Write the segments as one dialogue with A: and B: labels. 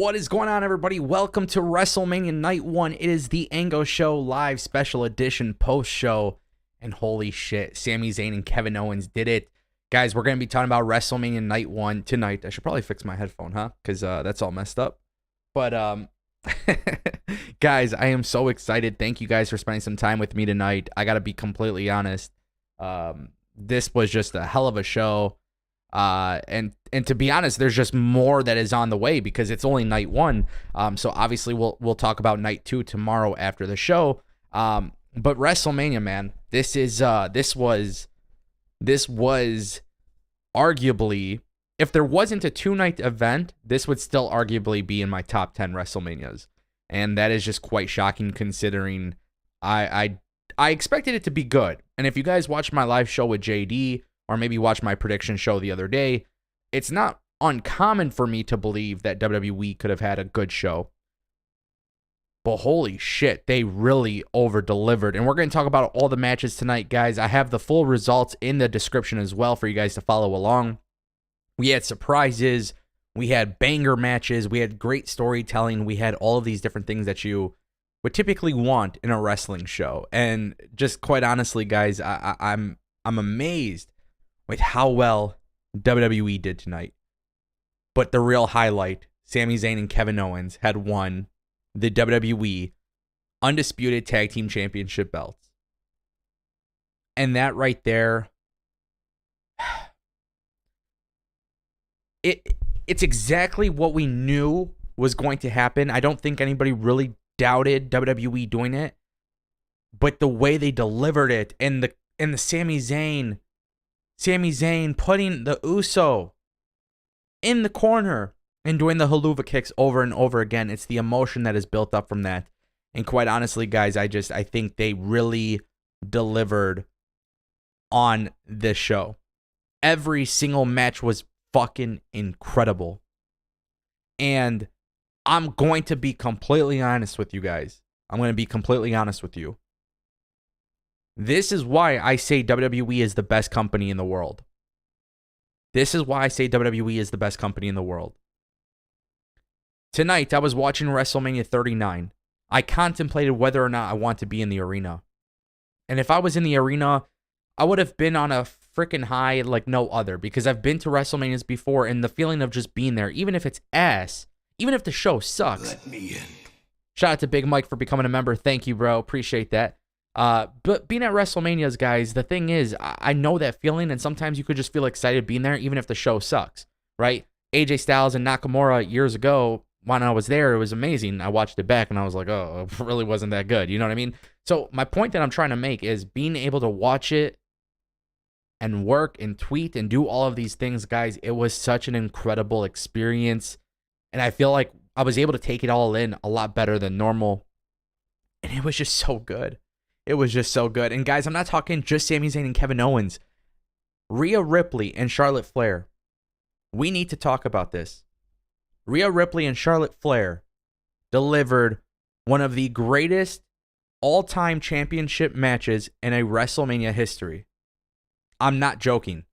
A: What is going on, everybody? Welcome to WrestleMania Night 1. It is the Ango Show live special edition post-show. And holy shit, Sami Zayn and Kevin Owens did it. Guys, we're going to be talking about WrestleMania Night 1 tonight. I should probably fix my headphone, huh? Because that's all messed up. But, guys, I am so excited. Thank you guys for spending some time with me tonight. I got to be completely honest. This was just a hell of a show. And to be honest, there's just more that is on the way because it's only night 1. So obviously we'll talk about night 2 tomorrow after the show. But WrestleMania, man, this was arguably, if there wasn't a 2-night event, this would still arguably be in my top 10 WrestleManias. And that is just quite shocking considering I expected it to be good. And if you guys watched my live show with JD, or maybe watch my prediction show the other day, it's not uncommon for me to believe that WWE could have had a good show. But holy shit, they really over-delivered. And we're going to talk about all the matches tonight, guys. I have the full results in the description as well for you guys to follow along. We had surprises. We had banger matches. We had great storytelling. We had all of these different things that you would typically want in a wrestling show. And just quite honestly, guys, I'm amazed with how well WWE did tonight. But the real highlight, Sami Zayn and Kevin Owens had won the WWE Undisputed Tag Team Championship belts. And that right there, it's exactly what we knew was going to happen. I don't think anybody really doubted WWE doing it. But the way they delivered it and the Sami Zayn putting the Uso in the corner and doing the haluva kicks over and over again. It's the emotion that is built up from that. And quite honestly, guys, I think they really delivered on this show. Every single match was fucking incredible. And I'm going to be completely honest with you guys. This is why I say WWE is the best company in the world. Tonight, I was watching WrestleMania 39. I contemplated whether or not I want to be in the arena. And if I was in the arena, I would have been on a freaking high like no other. Because I've been to WrestleManias before, and the feeling of just being there, even if it's ass, even if the show sucks.
B: Let me in.
A: Shout out to Big Mike for becoming a member. Thank you, bro. Appreciate that. But being at WrestleManias, guys, the thing is, I know that feeling, and sometimes you could just feel excited being there, even if the show sucks, right? AJ Styles and Nakamura years ago, when I was there, it was amazing. I watched it back, and I was like, oh, it really wasn't that good. You know what I mean? So my point that I'm trying to make is being able to watch it and work and tweet and do all of these things, guys, it was such an incredible experience, and I feel like I was able to take it all in a lot better than normal, and it was just so good. And guys, I'm not talking just Sami Zayn and Kevin Owens. Rhea Ripley and Charlotte Flair. We need to talk about this. Rhea Ripley and Charlotte Flair delivered one of the greatest all-time championship matches in a WrestleMania history. I'm not joking.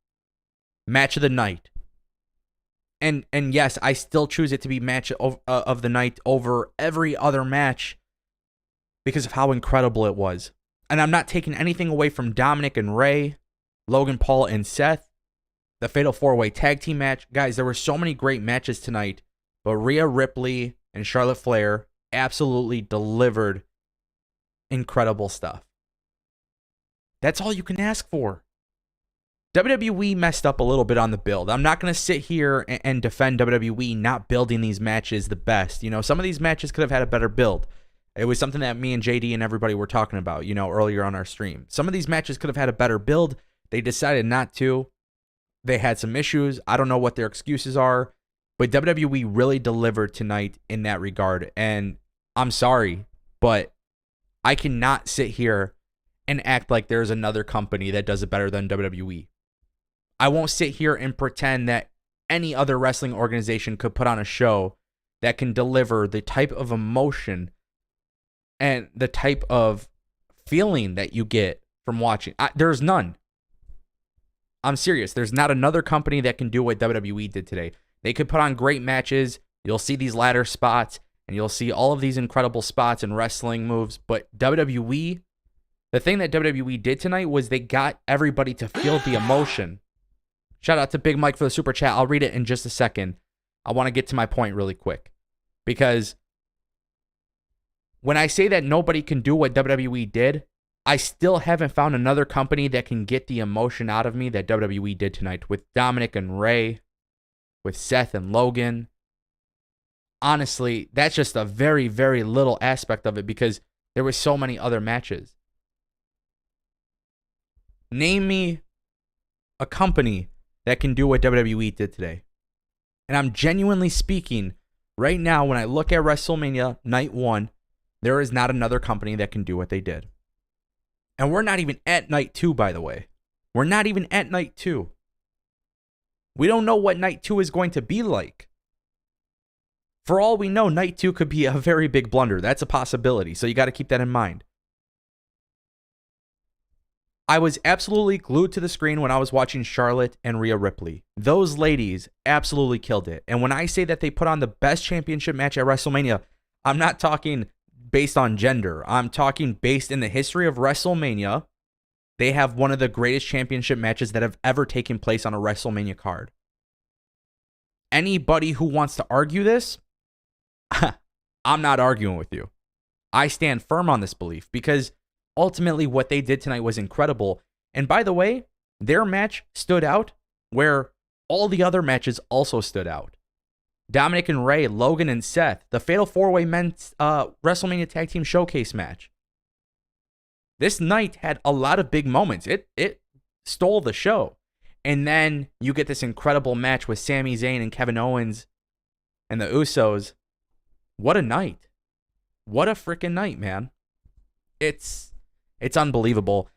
A: Match of the night. And yes, I still choose it to be match of the night over every other match because of how incredible it was. And I'm not taking anything away from Dominik and Rey, Logan Paul and Seth, the Fatal 4-Way Tag Team match. Guys, there were so many great matches tonight, but Rhea Ripley and Charlotte Flair absolutely delivered incredible stuff. That's all you can ask for. WWE messed up a little bit on the build. I'm not going to sit here and defend WWE not building these matches the best. You know, some of these matches could have had a better build. It was something that me and JD and everybody were talking about, you know, earlier on our stream. Some of these matches could have had a better build. They decided not to. They had some issues. I don't know what their excuses are, but WWE really delivered tonight in that regard. And I'm sorry, but I cannot sit here and act like there's another company that does it better than WWE. I won't sit here and pretend that any other wrestling organization could put on a show that can deliver the type of emotion and the type of feeling that you get from watching. There's none. I'm serious. There's not another company that can do what WWE did today. They could put on great matches, You'll see these ladder spots, and you'll see all of these incredible spots and wrestling moves. But WWE, the thing that WWE did tonight was they got everybody to feel the emotion. Shout out to Big Mike for the super chat. I'll read it in just a second. I want to get to my point really quick. Because when I say that nobody can do what WWE did, I still haven't found another company that can get the emotion out of me that WWE did tonight with Dominik and Rey, with Seth and Logan. Honestly, that's just a very, very little aspect of it because there were so many other matches. Name me a company that can do what WWE did today. And I'm genuinely speaking, right now, when I look at WrestleMania Night 1, there is not another company that can do what they did. And we're not even at Night 2, by the way. We're not even at Night 2. We don't know what Night 2 is going to be like. For all we know, Night 2 could be a very big blunder. That's a possibility, so you got to keep that in mind. I was absolutely glued to the screen when I was watching Charlotte and Rhea Ripley. Those ladies absolutely killed it. And when I say that they put on the best championship match at WrestleMania, I'm not talking based on gender. I'm talking based in the history of WrestleMania. They have one of the greatest championship matches that have ever taken place on a WrestleMania card. Anybody who wants to argue this, I'm not arguing with you. I stand firm on this belief because ultimately what they did tonight was incredible. And by the way, their match stood out where all the other matches also stood out. Dominik and Rey, Logan and Seth, the Fatal 4-Way Men's WrestleMania Tag Team Showcase match. This night had a lot of big moments. It stole the show. And then you get this incredible match with Sami Zayn and Kevin Owens and the Usos. What a night. What a freaking night, man. It's unbelievable.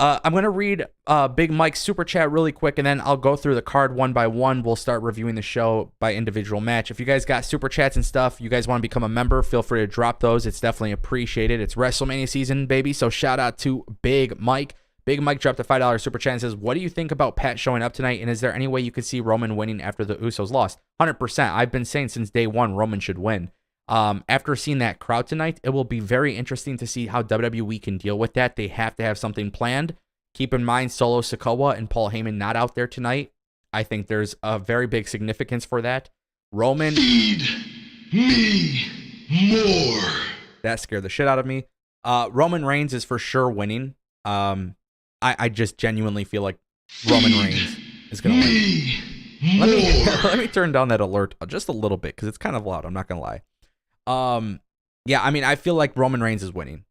A: I'm going to read Big Mike's super chat really quick, and then I'll go through the card one by one. We'll start reviewing the show by individual match. If you guys got super chats and stuff, you guys want to become a member, feel free to drop those. It's definitely appreciated. It's WrestleMania season, baby, so shout out to Big Mike. Big Mike dropped a $5 super chat and says, what do you think about Pat showing up tonight, and is there any way you could see Roman winning after the Usos lost? 100%. I've been saying since day one Roman should win. After seeing that crowd tonight, it will be very interesting to see how WWE can deal with that. They have to have something planned. Keep in mind, Solo Sikoa and Paul Heyman not out there tonight. I think there's a very big significance for that. Roman.
B: Feed me more.
A: That scared the shit out of me. Roman Reigns is for sure winning. I just genuinely feel like Roman Reigns is going to win. Let me turn down that alert just a little bit because it's kind of loud. I'm not going to lie. Yeah, I mean, I feel like Roman Reigns is winning.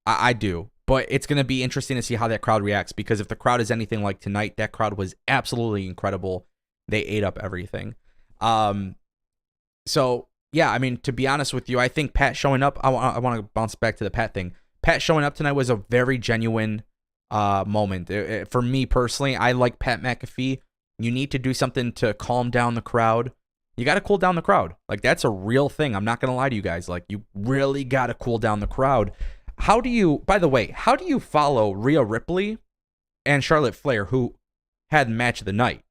A: I do. But it's going to be interesting to see how that crowd reacts because if the crowd is anything like tonight, that crowd was absolutely incredible. They ate up everything. So, yeah, I mean, to be honest with you, I think Pat showing up, I want to bounce back to the Pat thing. Pat showing up tonight was a very genuine moment. For me personally, I like Pat McAfee. You need to do something to calm down the crowd. You got to cool down the crowd. Like, that's a real thing. I'm not going to lie to you guys. Like, you really got to cool down the crowd. By the way, how do you follow Rhea Ripley and Charlotte Flair, who had match of the night?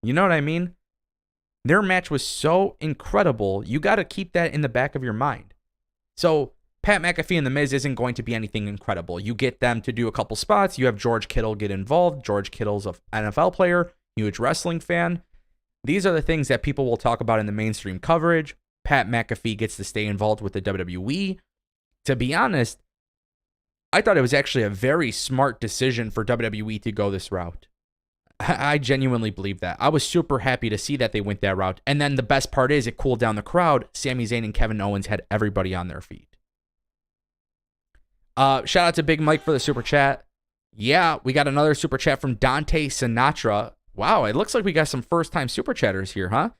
A: You know what I mean? Their match was so incredible. You got to keep that in the back of your mind. So Pat McAfee and The Miz isn't going to be anything incredible. You get them to do a couple spots. You have George Kittle get involved. George Kittle's an NFL player, huge wrestling fan. These are the things that people will talk about in the mainstream coverage. Pat McAfee gets to stay involved with the WWE. To be honest, I thought it was actually a very smart decision for WWE to go this route. I genuinely believe that. I was super happy to see that they went that route. And then the best part is it cooled down the crowd. Sami Zayn and Kevin Owens had everybody on their feet. Shout out to Big Mike for the super chat. Yeah, we got another super chat from Dante Sinatra. Wow, it looks like we got some first-time super chatters here, huh?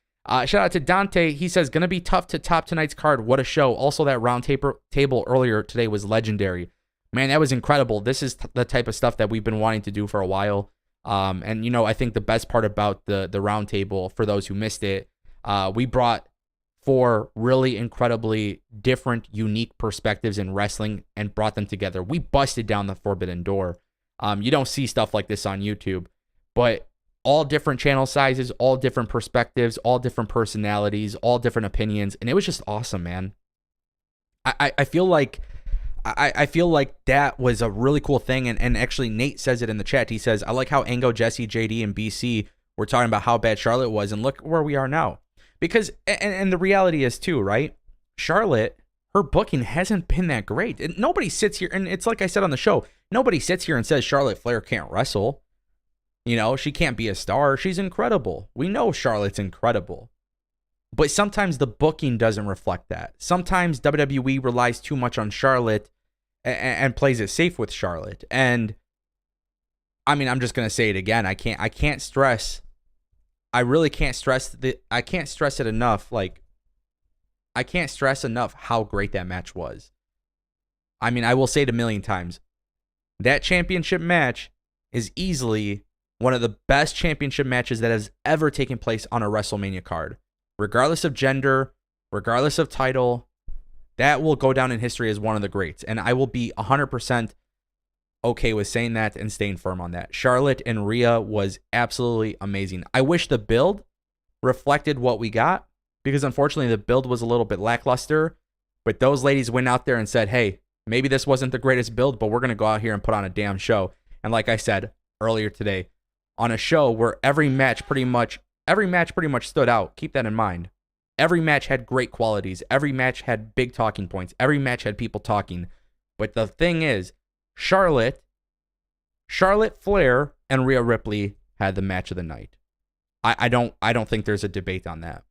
A: Shout out to Dante. He says, gonna be tough to top tonight's card. What a show. Also, that round table earlier today was legendary. Man, that was incredible. This is the type of stuff that we've been wanting to do for a while. And, you know, I think the best part about the round table, for those who missed it, we brought 4 really incredibly different, unique perspectives in wrestling and brought them together. We busted down the forbidden door. You don't see stuff like this on YouTube, but all different channel sizes, all different perspectives, all different personalities, all different opinions, and it was just awesome, man. I feel like I feel like that was a really cool thing, and actually Nate says it in the chat. He says, I like how Ango, Jesse, JD, and BC were talking about how bad Charlotte was, and look where we are now. Because, and the reality is too, right? Charlotte, her booking hasn't been that great. And nobody sits here, and it's like I said on the show, nobody sits here and says Charlotte Flair can't wrestle. You know, she can't be a star. She's incredible. We know Charlotte's incredible. But sometimes the booking doesn't reflect that. Sometimes WWE relies too much on Charlotte and plays it safe with Charlotte. And I mean, I'm just going to say it again. I can't stress. I really can't stress I can't stress it enough. Like, I can't stress enough how great that match was. I mean, I will say it a million times. That championship match is easily one of the best championship matches that has ever taken place on a WrestleMania card. Regardless of gender, regardless of title, that will go down in history as one of the greats. And I will be 100% okay with saying that and staying firm on that. Charlotte and Rhea was absolutely amazing. I wish the build reflected what we got, because unfortunately the build was a little bit lackluster. But those ladies went out there and said, hey, maybe this wasn't the greatest build, but we're going to go out here and put on a damn show. And like I said earlier today, on a show where every match pretty much stood out. Keep that in mind. Every match had great qualities. Every match had big talking points. Every match had people talking. But the thing is, Charlotte, Flair, and Rhea Ripley had the match of the night. I don't think there's a debate on that.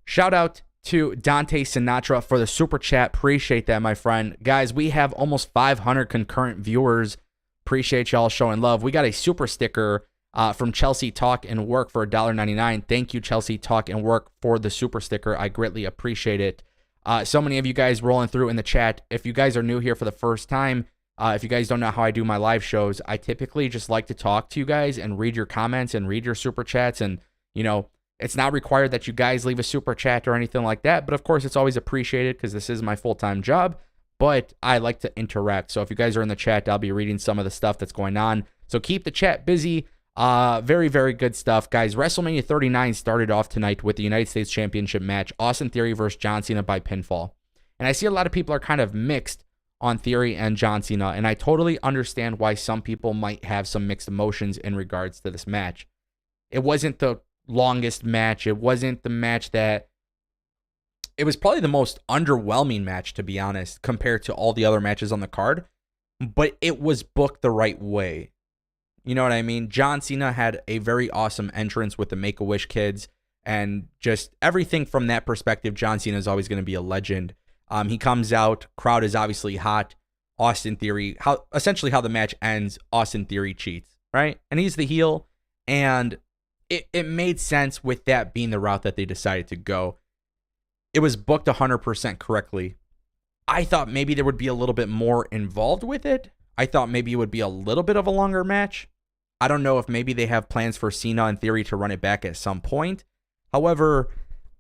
A: Shout out to Dante Sinatra for the super chat. Appreciate that, my friend. Guys, we have almost 500 concurrent viewers. Appreciate y'all showing love. We got a super sticker from Chelsea Talk and Work for $1.99. Thank you, Chelsea Talk and Work, for the super sticker. I greatly appreciate it. So many of you guys rolling through in the chat. If you guys are new here for the first time, if you guys don't know how I do my live shows, I typically just like to talk to you guys and read your comments and read your super chats. And, you know, it's not required that you guys leave a super chat or anything like that. But of course, it's always appreciated because this is my full-time job. But I like to interact. So if you guys are in the chat, I'll be reading some of the stuff that's going on. So keep the chat busy. Very, very good stuff, guys. WrestleMania 39 started off tonight with the United States Championship match, Austin Theory versus John Cena by pinfall. And I see a lot of people are kind of mixed on Theory and John Cena, and I totally understand why some people might have some mixed emotions in regards to this match. It wasn't the longest match. It wasn't the match that... It was probably the most underwhelming match, to be honest, compared to all the other matches on the card, but it was booked the right way. You know what I mean? John Cena had a very awesome entrance with the Make-A-Wish kids, and just everything from that perspective, John Cena is always going to be a legend. He comes out, crowd is obviously hot. Austin Theory, essentially how the match ends, Austin Theory cheats, right? And he's the heel, and it made sense with that being the route that they decided to go. It was booked 100% correctly. I thought maybe there would be a little bit more involved with it. I thought maybe it would be a little bit of a longer match. I don't know if maybe they have plans for Cena and Theory to run it back at some point. However,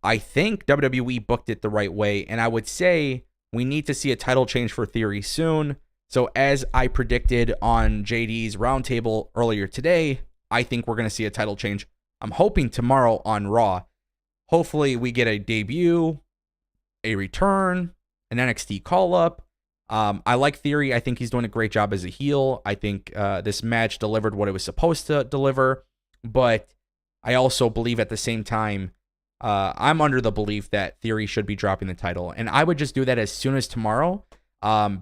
A: I think WWE booked it the right way, and I would say we need to see a title change for Theory soon. So as I predicted on JD's roundtable earlier today, I think we're going to see a title change. I'm hoping tomorrow on Raw. Hopefully we get a debut, a return, an NXT call-up. I like Theory. I think he's doing a great job as a heel. I think this match delivered what it was supposed to deliver. But I also believe at the same time, I'm under the belief that Theory should be dropping the title. And I would just do that as soon as tomorrow.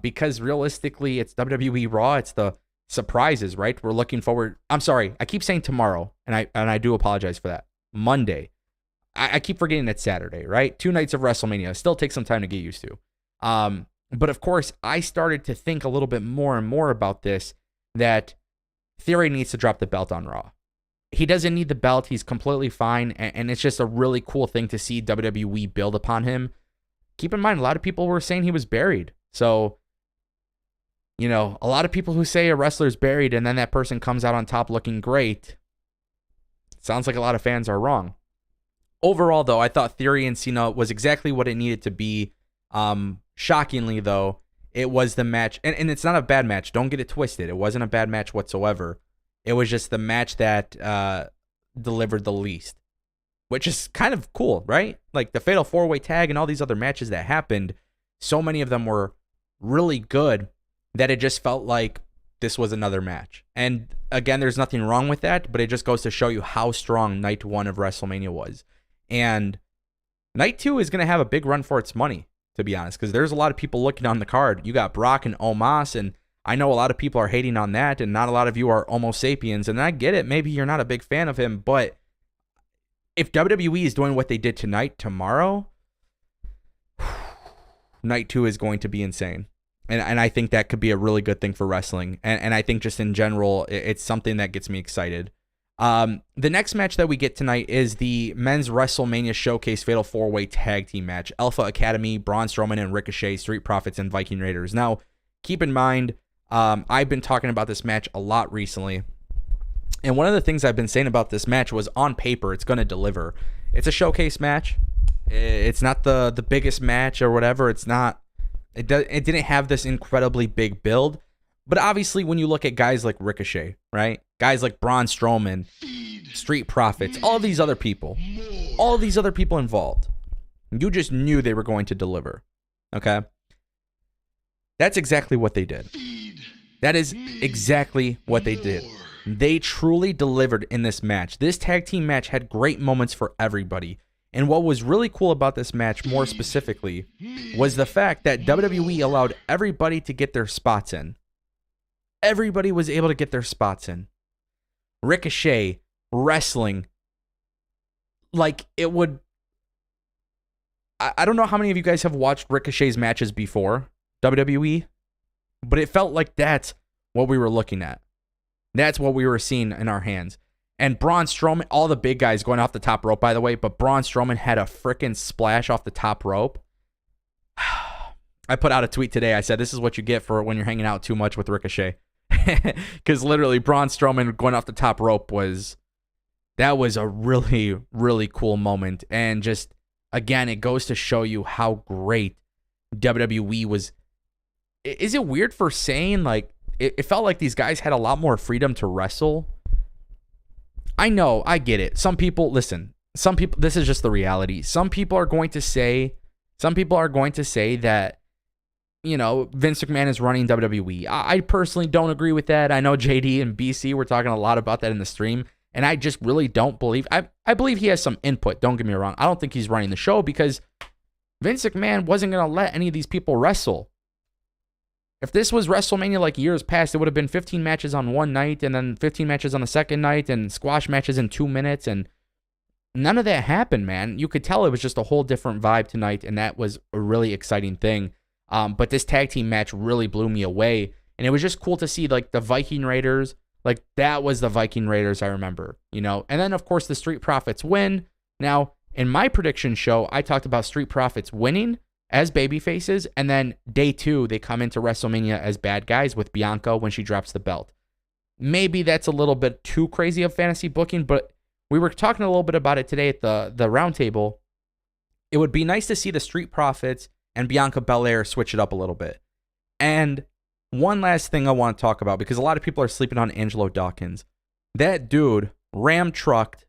A: Because realistically, it's WWE Raw. It's the surprises, right? We're looking forward. I'm sorry. I keep saying tomorrow. And I do apologize for that. Monday. I keep forgetting it's Saturday, right? 2 nights of WrestleMania. Still takes some time to get used to. But of course, I started to think a little bit more and more about this, that Theory needs to drop the belt on Raw. He doesn't need the belt. He's completely fine. And it's just a really cool thing to see WWE build upon him. Keep in mind, a lot of people were saying he was buried. So, you know, a lot of people who say a wrestler's buried and then that person comes out on top looking great, sounds like a lot of fans are wrong. Overall, though, I thought Theory and Cena was exactly what it needed to be. Shockingly, though, it was the match. And it's not a bad match. Don't get it twisted. It wasn't a bad match whatsoever. It was just the match that delivered the least, which is kind of cool, right? Like the Fatal 4-Way Tag and all these other matches that happened, so many of them were really good that it just felt like this was another match. And again, there's nothing wrong with that, but it just goes to show you how strong night 1 of WrestleMania was. And night 2 is going to have a big run for its money, to be honest, because there's a lot of people looking on the card. You got Brock and Omos, and I know a lot of people are hating on that, and not a lot of you are Homo sapiens, and I get it. Maybe you're not a big fan of him, but if WWE is doing what they did tonight, tomorrow, night 2 is going to be insane. And I think that could be a really good thing for wrestling. And I think just in general, it's something that gets me excited. The next match that we get tonight is the Men's WrestleMania Showcase Fatal 4-Way Tag Team match. Alpha Academy, Braun Strowman and Ricochet, Street Profits, and Viking Raiders. Now, keep in mind, I've been talking about this match a lot recently. And one of the things I've been saying about this match was on paper, it's going to deliver. It's a showcase match. It's not the biggest match or whatever. It's not. It didn't have this incredibly big build. But obviously, when you look at guys like Ricochet, right? Guys like Braun Strowman, Street Profits, all these other people involved, you just knew they were going to deliver. Okay? That's exactly what they did. That is exactly what they did. They truly delivered in this match. This tag team match had great moments for everybody. And what was really cool about this match, more specifically, was the fact that WWE allowed everybody to get their spots in. Everybody was able to get their spots in. Ricochet wrestling like it would. I don't know how many of you guys have watched Ricochet's matches before WWE, but it felt like that's what we were looking at. That's what we were seeing in our hands. And Braun Strowman, all the big guys going off the top rope, by the way, but Braun Strowman had a freaking splash off the top rope. I put out a tweet today. I said, this is what you get for when you're hanging out too much with Ricochet. Because literally, Braun Strowman going off the top rope was a really, really cool moment. And just, again, it goes to show you how great WWE was. Is it weird for saying, like, it felt like these guys had a lot more freedom to wrestle? I know, I get it. Some people, listen, this is just the reality. Some people are going to say that, you know, Vince McMahon is running WWE. I personally don't agree with that. I know JD and BC were talking a lot about that in the stream, and I just really don't believe. I believe he has some input, don't get me wrong. I don't think he's running the show because Vince McMahon wasn't going to let any of these people wrestle. If this was WrestleMania like years past, it would have been 15 matches on one night and then 15 matches on the second night and squash matches in 2 minutes. And none of that happened, man. You could tell it was just a whole different vibe tonight, and that was a really exciting thing. But this tag team match really blew me away. And it was just cool to see, like, the Viking Raiders. Like, that was the Viking Raiders I remember, you know. And then, of course, the Street Profits win. Now, in my prediction show, I talked about Street Profits winning as baby faces, and then day 2 they come into WrestleMania as bad guys with Bianca when she drops the belt. Maybe that's a little bit too crazy of fantasy booking, but we were talking a little bit about it today at the round table. It would be nice to see the Street Profits and Bianca Belair switch it up a little bit. And one last thing I want to talk about, because a lot of people are sleeping on Angelo Dawkins. That dude ram trucked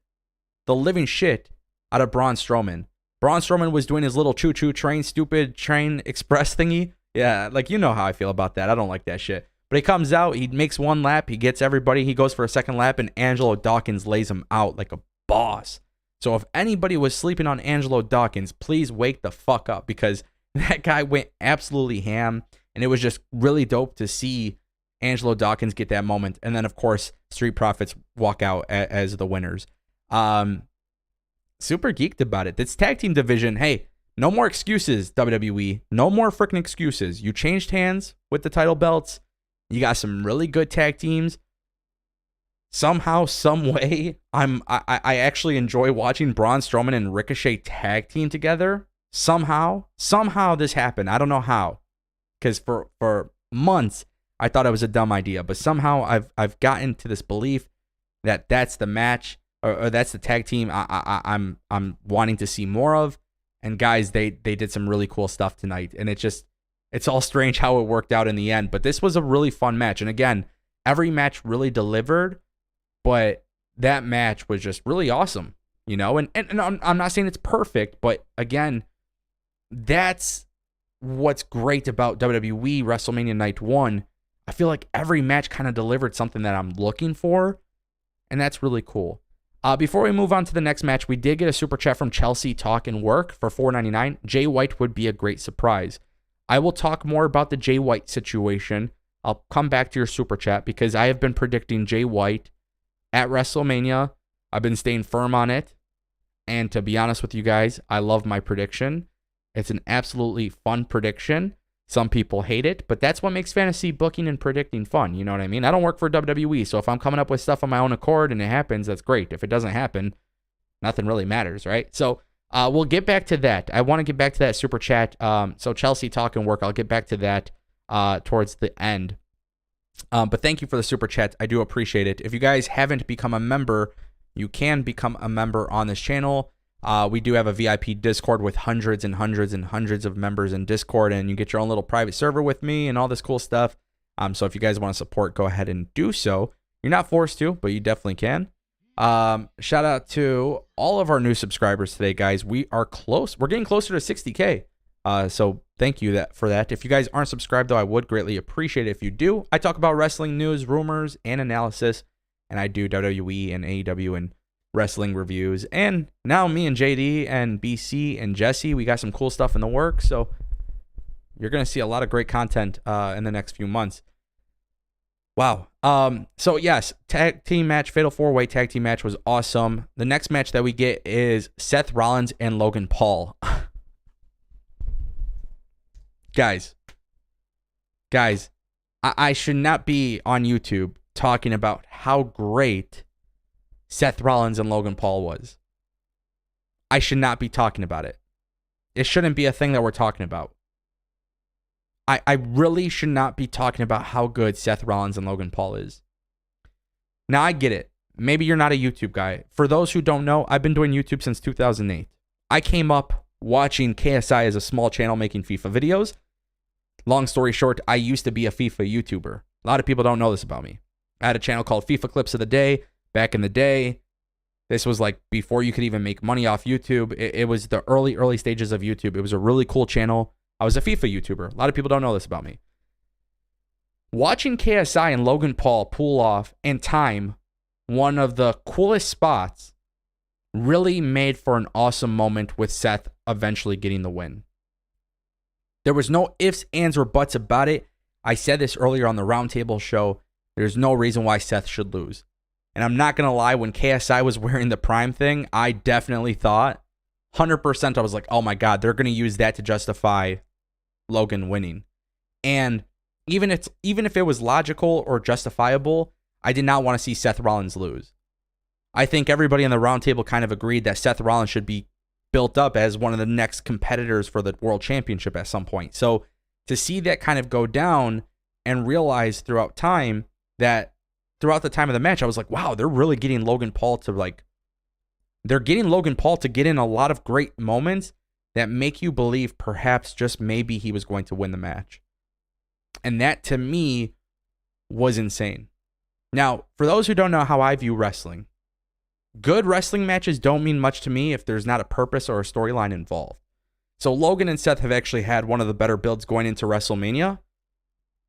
A: the living shit out of Braun Strowman. Braun Strowman was doing his little choo-choo train, stupid train express thingy. Yeah, like, you know how I feel about that. I don't like that shit. But he comes out, he makes one lap, he gets everybody, he goes for a second lap, and Angelo Dawkins lays him out like a boss. So if anybody was sleeping on Angelo Dawkins, please wake the fuck up, because that guy went absolutely ham, and it was just really dope to see Angelo Dawkins get that moment. And then, of course, Street Profits walk out as the winners. Super geeked about it. This tag team division, hey, no more excuses, WWE. No more freaking excuses. You changed hands with the title belts. You got some really good tag teams. Somehow, some way, I actually enjoy watching Braun Strowman and Ricochet tag team together. Somehow this happened. I don't know how, because for months I thought it was a dumb idea, but somehow I've gotten to this belief that that's the match. Or that's the tag team I'm wanting to see more of. And guys, they did some really cool stuff tonight. And it's all strange how it worked out in the end. But this was a really fun match. And again, every match really delivered. but that match was just really awesome, you know? And I'm not saying it's perfect, but again, that's what's great about WWE WrestleMania Night 1. I feel like every match kind of delivered something that I'm looking for, and that's really cool. Before we move on to the next match, we did get a super chat from Chelsea Talkin' Work for $4.99. Jay White would be a great surprise. I will talk more about the Jay White situation. I'll come back to your super chat because I have been predicting Jay White at WrestleMania. I've been staying firm on it. And to be honest with you guys, I love my prediction. It's an absolutely fun prediction. Some people hate it, but that's what makes fantasy booking and predicting fun. You know what I mean? I don't work for WWE, so if I'm coming up with stuff on my own accord and it happens, that's great. If it doesn't happen, nothing really matters, right? So we'll get back to that. I want to get back to that super chat. So Chelsea Talkin' Work, I'll get back to that towards the end. But thank you for the super chat. I do appreciate it. If you guys haven't become a member, you can become a member on this channel. We do have a VIP Discord with hundreds and hundreds and hundreds of members in Discord, and you get your own little private server with me and all this cool stuff. So if you guys want to support, go ahead and do so. You're not forced to, but you definitely can. Shout out to all of our new subscribers today, guys. We are close. We're getting closer to 60K. So thank you for that. If you guys aren't subscribed, though, I would greatly appreciate it if you do. I talk about wrestling news, rumors, and analysis, and I do WWE and AEW and wrestling reviews. And now me and JD and BC and Jesse, we got some cool stuff in the works. So you're going to see a lot of great content in the next few months. Wow. So yes, tag team match, Fatal 4-Way tag team match was awesome. The next match that we get is Seth Rollins and Logan Paul. Guys, I should not be on YouTube talking about how great Seth Rollins and Logan Paul was. I should not be talking about it. It shouldn't be a thing that we're talking about. I really should not be talking about how good Seth Rollins and Logan Paul is. Now, I get it. Maybe you're not a YouTube guy. For those who don't know, I've been doing YouTube since 2008. I came up watching KSI as a small channel making FIFA videos. Long story short, I used to be a FIFA YouTuber. A lot of people don't know this about me. I had a channel called FIFA Clips of the Day. Back in the day, this was like before you could even make money off YouTube. It was the early stages of YouTube. It was a really cool channel. I was a FIFA YouTuber. A lot of people don't know this about me. Watching KSI and Logan Paul pull off and time one of the coolest spots really made for an awesome moment with Seth eventually getting the win. There was no ifs, ands, or buts about it. I said this earlier on the Roundtable show. There's no reason why Seth should lose. And I'm not going to lie, when KSI was wearing the Prime thing, I definitely thought, 100% I was like, oh my God, they're going to use that to justify Logan winning. And even if it was logical or justifiable, I did not want to see Seth Rollins lose. I think everybody on the Roundtable kind of agreed that Seth Rollins should be built up as one of the next competitors for the World Championship at some point. So to see that kind of go down and realize throughout time that throughout the time of the match, I was like, wow, they're really getting Logan Paul to get in a lot of great moments that make you believe perhaps just maybe he was going to win the match. And that to me was insane. Now, for those who don't know how I view wrestling, good wrestling matches don't mean much to me if there's not a purpose or a storyline involved. So Logan and Seth have actually had one of the better builds going into WrestleMania,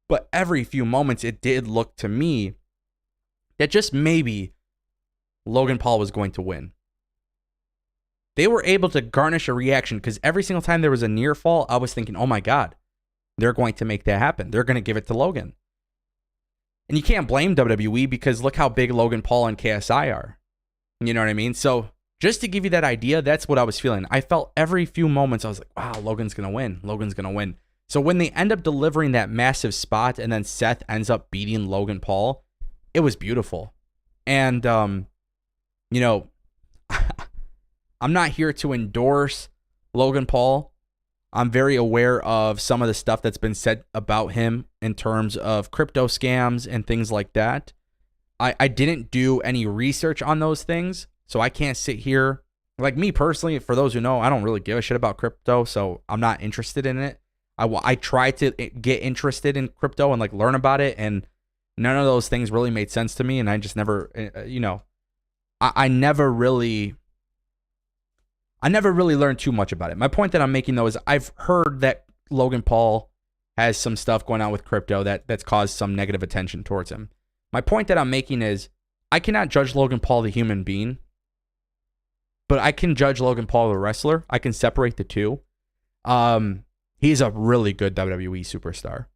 A: but every few moments it did look to me that just maybe Logan Paul was going to win. They were able to garnish a reaction because every single time there was a near fall, I was thinking, oh my God, they're going to make that happen. They're going to give it to Logan. And you can't blame WWE because look how big Logan Paul and KSI are. You know what I mean? So just to give you that idea, that's what I was feeling. I felt every few moments, I was like, wow, Logan's going to win. Logan's going to win. So when they end up delivering that massive spot and then Seth ends up beating Logan Paul, it was beautiful. And, you know, I'm not here to endorse Logan Paul. I'm very aware of some of the stuff that's been said about him in terms of crypto scams and things like that. I didn't do any research on those things, so I can't sit here. Like me personally, for those who know, I don't really give a shit about crypto, so I'm not interested in it. I try to get interested in crypto and like learn about it and None of those things really made sense to me, and I just never, I never really learned too much about it. My point that I'm making, though, is I've heard that Logan Paul has some stuff going on with crypto that's caused some negative attention towards him. My point that I'm making is I cannot judge Logan Paul the human being, but I can judge Logan Paul the wrestler. I can separate the two. He's a really good WWE superstar.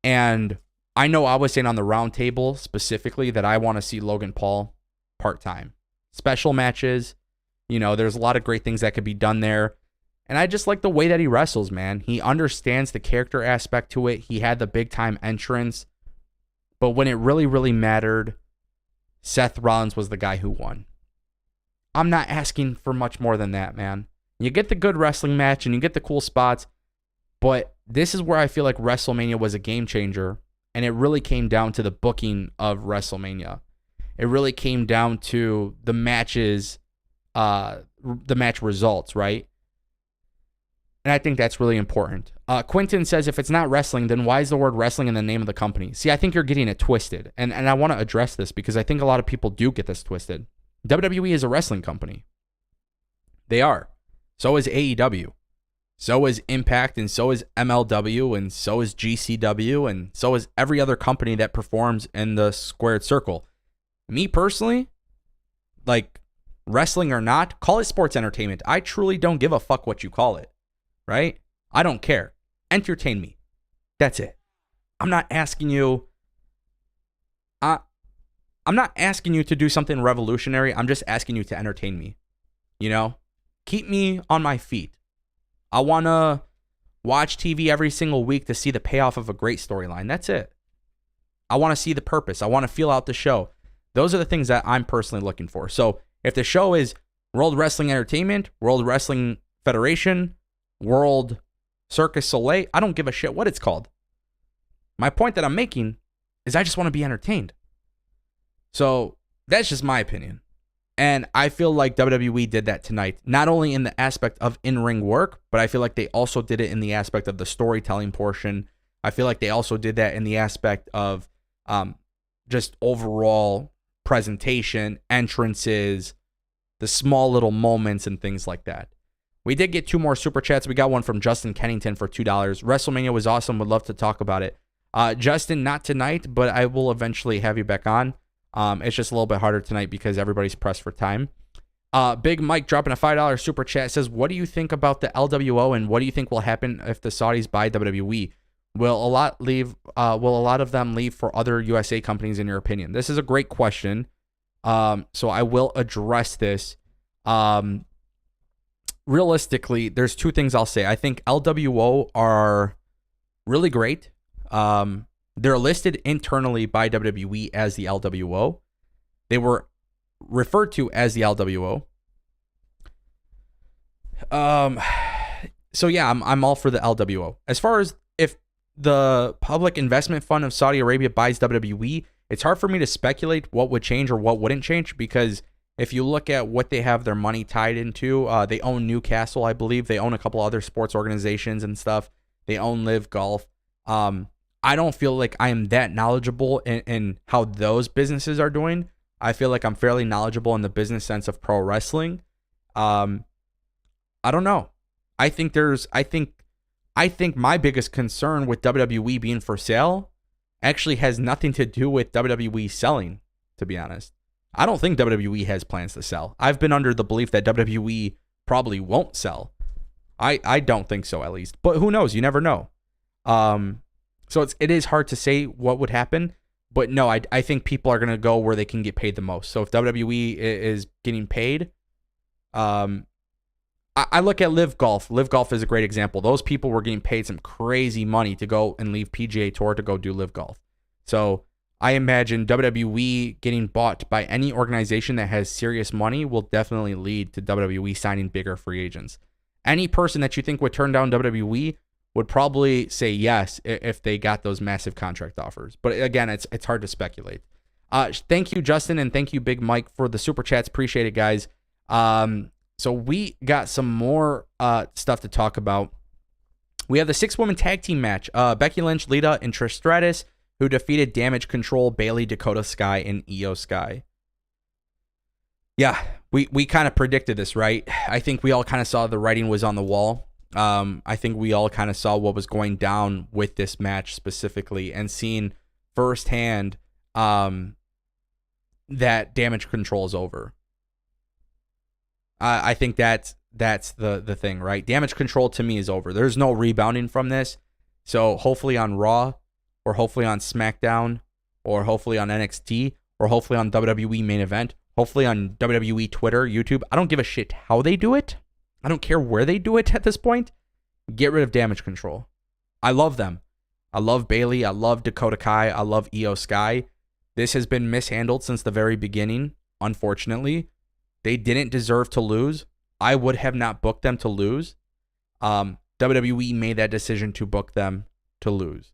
A: And I know I was saying on the round table specifically that I want to see Logan Paul part-time. Special matches, there's a lot of great things that could be done there. And I just like the way that he wrestles, man. He understands the character aspect to it. He had the big-time entrance. But when it really, really mattered, Seth Rollins was the guy who won. I'm not asking for much more than that, man. You get the good wrestling match and you get the cool spots, but this is where I feel like WrestleMania was a game changer, and it really came down to the booking of WrestleMania. It really came down to the matches, the match results, right? And I think that's really important. Quentin says, if it's not wrestling, then why is the word wrestling in the name of the company? See, I think you're getting it twisted. And I want to address this because I think a lot of people do get this twisted. WWE is a wrestling company. They are. So is AEW. So is Impact, and so is MLW, and so is GCW, and so is every other company that performs in the squared circle. Me personally, like, wrestling or not, call it sports entertainment. I truly don't give a fuck what you call it. Right? I don't care. Entertain me. That's it. I'm not asking you. I'm not asking you to do something revolutionary. I'm just asking you to entertain me. Keep me on my feet. I want to watch TV every single week to see the payoff of a great storyline. That's it. I want to see the purpose. I want to feel out the show. Those are the things that I'm personally looking for. So if the show is World Wrestling Entertainment, World Wrestling Federation, World Circus Soleil, I don't give a shit what it's called. My point that I'm making is I just want to be entertained. So that's just my opinion. And I feel like WWE did that tonight, not only in the aspect of in-ring work, but I feel like they also did it in the aspect of the storytelling portion. I feel like they also did that in the aspect of just overall presentation, entrances, the small little moments and things like that. We did get 2 more super chats. We got one from Justin Kennington for $2. WrestleMania was awesome. Would love to talk about it. Justin, not tonight, but I will eventually have you back on. It's just a little bit harder tonight because everybody's pressed for time. Big Mike dropping a $5 super chat says, what do you think about the LWO, and what do you think will happen if the Saudis buy WWE? Will a lot of them leave for other USA companies in your opinion? This is a great question. So I will address this. Realistically, there's 2 things I'll say. I think LWO are really great. They're listed internally by WWE as the LWO. They were referred to as the LWO. So yeah, I'm all for the LWO. As far as if the Public Investment Fund of Saudi Arabia buys WWE, it's hard for me to speculate what would change or what wouldn't change, because if you look at what they have their money tied into, they own Newcastle, I believe. They own a couple other sports organizations and stuff. They own Live Golf. I don't feel like I am that knowledgeable in how those businesses are doing. I feel like I'm fairly knowledgeable in the business sense of pro wrestling. I don't know. I think my biggest concern with WWE being for sale actually has nothing to do with WWE selling, to be honest. I don't think WWE has plans to sell. I've been under the belief that WWE probably won't sell. I don't think so, at least. But who knows? You never know. So it is hard to say what would happen. But no, I think people are going to go where they can get paid the most. So if WWE is getting paid, I look at Live Golf. Live Golf is a great example. Those people were getting paid some crazy money to go and leave PGA Tour to go do Live Golf. So I imagine WWE getting bought by any organization that has serious money will definitely lead to WWE signing bigger free agents. Any person that you think would turn down WWE would probably say yes if they got those massive contract offers. But again, it's hard to speculate. Thank you, Justin, and thank you, Big Mike, for the super chats. Appreciate it, guys. So we got some more stuff to talk about. We have the 6-woman tag team match. Becky Lynch, Lita, and Trish Stratus, who defeated Damage Control, Bayley, Dakota Sky, and Io Sky. Yeah, we kind of predicted this, right? I think we all kind of saw the writing was on the wall. I think we all kind of saw what was going down with this match specifically, and seeing firsthand that Damage Control is over. I think that's the thing, right? Damage Control to me is over. There's no rebounding from this. So hopefully on Raw, or hopefully on SmackDown, or hopefully on NXT, or hopefully on WWE Main Event, hopefully on WWE Twitter, YouTube. I don't give a shit how they do it. I don't care where they do it at this point. Get rid of Damage Control. I love them. I love Bayley. I love Dakota Kai. I love Io Sky. This has been mishandled since the very beginning, unfortunately. They didn't deserve to lose. I would have not booked them to lose. WWE made that decision to book them to lose.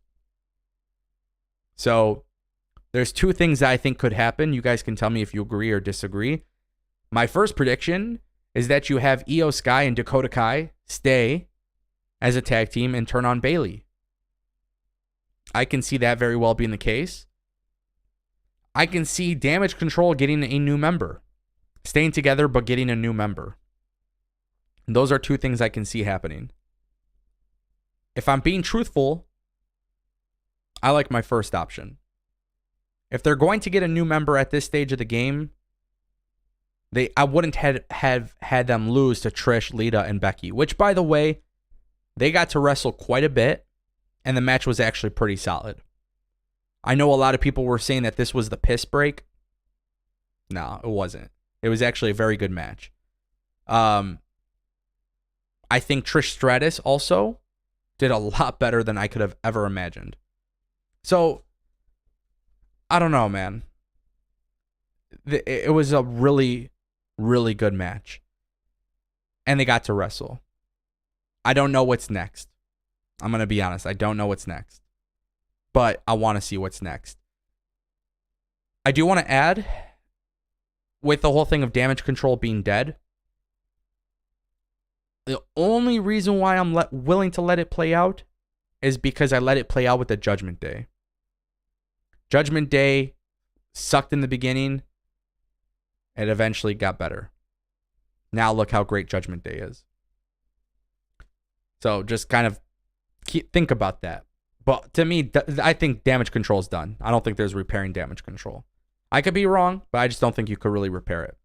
A: So there's two things that I think could happen. You guys can tell me if you agree or disagree. My first prediction is that you have Io Sky and Dakota Kai stay as a tag team and turn on Bayley. I can see that very well being the case. I can see Damage Control getting a new member. Staying together, but getting a new member. And those are two things I can see happening. If I'm being truthful, I like my first option. If they're going to get a new member at this stage of the game, I wouldn't have had them lose to Trish, Lita, and Becky, which, by the way, they got to wrestle quite a bit, and the match was actually pretty solid. I know a lot of people were saying that this was the piss break. No, it wasn't. It was actually a very good match. I think Trish Stratus also did a lot better than I could have ever imagined. So, I don't know, man. It was a really, really good match. And they got to wrestle. I don't know what's next. I'm going to be honest. I don't know what's next. But I want to see what's next. I do want to add, with the whole thing of Damage Control being dead, the only reason why I'm willing to let it play out is because I let it play out with the Judgment Day. Judgment Day sucked in the beginning. It eventually got better. Now look how great Judgment Day is. So just kind of think about that. But to me, I think Damage Control is done. I don't think there's repairing Damage Control. I could be wrong, but I just don't think you could really repair it.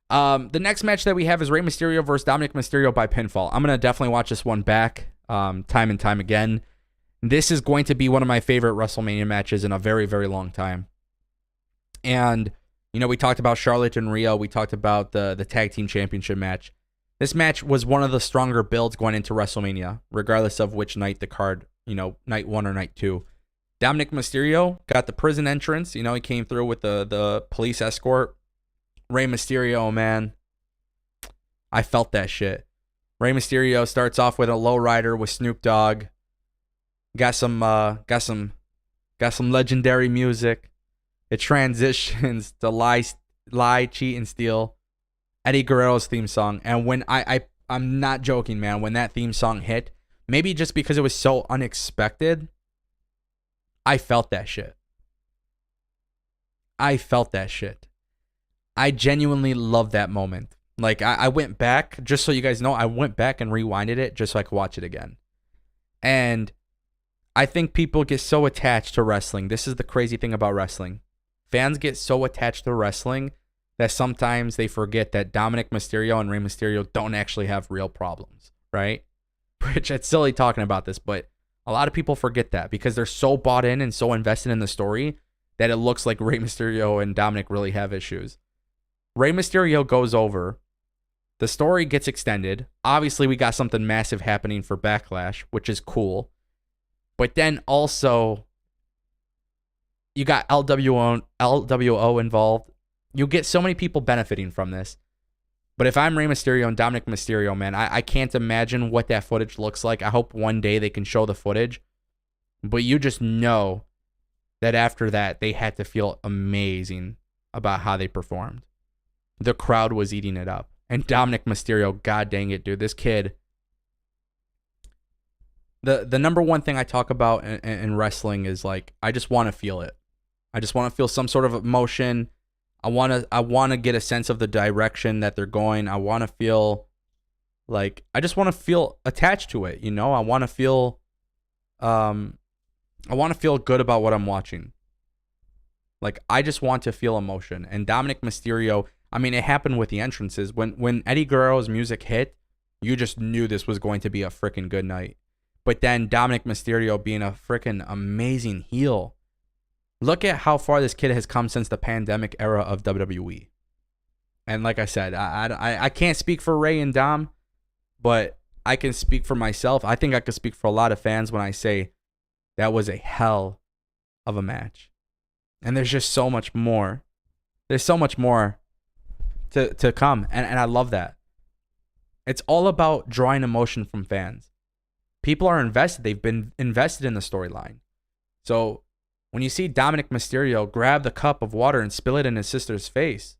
A: The next match that we have is Rey Mysterio versus Dominik Mysterio by pinfall. I'm going to definitely watch this one back time and time again. This is going to be one of my favorite WrestleMania matches in a very, very long time. And, you know, we talked about Charlotte and Rhea. We talked about the tag team championship match. This match was one of the stronger builds going into WrestleMania, regardless of which night the card, you know, night 1 or night 2. Dominik Mysterio got the prison entrance. You know, he came through with the police escort. Rey Mysterio, man, I felt that shit. Rey Mysterio starts off with a lowrider with Snoop Dogg. Got some legendary music. It transitions to Lie, Cheat, and Steal, Eddie Guerrero's theme song. And when I'm not joking, man, when that theme song hit, maybe just because it was so unexpected, I felt that shit. I genuinely love that moment. Like, I went back, just so you guys know, I went back and rewinded it just so I could watch it again. And I think people get so attached to wrestling. This is the crazy thing about wrestling. Fans get so attached to wrestling that sometimes they forget that Dominik Mysterio and Rey Mysterio don't actually have real problems, right? Which, it's silly talking about this, but a lot of people forget that because they're so bought in and so invested in the story that it looks like Rey Mysterio and Dominik really have issues. Rey Mysterio goes over. The story gets extended. Obviously, we got something massive happening for Backlash, which is cool. But then also, you got LWO involved. You get so many people benefiting from this. But if I'm Rey Mysterio and Dominik Mysterio, man, I can't imagine what that footage looks like. I hope one day they can show the footage. But you just know that after that, they had to feel amazing about how they performed. The crowd was eating it up. And Dominik Mysterio, god dang it, dude. This kid, the number one thing I talk about in wrestling is like I just want to feel it. I just want to feel some sort of emotion. I want to get a sense of the direction that they're going. I want to feel like I just want to feel attached to it, you know? I want to feel good about what I'm watching. Like I just want to feel emotion. And Dominik Mysterio, I mean, it happened with the entrances. When Eddie Guerrero's music hit, you just knew this was going to be a freaking good night. But then Dominik Mysterio being a freaking amazing heel. Look at how far this kid has come since the pandemic era of WWE. And like I said, I can't speak for Rey and Dom, but I can speak for myself. I think I could speak for a lot of fans when I say that was a hell of a match. And there's just so much more. There's so much more to come. And I love that. It's all about drawing emotion from fans. People are invested. They've been invested in the storyline. So when you see Dominik Mysterio grab the cup of water and spill it in his sister's face,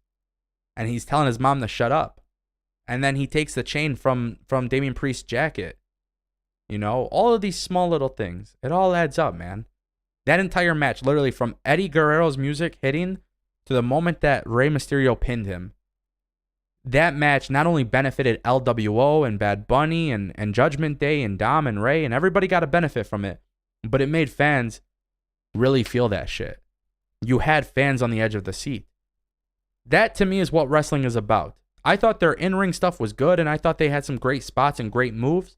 A: and he's telling his mom to shut up, and then he takes the chain from Damian Priest's jacket, you know, all of these small little things, it all adds up, man. That entire match, literally from Eddie Guerrero's music hitting to the moment that Rey Mysterio pinned him, that match not only benefited LWO and Bad Bunny and Judgment Day and Dom and Rey, and everybody got a benefit from it, but it made fans really feel that shit. You had fans on the edge of the seat. That to me is what wrestling is about. I thought their in-ring stuff was good, and I thought they had some great spots and great moves,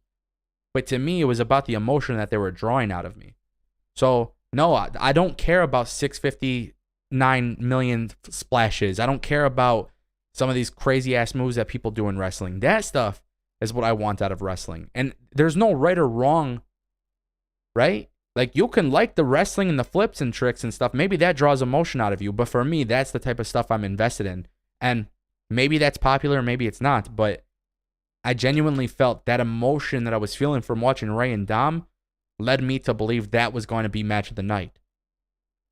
A: but to me it was about the emotion that they were drawing out of me. So no, I don't care about 659 million splashes. I don't care about some of these crazy ass moves that people do in wrestling. That stuff is what I want out of wrestling. And there's no right or wrong, right? Like you can like the wrestling and the flips and tricks and stuff. Maybe that draws emotion out of you. But for me, that's the type of stuff I'm invested in. And maybe that's popular, maybe it's not. But I genuinely felt that emotion that I was feeling from watching Rey and Dom led me to believe that was going to be match of the night.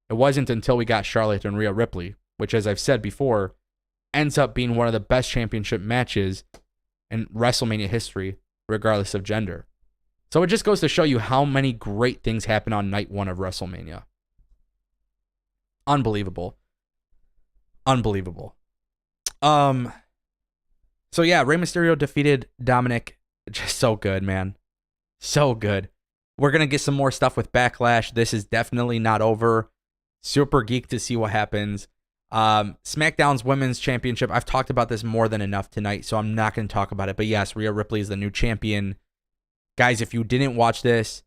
A: It wasn't until we got Charlotte and Rhea Ripley, which, as I've said before, ends up being one of the best championship matches in WrestleMania history, regardless of gender. So it just goes to show you how many great things happen on night one of WrestleMania. Unbelievable. Unbelievable. So yeah, Rey Mysterio defeated Dominik. Just so good, man. So good. We're going to get some more stuff with Backlash. This is definitely not over. Super geeked to see what happens. SmackDown's Women's Championship. I've talked about this more than enough tonight, so I'm not going to talk about it. But yes, Rhea Ripley is the new champion. Guys, if you didn't watch this,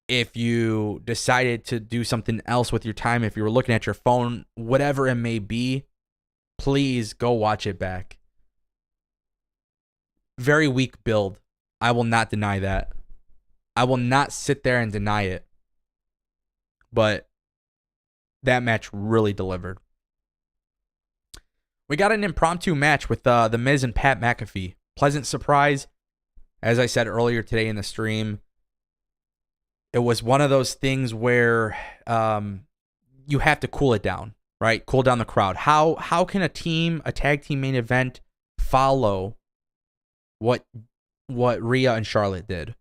A: if you decided to do something else with your time, if you were looking at your phone, whatever it may be, please go watch it back. Very weak build. I will not deny that. I will not sit there and deny it. But that match really delivered. We got an impromptu match with The Miz and Pat McAfee. Pleasant surprise. As I said earlier today in the stream, it was one of those things where you have to cool it down, right? Cool down the crowd. How can a tag team main event follow what Rhea and Charlotte did?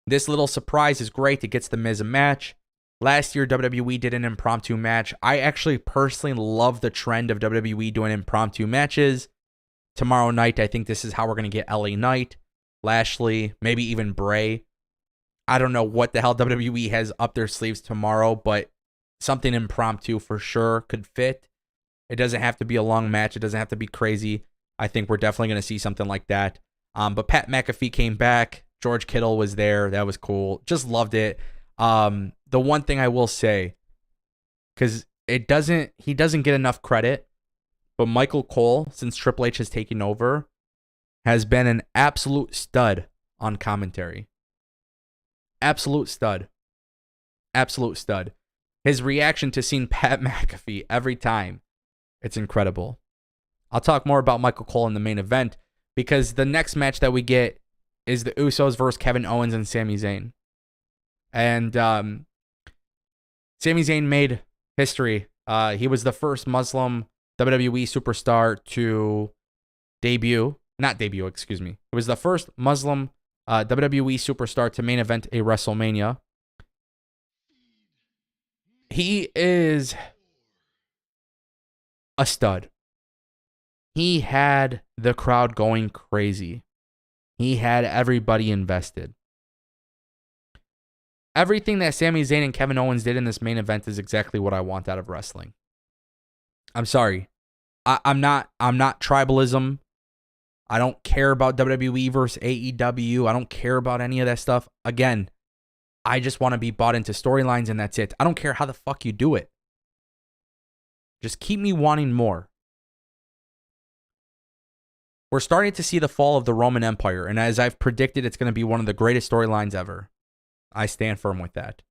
A: This little surprise is great. It gets the Miz a match. Last year, WWE did an impromptu match. I actually personally love the trend of WWE doing impromptu matches. Tomorrow night, I think this is how we're going to get LA Knight, Lashley, maybe even Bray. I don't know what the hell WWE has up their sleeves tomorrow, but something impromptu for sure could fit. It doesn't have to be a long match. It doesn't have to be crazy. I think we're definitely going to see something like that. But Pat McAfee came back. George Kittle was there. That was cool. Just loved it. The one thing I will say, because he doesn't get enough credit, but Michael Cole, since Triple H has taken over, has been an absolute stud on commentary. Absolute stud. Absolute stud. His reaction to seeing Pat McAfee every time, it's incredible. I'll talk more about Michael Cole in the main event, because the next match that we get is the Usos versus Kevin Owens and Sami Zayn. And Sami Zayn made history. He was the first Muslim WWE superstar to debut. Not debut, excuse me. It was the first Muslim WWE superstar to main event a WrestleMania. He is a stud. He had the crowd going crazy. He had everybody invested. Everything that Sami Zayn and Kevin Owens did in this main event is exactly what I want out of wrestling. I'm sorry. I'm not tribalism. I don't care about WWE versus AEW. I don't care about any of that stuff. Again, I just want to be bought into storylines and that's it. I don't care how the fuck you do it. Just keep me wanting more. We're starting to see the fall of the Roman Empire, and as I've predicted, it's going to be one of the greatest storylines ever. I stand firm with that.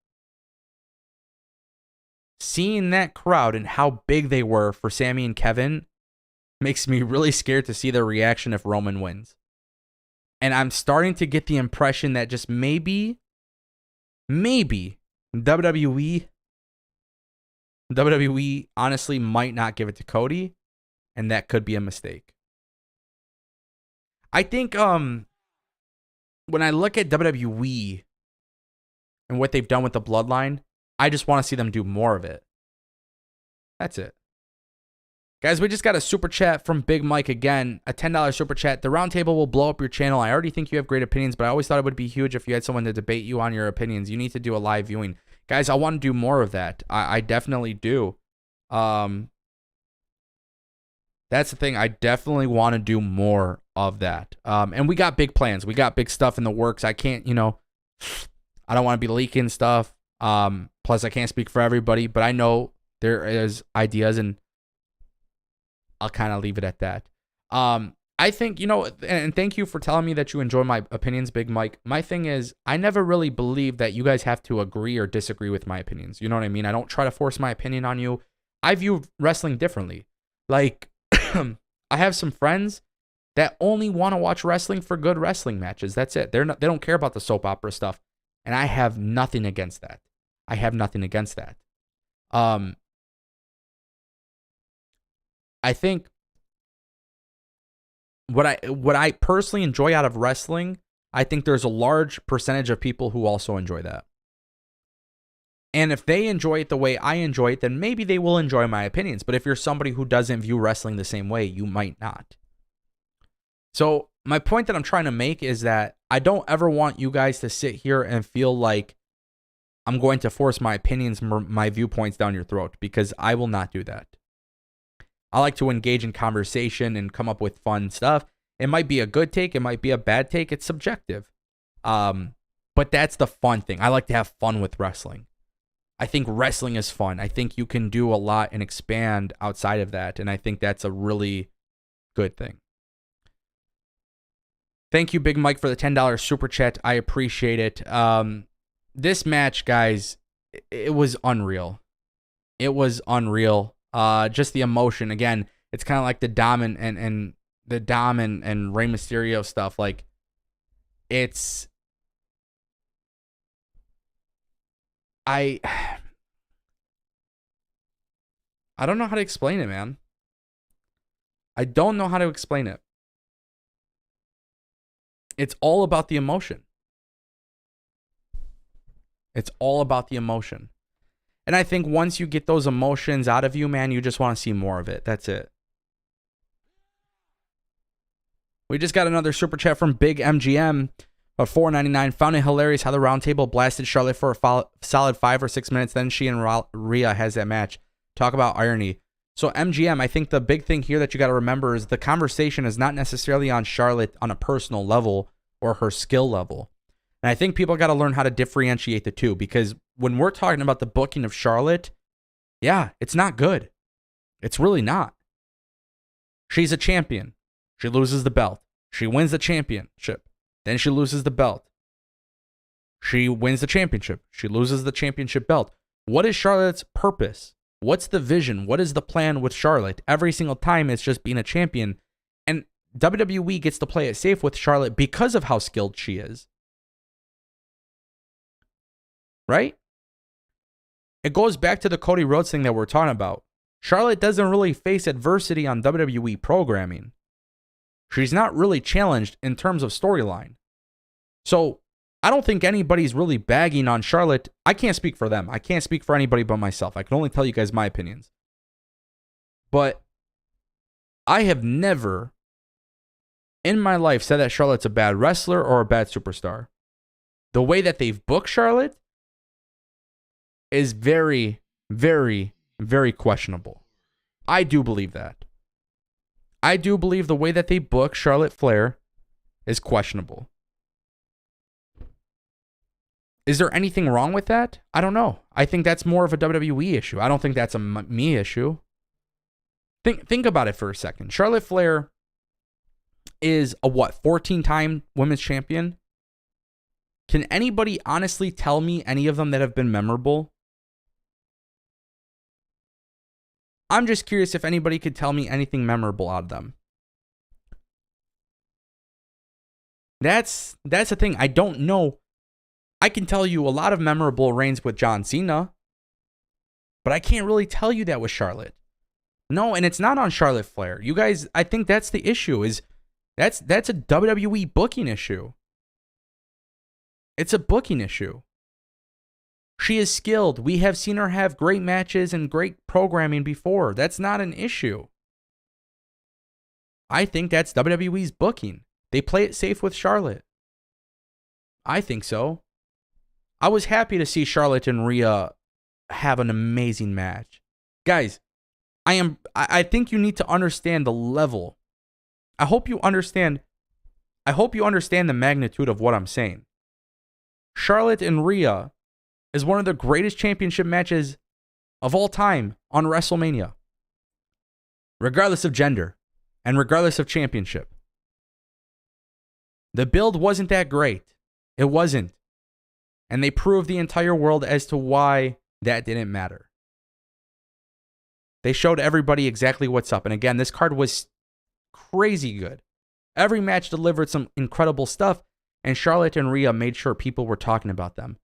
A: Seeing that crowd and how big they were for Sami and Kevin makes me really scared to see their reaction if Roman wins. And I'm starting to get the impression that just maybe WWE honestly might not give it to Cody, and that could be a mistake. I think when I look at WWE and what they've done with the bloodline, I just want to see them do more of it. That's it. Guys, we just got a super chat from Big Mike again, a $10 super chat. The roundtable will blow up your channel. I already think you have great opinions, but I always thought it would be huge if you had someone to debate you on your opinions. You need to do a live viewing. Guys, I want to do more of that. I definitely do. That's the thing. I definitely want to do more of that. And we got big plans. We got big stuff in the works. I can't, I don't want to be leaking stuff. Plus, I can't speak for everybody, but I know there is ideas, and I'll kind of leave it at that. I think, and thank you for telling me that you enjoy my opinions, Big Mike. My thing is, I never really believe that you guys have to agree or disagree with my opinions. You know what I mean? I don't try to force my opinion on you. I view wrestling differently. Like, I have some friends that only want to watch wrestling for good wrestling matches. That's it. They don't care about the soap opera stuff. And I have nothing against that. I think what I personally enjoy out of wrestling, I think there's a large percentage of people who also enjoy that. And if they enjoy it the way I enjoy it, then maybe they will enjoy my opinions. But if you're somebody who doesn't view wrestling the same way, you might not. So my point that I'm trying to make is that I don't ever want you guys to sit here and feel like I'm going to force my opinions, my viewpoints down your throat, because I will not do that. I like to engage in conversation and come up with fun stuff. It might be a good take. It might be a bad take. It's subjective. But that's the fun thing. I like to have fun with wrestling. I think wrestling is fun. I think you can do a lot and expand outside of that. And I think that's a really good thing. Thank you, Big Mike, for the $10 super chat. I appreciate it. This match, guys, it was unreal. It was unreal. Just the emotion. Again, it's kind of like the Dom and the Dom and Rey Mysterio stuff. Like, it's... I don't know how to explain it, man. I don't know how to explain it. It's all about the emotion. It's all about the emotion. And I think once you get those emotions out of you, man, you just want to see more of it. That's it. We just got another super chat from Big MGM of $4.99. Found it hilarious how the roundtable blasted Charlotte for a solid 5 or 6 minutes. Then she and Rhea has that match. Talk about irony. So MGM, I think the big thing here that you got to remember is the conversation is not necessarily on Charlotte on a personal level or her skill level. And I think people got to learn how to differentiate the two, because when we're talking about the booking of Charlotte, yeah, it's not good. It's really not. She's a champion. She loses the belt. She wins the championship. Then she loses the belt. She wins the championship. She loses the championship belt. What is Charlotte's purpose? What's the vision? What is the plan with Charlotte? Every single time it's just being a champion. And WWE gets to play it safe with Charlotte because of how skilled she is. Right? It goes back to the Cody Rhodes thing that we're talking about. Charlotte doesn't really face adversity on WWE programming. She's not really challenged in terms of storyline. So I don't think anybody's really bagging on Charlotte. I can't speak for them. I can't speak for anybody but myself. I can only tell you guys my opinions. But I have never in my life said that Charlotte's a bad wrestler or a bad superstar. The way that they've booked Charlotte is very, very, very questionable. I do believe that. I do believe the way that they book Charlotte Flair is questionable. Is there anything wrong with that? I don't know. I think that's more of a WWE issue. I don't think that's a me issue. Think about it for a second. Charlotte Flair is a 14-time women's champion? Can anybody honestly tell me any of them that have been memorable? I'm just curious if anybody could tell me anything memorable out of them. That's the thing. I don't know. I can tell you a lot of memorable reigns with John Cena, but I can't really tell you that with Charlotte. No, and it's not on Charlotte Flair. You guys, I think that's the issue. That's a WWE booking issue. It's a booking issue. She is skilled. We have seen her have great matches and great programming before. That's not an issue. I think that's WWE's booking. They play it safe with Charlotte. I think so. I was happy to see Charlotte and Rhea have an amazing match. Guys, I think you need to understand the level. I hope you understand the magnitude of what I'm saying. Charlotte and Rhea is one of the greatest championship matches of all time on WrestleMania. Regardless of gender and regardless of championship. The build wasn't that great. It wasn't. And they proved the entire world as to why that didn't matter. They showed everybody exactly what's up. And again, this card was crazy good. Every match delivered some incredible stuff. And Charlotte and Rhea made sure people were talking about them.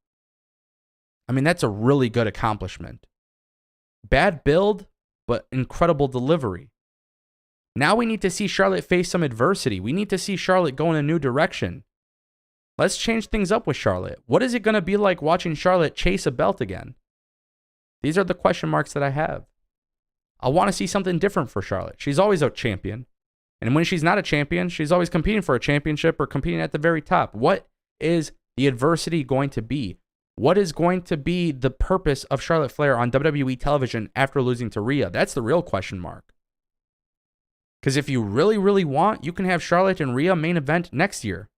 A: I mean, that's a really good accomplishment. Bad build, but incredible delivery. Now we need to see Charlotte face some adversity. We need to see Charlotte go in a new direction. Let's change things up with Charlotte. What is it going to be like watching Charlotte chase a belt again? These are the question marks that I have. I want to see something different for Charlotte. She's always a champion. And when she's not a champion, she's always competing for a championship or competing at the very top. What is the adversity going to be? What is going to be the purpose of Charlotte Flair on WWE television after losing to Rhea? That's the real question mark. Because if you really, really want, you can have Charlotte and Rhea main event next year.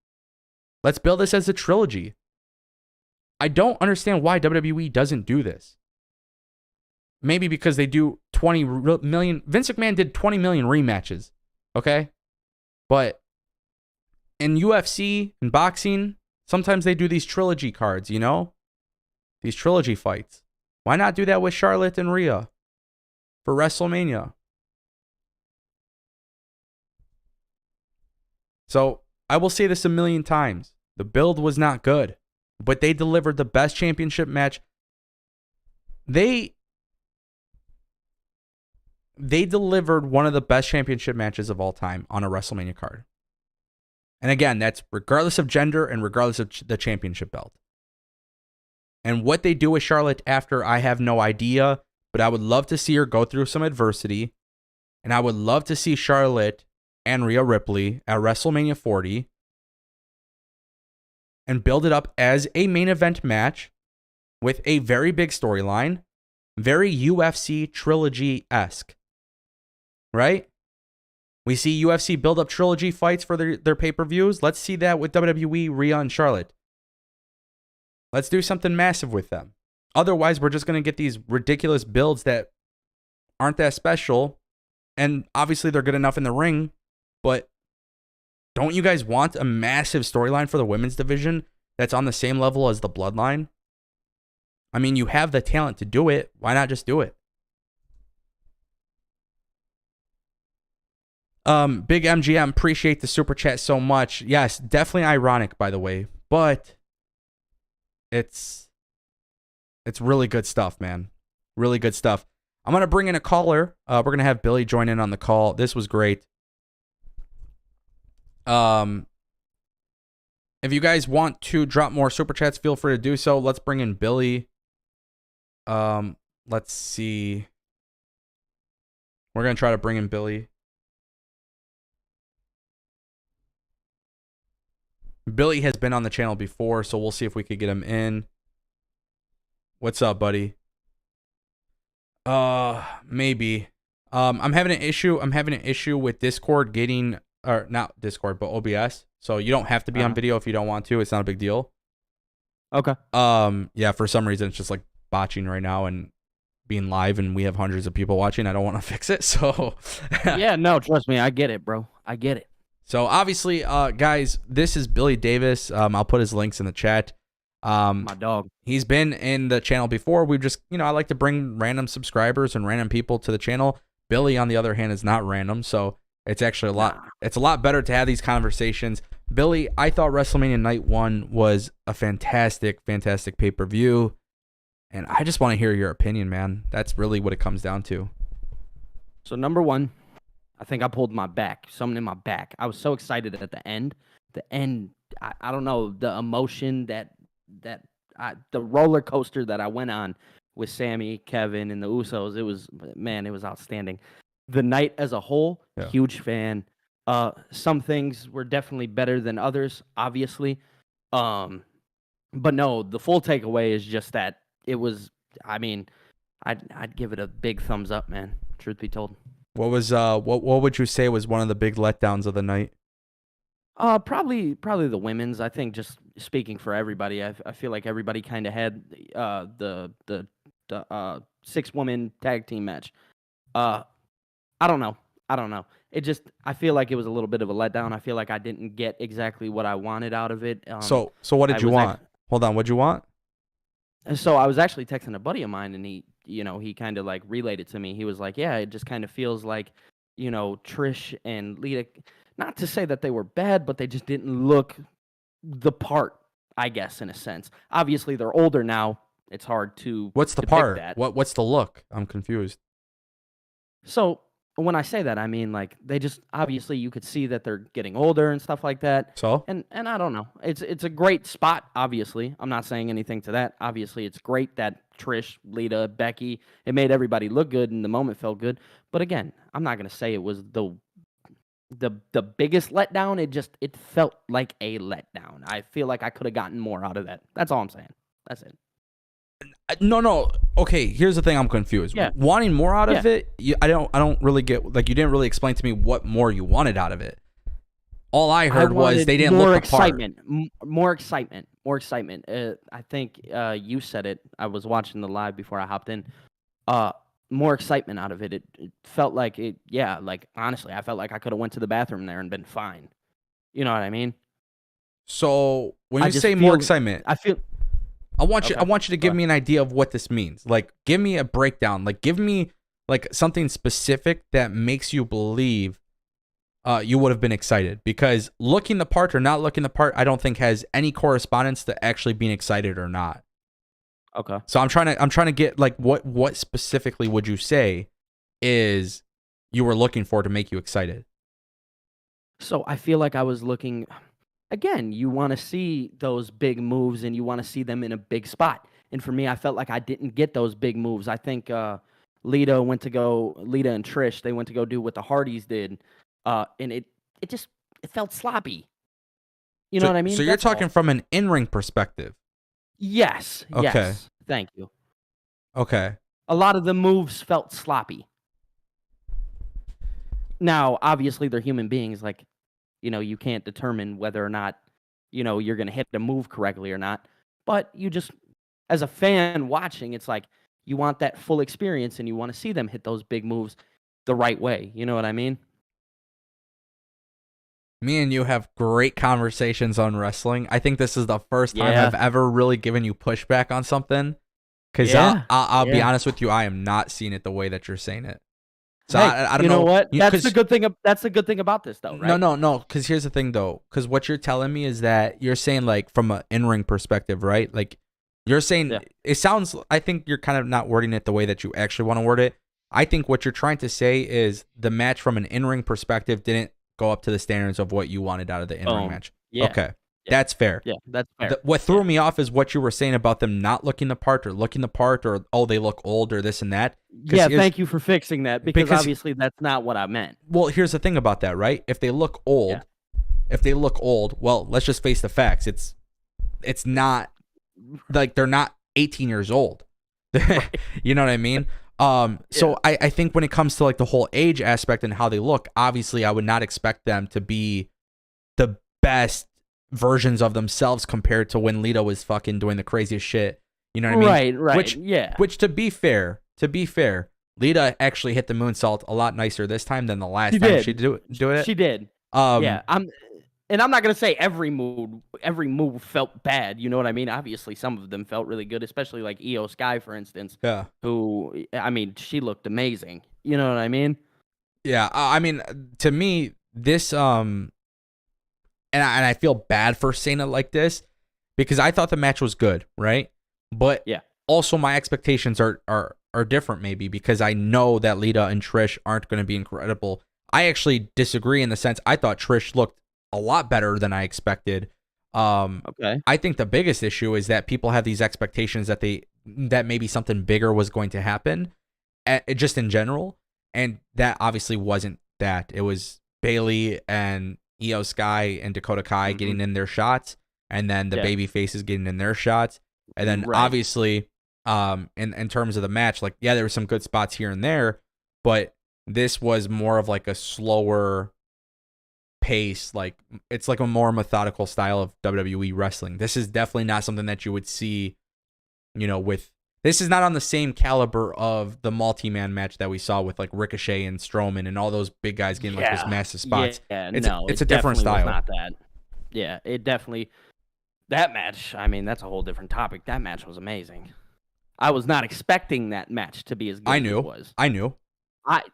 A: Let's build this as a trilogy. I don't understand why WWE doesn't do this. Maybe because they do 20 million. Vince McMahon did 20 million rematches. Okay? But in UFC and boxing, sometimes they do these trilogy cards, you know? These trilogy fights. Why not do that with Charlotte and Rhea for WrestleMania? So, I will say this a million times. The build was not good, but they delivered the best championship match. They delivered one of the best championship matches of all time on a WrestleMania card. And again, that's regardless of gender and regardless of the championship belt. And what they do with Charlotte after, I have no idea, but I would love to see her go through some adversity. And I would love to see Charlotte and Rhea Ripley at WrestleMania 40 and build it up as a main event match with a very big storyline, very UFC trilogy-esque, right? We see UFC build up trilogy fights for their pay-per-views. Let's see that with WWE, Rhea, and Charlotte. Let's do something massive with them. Otherwise, we're just going to get these ridiculous builds that aren't that special. And obviously, they're good enough in the ring. But don't you guys want a massive storyline for the women's division that's on the same level as the Bloodline? I mean, you have the talent to do it. Why not just do it? Big MGM, appreciate the super chat so much. Yes, definitely ironic, by the way. But it's really good stuff, man. Really good stuff. I'm going to bring in a caller. We're going to have Billy join in on the call. This was great. If you guys want to drop more super chats, feel free to do so. Let's bring in Billy. Let's see. We're going to try to bring in Billy. Billy has been on the channel before, so we'll see if we could get him in. What's up, buddy? Maybe. I'm having an issue. I'm having an issue with Discord getting, or not Discord, but OBS. So you don't have to be on video if you don't want to. It's not a big deal.
C: Okay.
A: Yeah, for some reason it's just like botching right now and being live, and we have hundreds of people watching. I don't want to fix it. So
C: yeah, no, trust me, I get it, bro. I get it.
A: So obviously, guys, this is Billy Davis. I'll put his links in the chat.
C: My dog. He's
A: been in the channel before. We've just, I like to bring random subscribers and random people to the channel. Billy, on the other hand, is not random, so it's actually it's a lot better to have these conversations. Billy, I thought WrestleMania Night 1 was a fantastic, fantastic pay-per-view, and I just want to hear your opinion, man. That's really what it comes down to.
C: So number one, I think I pulled my back, something in my back. I was so excited at the end. I don't know, the emotion the roller coaster that I went on with Sami, Kevin, and the Usos, it was outstanding. The night as a whole, huge fan. Some things were definitely better than others, obviously. But no, the full takeaway is just that it was, I'd give it a big thumbs up, man, truth be told.
A: What was what would you say was one of the big letdowns of the night?
C: Probably the women's. I think just speaking for everybody, I feel like everybody kind of had the 6-woman tag team match. I don't know. I feel like it was a little bit of a letdown. I feel like I didn't get exactly what I wanted out of it.
A: So what did you want? Hold on, what'd you want?
C: So I was actually texting a buddy of mine, and he kind of like relayed it to me. He was like, yeah, it just kind of feels like, Trish and Lita, not to say that they were bad, but they just didn't look the part, I guess, in a sense. Obviously, they're older now. It's hard to
A: What's the part? That. What's the look? I'm confused.
C: So when I say that, I mean, like, they just, obviously, you could see that they're getting older and stuff like that.
A: So?
C: And I don't know. It's a great spot, obviously. I'm not saying anything to that. Obviously, it's great that Trish, Lita, Becky, it made everybody look good and the moment felt good. But again, I'm not going to say it was the biggest letdown. It felt like a letdown. I feel like I could have gotten more out of that. That's all I'm saying. That's it.
A: No. Okay, here's the thing. I'm confused.
C: Yeah.
A: Wanting more out of it, I don't really get. Like, you didn't really explain to me what more you wanted out of it. All I heard was they didn't look the part.
C: More excitement. I think you said it. I was watching the live before I hopped in. More excitement out of it. It felt like it. Yeah, like honestly, I felt like I could have went to the bathroom there and been fine. You know what I mean?
A: So when you say more excitement, I want you to give me an idea of what this means. Like, give me a breakdown. Like, give me like something specific that makes you believe you would have been excited. Because looking the part or not looking the part, I don't think has any correspondence to actually being excited or not.
C: Okay.
A: So I'm trying to get like what specifically would you say is you were looking for to make you excited?
C: So I feel like I was looking. Again, you want to see those big moves and you want to see them in a big spot. And for me, I felt like I didn't get those big moves. I think Lita and Trish, they went to go do what the Hardys did. And it felt sloppy. You know what I mean?
A: So you're talking from an in-ring perspective.
C: Yes.
A: Okay.
C: Yes. Thank you.
A: Okay.
C: A lot of the moves felt sloppy. Now, obviously, they're human beings. Like, you can't determine whether or not, you're going to hit the move correctly or not. But you just, as a fan watching, it's like you want that full experience and you want to see them hit those big moves the right way. You know what I mean?
A: Me and you have great conversations on wrestling. I think this is the first time I've ever really given you pushback on something. Because I'll be honest with you, I am not seeing it the way that you're saying it. So
C: hey,
A: I don't know.
C: You know what? That's the good thing. That's the good thing about this, though, right?
A: No. Because here's the thing, though. Because what you're telling me is that you're saying, like, from an in-ring perspective, right? Like, you're saying it sounds. I think you're kind of not wording it the way that you actually want to word it. I think what you're trying to say is the match from an in-ring perspective didn't go up to the standards of what you wanted out of the in-ring match.
C: Yeah.
A: Okay. That's fair.
C: Yeah, that's fair.
A: What threw me off is what you were saying about them not looking the part or looking the part or, oh, they look old or this and that.
C: Yeah, thank you for fixing that because obviously that's not what I meant.
A: Well, here's the thing about that, right? If they look old, well, let's just face the facts. It's not like they're not 18 years old. You know what I mean? So I think when it comes to like the whole age aspect and how they look, obviously I would not expect them to be the best versions of themselves compared to when Lita was fucking doing the craziest shit. You know what I mean?
C: Right.
A: Which to be fair, Lita actually hit the moonsault a lot nicer this time than the last time she do it.
C: She did. I'm not gonna say every move felt bad. You know what I mean? Obviously, some of them felt really good, especially like Io Sky, for instance.
A: Yeah.
C: Who, I mean, she looked amazing. You know what I mean?
A: Yeah. I mean, to me, this and I feel bad for Cena like this because I thought the match was good, right? But also my expectations are different maybe because I know that Lita and Trish aren't going to be incredible. I actually disagree in the sense I thought Trish looked a lot better than I expected.
C: Okay.
A: I think the biggest issue is that people have these expectations that maybe something bigger was going to happen, just in general, and that obviously wasn't that. It was Bayley and Io Sky and Dakota Kai getting in their shots, and then the baby faces getting in their shots, and then obviously, in terms of the match, like there were some good spots here and there, but this was more of like a slower pace, like it's like a more methodical style of WWE wrestling. This is definitely not something that you would see, this is not on the same caliber of the multi-man match that we saw with like Ricochet and Strowman and all those big guys getting like those massive spots.
C: Yeah,
A: it's a different style.
C: Was not that. Yeah, it definitely. That match, I mean, that's a whole different topic. That match was amazing. I was not expecting that match to be as good as it was.
A: I knew.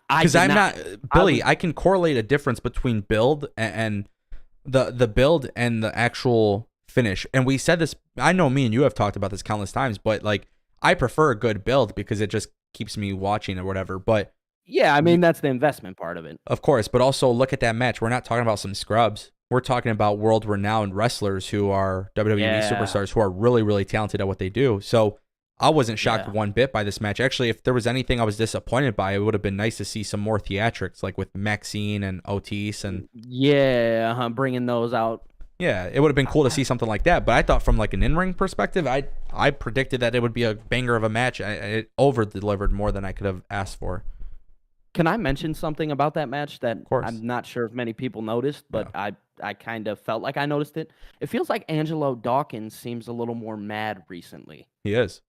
C: Because
A: I'm not Billy. I can correlate a difference between build and the build and the actual finish. And we said this. I know me and you have talked about this countless times, but like I prefer a good build because it just keeps me watching or whatever. But
C: yeah, I mean that's the investment part of it,
A: of course. But also look at that match. We're not talking about some scrubs. We're talking about world-renowned wrestlers who are WWE superstars who are really, really talented at what they do. So I wasn't shocked one bit by this match. Actually, if there was anything I was disappointed by, it would have been nice to see some more theatrics, like with Maxine and Otis and
C: bringing those out.
A: Yeah, it would have been cool to see something like that. But I thought from like an in-ring perspective, I predicted that it would be a banger of a match. It over-delivered more than I could have asked for.
C: Can I mention something about that match that I'm not sure if many people noticed, but I kind of felt like I noticed it? It feels like Angelo Dawkins seems a little more mad recently.
A: He is.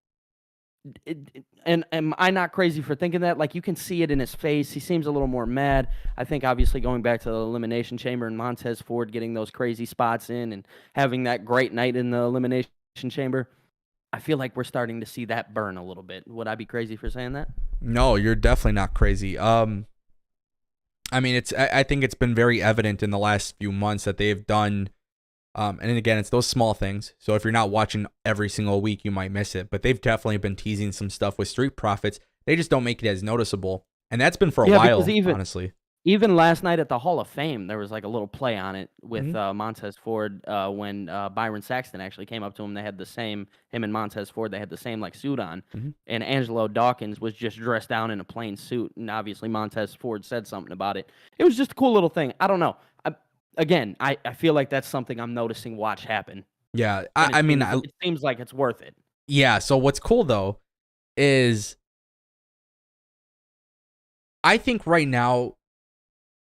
C: And am I not crazy for thinking that? Like, you can see it in his face. He seems a little more mad. I think, obviously, going back to the Elimination Chamber and Montez Ford getting those crazy spots in and having that great night in the Elimination Chamber, I feel like we're starting to see that burn a little bit. Would I be crazy for saying that?
A: No, you're definitely not crazy. I mean, I think it's been very evident in the last few months that they've done. And again, it's those small things. So if you're not watching every single week, you might miss it. But they've definitely been teasing some stuff with Street Profits. They just don't make it as noticeable. And that's been for a while, honestly.
C: Even last night at the Hall of Fame, there was like a little play on it with Montez Ford when Byron Saxton actually came up to him. They had the same, him and Montez Ford, they had the same like suit on. And Angelo Dawkins was just dressed down in a plain suit. And obviously Montez Ford said something about it. It was just a cool little thing. I don't know. Again, I feel like that's something I'm noticing watch happen.
A: Yeah,
C: it seems like it's worth it.
A: Yeah, so what's cool, though, is I think right now,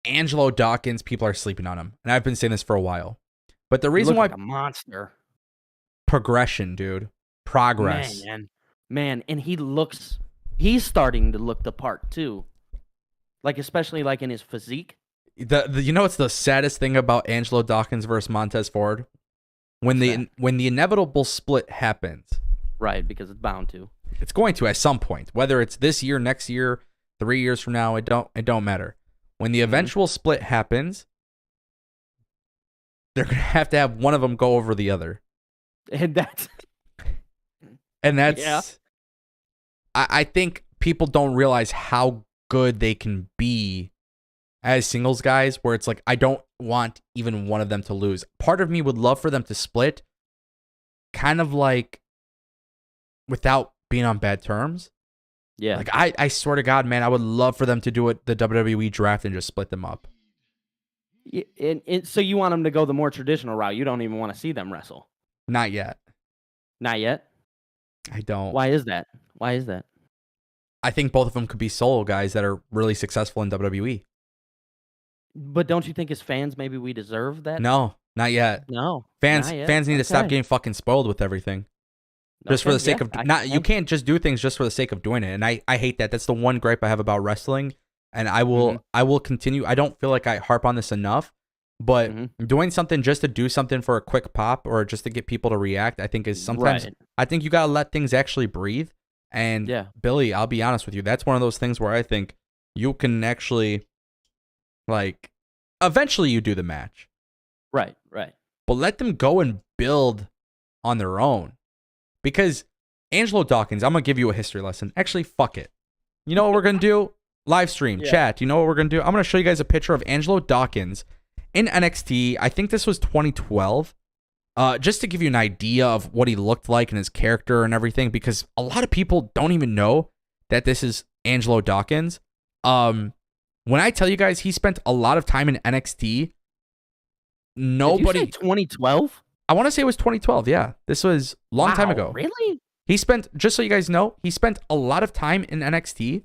A: Angelo Dawkins, people are sleeping on him. And I've been saying this for a while. But the reason why...
C: like a monster.
A: Progression, dude. Progress.
C: Man, and he's starting to look the part, too. Like, especially like in his physique.
A: You know what's the saddest thing about Angelo Dawkins versus Montez Ford? When the inevitable split happens.
C: Right, because it's bound to.
A: It's going to at some point. Whether it's this year, next year, 3 years from now, it don't matter. When the eventual split happens, they're going to have one of them go over the other.
C: And that's
A: yeah. I think people don't realize how good they can be as singles guys, where it's like, I don't want even one of them to lose. Part of me would love for them to split, kind of like without being on bad terms.
C: Yeah.
A: Like I swear to God, man, I would love for them to do it the WWE draft and just split them up.
C: So you want them to go the more traditional route. You don't even want to see them wrestle.
A: Not yet.
C: Not yet?
A: I don't.
C: Why is that?
A: I think both of them could be solo guys that are really successful in WWE.
C: But don't you think as fans maybe we deserve that?
A: No, not yet.
C: No.
A: Fans
C: not yet.
A: need to stop getting fucking spoiled with everything. Just for the sake of you can't just do things just for the sake of doing it. And I hate that. That's the one gripe I have about wrestling. And I will continue. I don't feel like I harp on this enough, but doing something just to do something for a quick pop or just to get people to react, I think is sometimes I think you gotta let things actually breathe. And Billy, I'll be honest with you, that's one of those things where I think you can actually, like, eventually you do the match.
C: Right.
A: But let them go and build on their own. Because Angelo Dawkins, I'm going to give you a history lesson. Actually, fuck it. You know what we're going to do? Live stream, chat. You know what we're going to do? I'm going to show you guys a picture of Angelo Dawkins in NXT. I think this was 2012. Just to give you an idea of what he looked like and his character and everything, because a lot of people don't even know that this is Angelo Dawkins. When I tell you guys he spent a lot of time in NXT, nobody...
C: Did you say 2012?
A: I want to say it was 2012, yeah. This was a long time ago.
C: Really?
A: He spent, just so you guys know, he spent a lot of time in NXT,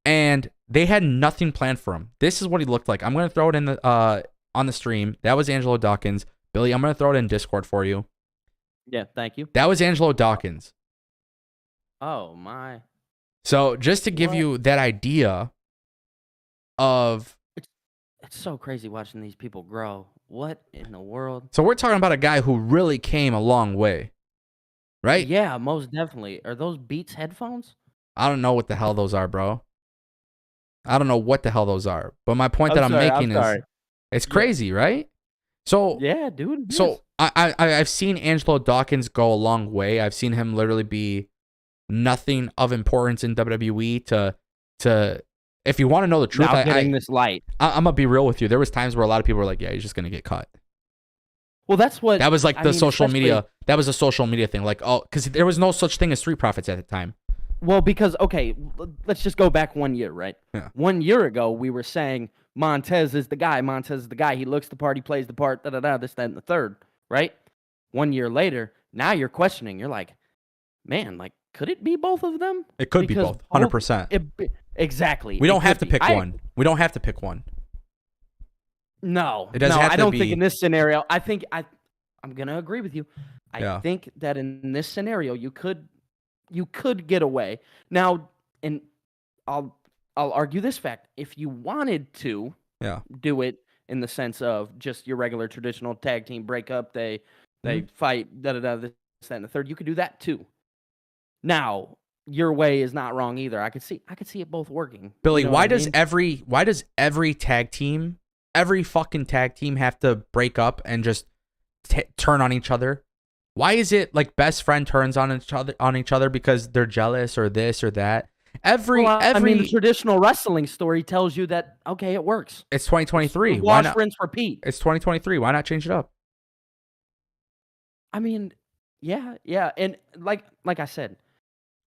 A: and they had nothing planned for him. This is what he looked like. I'm going to throw it in the on the stream. That was Angelo Dawkins. Billy, I'm going to throw it in Discord for you.
C: Yeah, thank you.
A: That was Angelo Dawkins.
C: Oh, my.
A: So just to give you that idea of...
C: It's so crazy watching these people grow. What in the world?
A: So we're talking about a guy who really came a long way, right?
C: Yeah, most definitely. Are those Beats headphones?
A: I don't know what the hell those are, bro. I don't know what the hell those are. But my point I'm making is it's crazy, right? So
C: yeah, dude.
A: So I've seen Angelo Dawkins go a long way. I've seen him literally be nothing of importance in WWE to if you want to know the truth,
C: now getting this light.
A: I'm gonna be real with you. There was times where a lot of people were like, "Yeah, he's just gonna get cut."
C: Well, that's what
A: that was like the social media. That was a social media thing. Like, oh, because there was no such thing as Street Profits at the time.
C: Well, because okay, let's just go back 1 year, right?
A: Yeah.
C: 1 year ago, we were saying Montez is the guy. Montez is the guy. He looks the part. He plays the part. This, that, and the third, right? 1 year later, now you're questioning. You're like, man, like, could it be both of them?
A: It could be both, 100%.
C: Exactly.
A: We don't have to pick one. We don't have to pick one.
C: No,
A: it doesn't have
C: I
A: to
C: don't
A: be...
C: think in this scenario. I'm gonna agree with you.
A: I
C: think that in this scenario, you could get away now, and I'll argue this fact: if you wanted to, do it in the sense of just your regular traditional tag team breakup, they fight, this, that, and the third, you could do that too. Now, your way is not wrong either. I could see it both working.
A: Billy,
C: you know
A: why does every tag team, every fucking tag team have to break up and just turn on each other? Why is it like best friend turns on each other because they're jealous or this or that? I mean,
C: the traditional wrestling story tells you that okay, it works.
A: It's 2023.
C: Wash, rinse, repeat.
A: It's 2023. Why not change it up?
C: I mean, yeah, and like I said,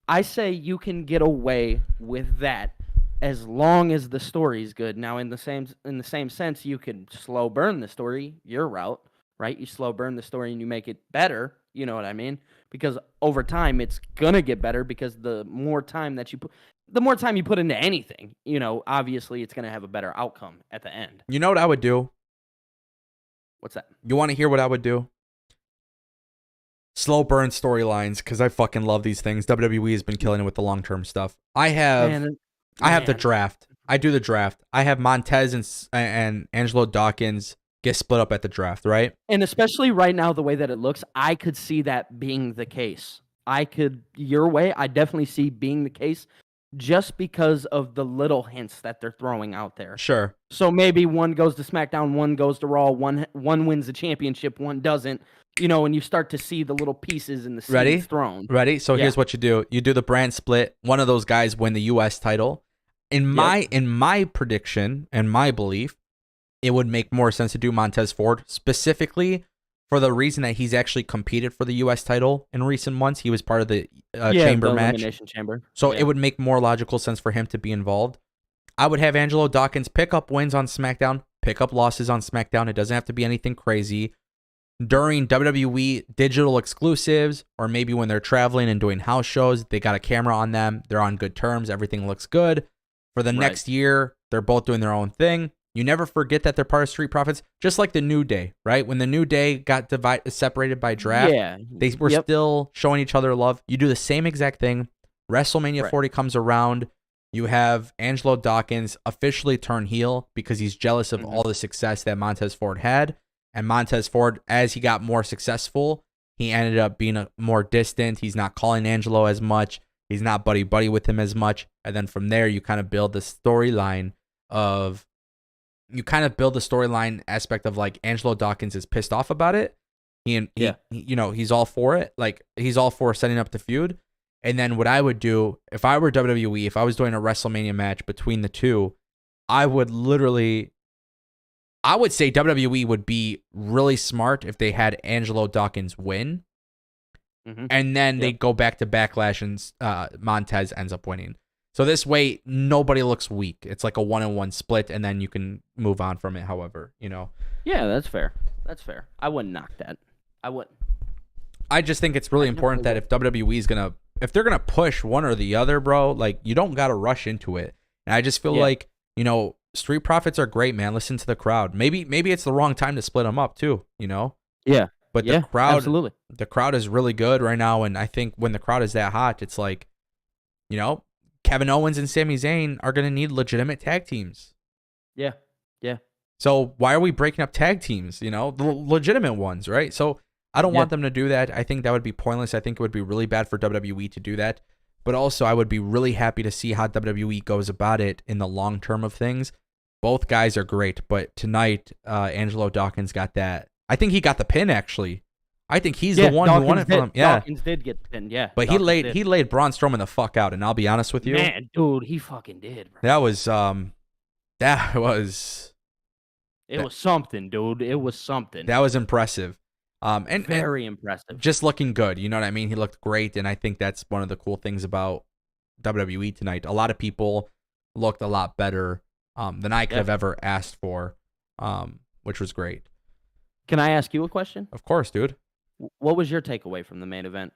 C: I say you can get away with that as long as the story is good. Now, in the same sense, you can slow burn the story your route, right? You slow burn the story and you make it better. You know what I mean? Because over time, it's gonna get better because the more time you put into anything, obviously it's gonna have a better outcome at the end.
A: You know what I would do?
C: What's that?
A: You want to hear what I would do? Slow burn storylines, because I fucking love these things. WWE has been killing it with the long-term stuff. I have the draft. I do the draft. I have Montez and Angelo Dawkins get split up at the draft, right?
C: And especially right now, the way that it looks, I could see that being the case. Your way, I definitely see being the case just because of the little hints that they're throwing out there.
A: Sure.
C: So maybe one goes to SmackDown, one goes to Raw, one wins the championship, one doesn't. And you start to see the little pieces in the seeds thrown.
A: Ready? So here's what you do. You do the brand split. One of those guys win the U.S. title. In my prediction and my belief, it would make more sense to do Montez Ford specifically for the reason that he's actually competed for the U.S. title in recent months. He was part of the chamber
C: the
A: match.
C: Elimination Chamber.
A: So it would make more logical sense for him to be involved. I would have Angelo Dawkins pick up wins on SmackDown, pick up losses on SmackDown. It doesn't have to be anything crazy. During WWE digital exclusives, or maybe when they're traveling and doing house shows, they got a camera on them. They're on good terms. Everything looks good. For the next year, they're both doing their own thing. You never forget that they're part of Street Profits, just like the New Day, right? When the New Day got separated by draft, they were still showing each other love. You do the same exact thing. WrestleMania 40 comes around. You have Angelo Dawkins officially turn heel because he's jealous of all the success that Montez Ford had. And Montez Ford, as he got more successful, he ended up being more distant. He's not calling Angelo as much. He's not buddy-buddy with him as much. And then from there, you kind of build the storyline aspect of like Angelo Dawkins is pissed off about it. He's all for it. Like, he's all for setting up the feud. And then what I would do, if I were WWE, if I was doing a WrestleMania match between the two, I would say WWE would be really smart if they had Angelo Dawkins win. And then they go back to Backlash and Montez ends up winning. So this way, nobody looks weak. It's like a 1-on-1 split, and then you can move on from it, however,
C: Yeah, that's fair. That's fair. I wouldn't knock that. I wouldn't.
A: I just think it's really important that if WWE is if they're going to push one or the other, bro, like, you don't got to rush into it. And I just feel like, Street Profits are great, man. Listen to the crowd. Maybe it's the wrong time to split them up too,
C: Yeah.
A: But the crowd,
C: absolutely.
A: The crowd is really good right now, and I think when the crowd is that hot, it's like, Kevin Owens and Sami Zayn are going to need legitimate tag teams.
C: Yeah.
A: So why are we breaking up tag teams? The legitimate ones, right? So I don't want them to do that. I think that would be pointless. I think it would be really bad for WWE to do that. But also, I would be really happy to see how WWE goes about it in the long term of things. Both guys are great, but tonight, Angelo Dawkins got that. I think he got the pin, actually. I think he's the one who won it from him. Yeah,
C: Dawkins did get the pin, yeah.
A: But he laid Braun Strowman the fuck out, and I'll be honest with you.
C: Man, dude, he fucking did, bro.
A: That was
C: It was something, dude. It was something.
A: That was impressive. And
C: very impressive.
A: Just looking good, you know what I mean? He looked great, and I think that's one of the cool things about WWE tonight. A lot of people looked a lot better than I could have ever asked for, which was great.
C: Can I ask you a question?
A: Of course, dude.
C: What was your takeaway from the main event?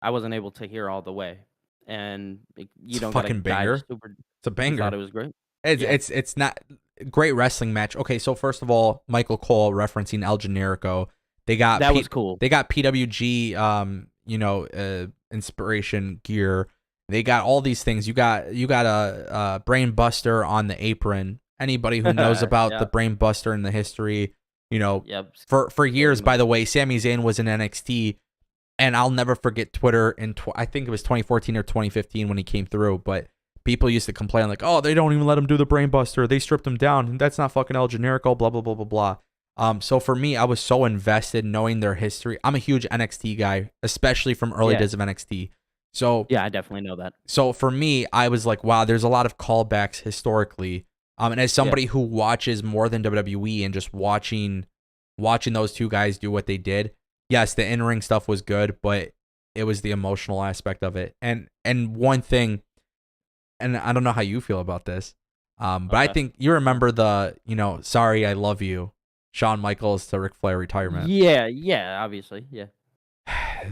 C: I wasn't able to hear all the way, and you don't
A: fucking banger. It's a banger.
C: I thought it was great.
A: It's not great wrestling match. Okay, so first of all, Michael Cole referencing El Generico. That
C: was cool.
A: They got PWG, inspiration gear. They got all these things. You got a brain buster on the apron. Anybody who knows about the brain buster in the history, for years. By the way, Sami Zayn was in NXT, and I'll never forget Twitter in I think it was 2014 or 2015 when he came through. But people used to complain like, "Oh, they don't even let him do the brain buster. They stripped him down. That's not fucking El Generico." Blah blah blah blah blah. So for me, I was so invested knowing their history. I'm a huge NXT guy, especially from early days of NXT. So
C: yeah, I definitely know that.
A: So for me, I was like, wow, there's a lot of callbacks historically. And as somebody who watches more than WWE and just watching those two guys do what they did, yes, the in-ring stuff was good, but it was the emotional aspect of it. And one thing, and I don't know how you feel about this, but I think you remember the, "Sorry, I love you," Shawn Michaels to Ric Flair retirement.
C: Yeah, obviously, yeah.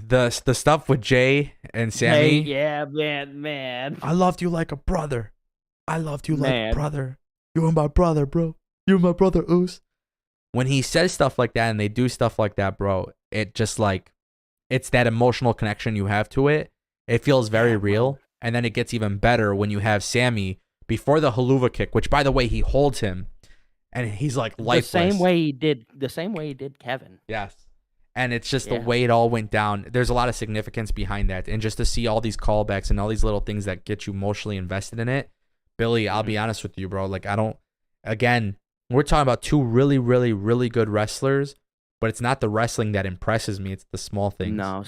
A: The stuff with Jay and Sammy.
C: Hey, yeah, man.
A: I loved you like a brother. I loved you like a brother. You were my brother, bro. You were my brother, Oos. When he says stuff like that and they do stuff like that, bro, it just like, it's that emotional connection you have to it. It feels very real. And then it gets even better when you have Sammy before the haluva kick, which, by the way, he holds him and he's like lifeless.
C: The same way he did Kevin.
A: Yes. And it's just the way it all went down. There's a lot of significance behind that. And just to see all these callbacks and all these little things that get you emotionally invested in it. Billy, I'll be honest with you, bro. Like, again, we're talking about two really, really, really good wrestlers, but it's not the wrestling that impresses me. It's the small things.
C: No,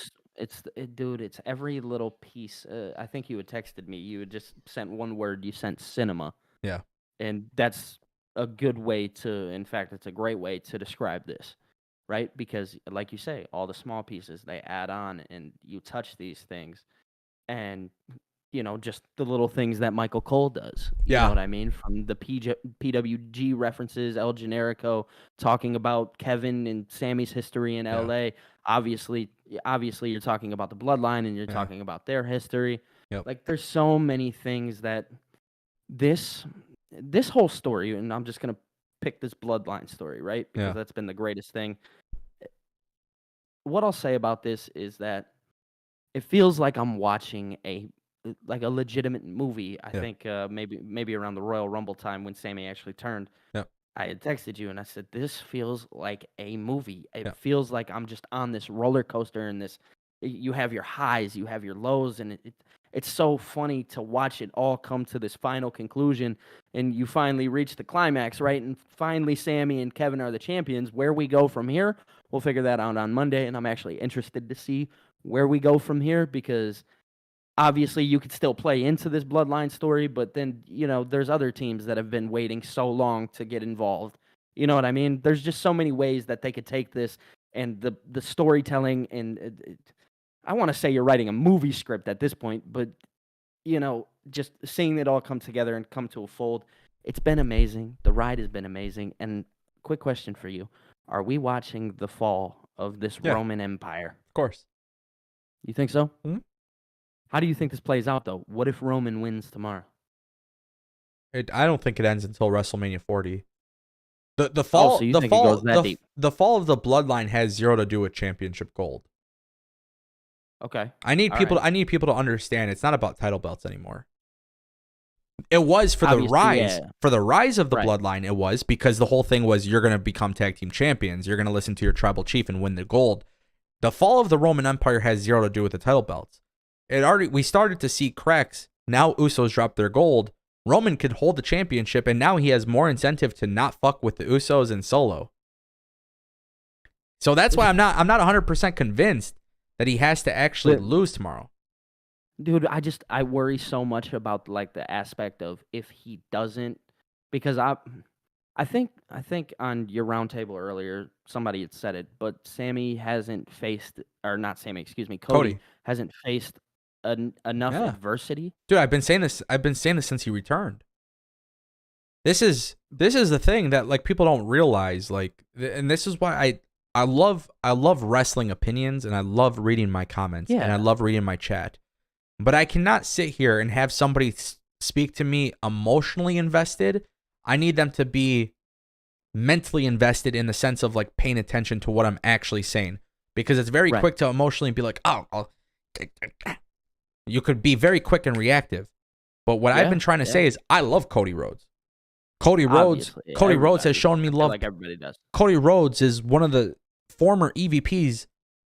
C: dude, it's every little piece. I think you had texted me. You had just sent one word. You sent cinema.
A: Yeah.
C: And that's a good way to, in fact, it's a great way to describe this, right? Because, like you say, all the small pieces they add on, and you touch these things, and just the little things that Michael Cole does. You know what I mean? From the PWG references, El Generico talking about Kevin and Sammy's history in LA. Obviously, you're talking about the bloodline, and you're talking about their history.
A: Yep.
C: Like, there's so many things that this whole story, and I'm just gonna pick this bloodline story, right? Because that's been the greatest thing. What I'll say about this is that it feels like I'm watching a legitimate movie. I think maybe around the Royal Rumble time when Sami actually turned.
A: Yep.
C: I had texted you and I said, this feels like a movie. It feels like I'm just on this roller coaster, and you have your highs, you have your lows, and it's so funny to watch it all come to this final conclusion, and you finally reach the climax, right? And finally Sami and Kevin are the champions. Where we go from here, we'll figure that out on Monday, and I'm actually interested to see where we go from here, because obviously you could still play into this bloodline story, but then, there's other teams that have been waiting so long to get involved. You know what I mean? There's just so many ways that they could take this, and the storytelling, and I want to say you're writing a movie script at this point, but, just seeing it all come together and come to a fold, it's been amazing. The ride has been amazing. And quick question for you. Are we watching the fall of this Roman Empire?
A: Of course.
C: You think so?
A: Mm-hmm.
C: How do you think this plays out, though? What if Roman wins tomorrow?
A: I don't think it ends until WrestleMania 40. The fall.
C: So you think it goes that deep?
A: The fall of the bloodline has zero to do with championship gold.
C: Okay.
A: I need people to understand it's not about title belts anymore. It was for the rise of the bloodline. It was because the whole thing was you're going to become tag team champions. You're going to listen to your tribal chief and win the gold. The fall of the Roman Empire has zero to do with the title belts. We started to see cracks. Now Usos dropped their gold. Roman could hold the championship, and now he has more incentive to not fuck with the Usos and Solo. So that's why I'm not 100% convinced that he has to actually lose tomorrow.
C: Dude, I worry so much about the aspect of if he doesn't, because I think on your roundtable earlier somebody had said it, but Cody hasn't faced enough adversity.
A: Dude, I've been saying this since he returned. This is the thing that people don't realize, and this is why I love wrestling opinions, and I love reading my comments, and I love reading my chat. But I cannot sit here and have somebody speak to me emotionally invested. I need them to be mentally invested in the sense of paying attention to what I'm actually saying, because it's very quick to emotionally be like, you could be very quick and reactive. But what I've been trying to say is I love Cody Rhodes. Cody Rhodes has shown me love.
C: Like everybody does.
A: Cody Rhodes is one of the former EVPs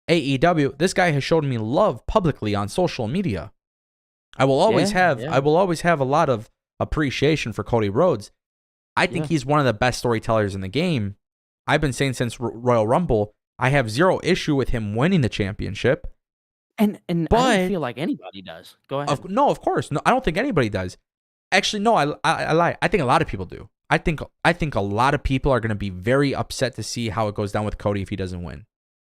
A: AEW. This guy has shown me love publicly on social media. I will always have a lot of appreciation for Cody Rhodes. I think he's one of the best storytellers in the game. I've been saying since Royal Rumble, I have zero issue with him winning the championship.
C: But I don't feel like anybody does. Go ahead.
A: Of course. No, I don't think anybody does. Actually, no, I lie. I think a lot of people do. I think a lot of people are going to be very upset to see how it goes down with Cody if he doesn't win.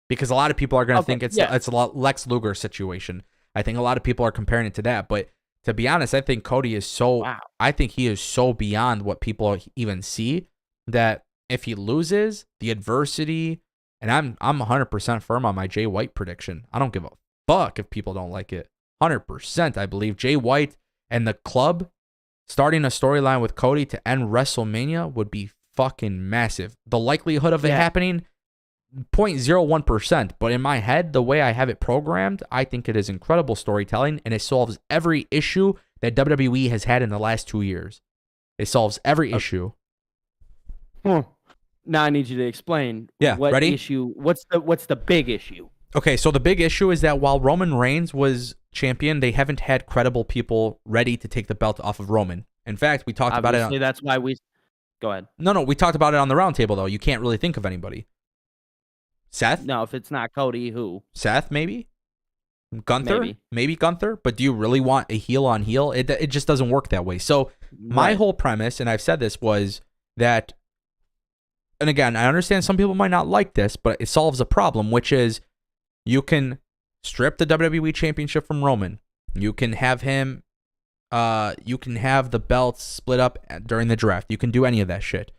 A: Because a lot of people are going to think it's a Lex Luger situation. I think a lot of people are comparing it to that. But to be honest, I think Cody is I think he is so beyond what people even see that if he loses, the adversity, and I'm 100% firm on my Jay White prediction. I don't give a fuck if people don't like it. 100%, I believe Jay White and the club starting a storyline with Cody to end WrestleMania would be fucking massive. The likelihood of it happening, 0.01%. But in my head, the way I have it programmed, I think it is incredible storytelling, and it solves every issue that WWE has had in the last 2 years. It solves every issue.
C: Now I need you to explain. What
A: ready?
C: Issue? What's the big issue?
A: Okay, so the big issue is that while Roman Reigns was champion, they haven't had credible people ready to take the belt off of Roman. In fact, we talked about it.
C: That's why we. Go ahead.
A: No, we talked about it on the roundtable, though. You can't really think of anybody. Seth?
C: No, if it's not Cody, who?
A: Seth, maybe? Gunther? Maybe Gunther? But do you really want a heel on heel? It just doesn't work that way. So my whole premise, and I've said this, was that, and again, I understand some people might not like this, but it solves a problem, which is you can strip the WWE Championship from Roman. You can have him, you can have the belts split up during the draft. You can do any of that shit.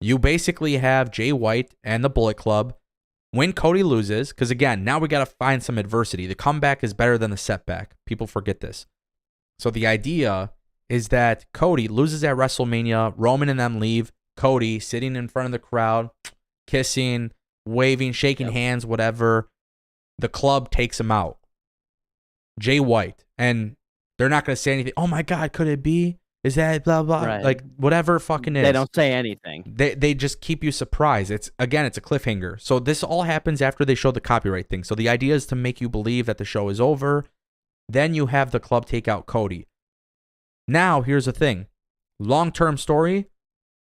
A: You basically have Jay White and the Bullet Club when Cody loses, because again, now we got to find some adversity. The comeback is better than the setback. People forget this. So the idea is that Cody loses at WrestleMania, Roman and them leave, Cody sitting in front of the crowd, kissing, waving, shaking hands, whatever. The club takes him out. Jay White. And they're not going to say anything. Oh my God, could it be? Is that blah, blah?
C: Right.
A: Like, whatever fucking is.
C: They don't say anything.
A: They just keep you surprised. It's a cliffhanger. So this all happens after they show the copyright thing. So the idea is to make you believe that the show is over. Then you have the club take out Cody. Now, here's the thing. Long-term story,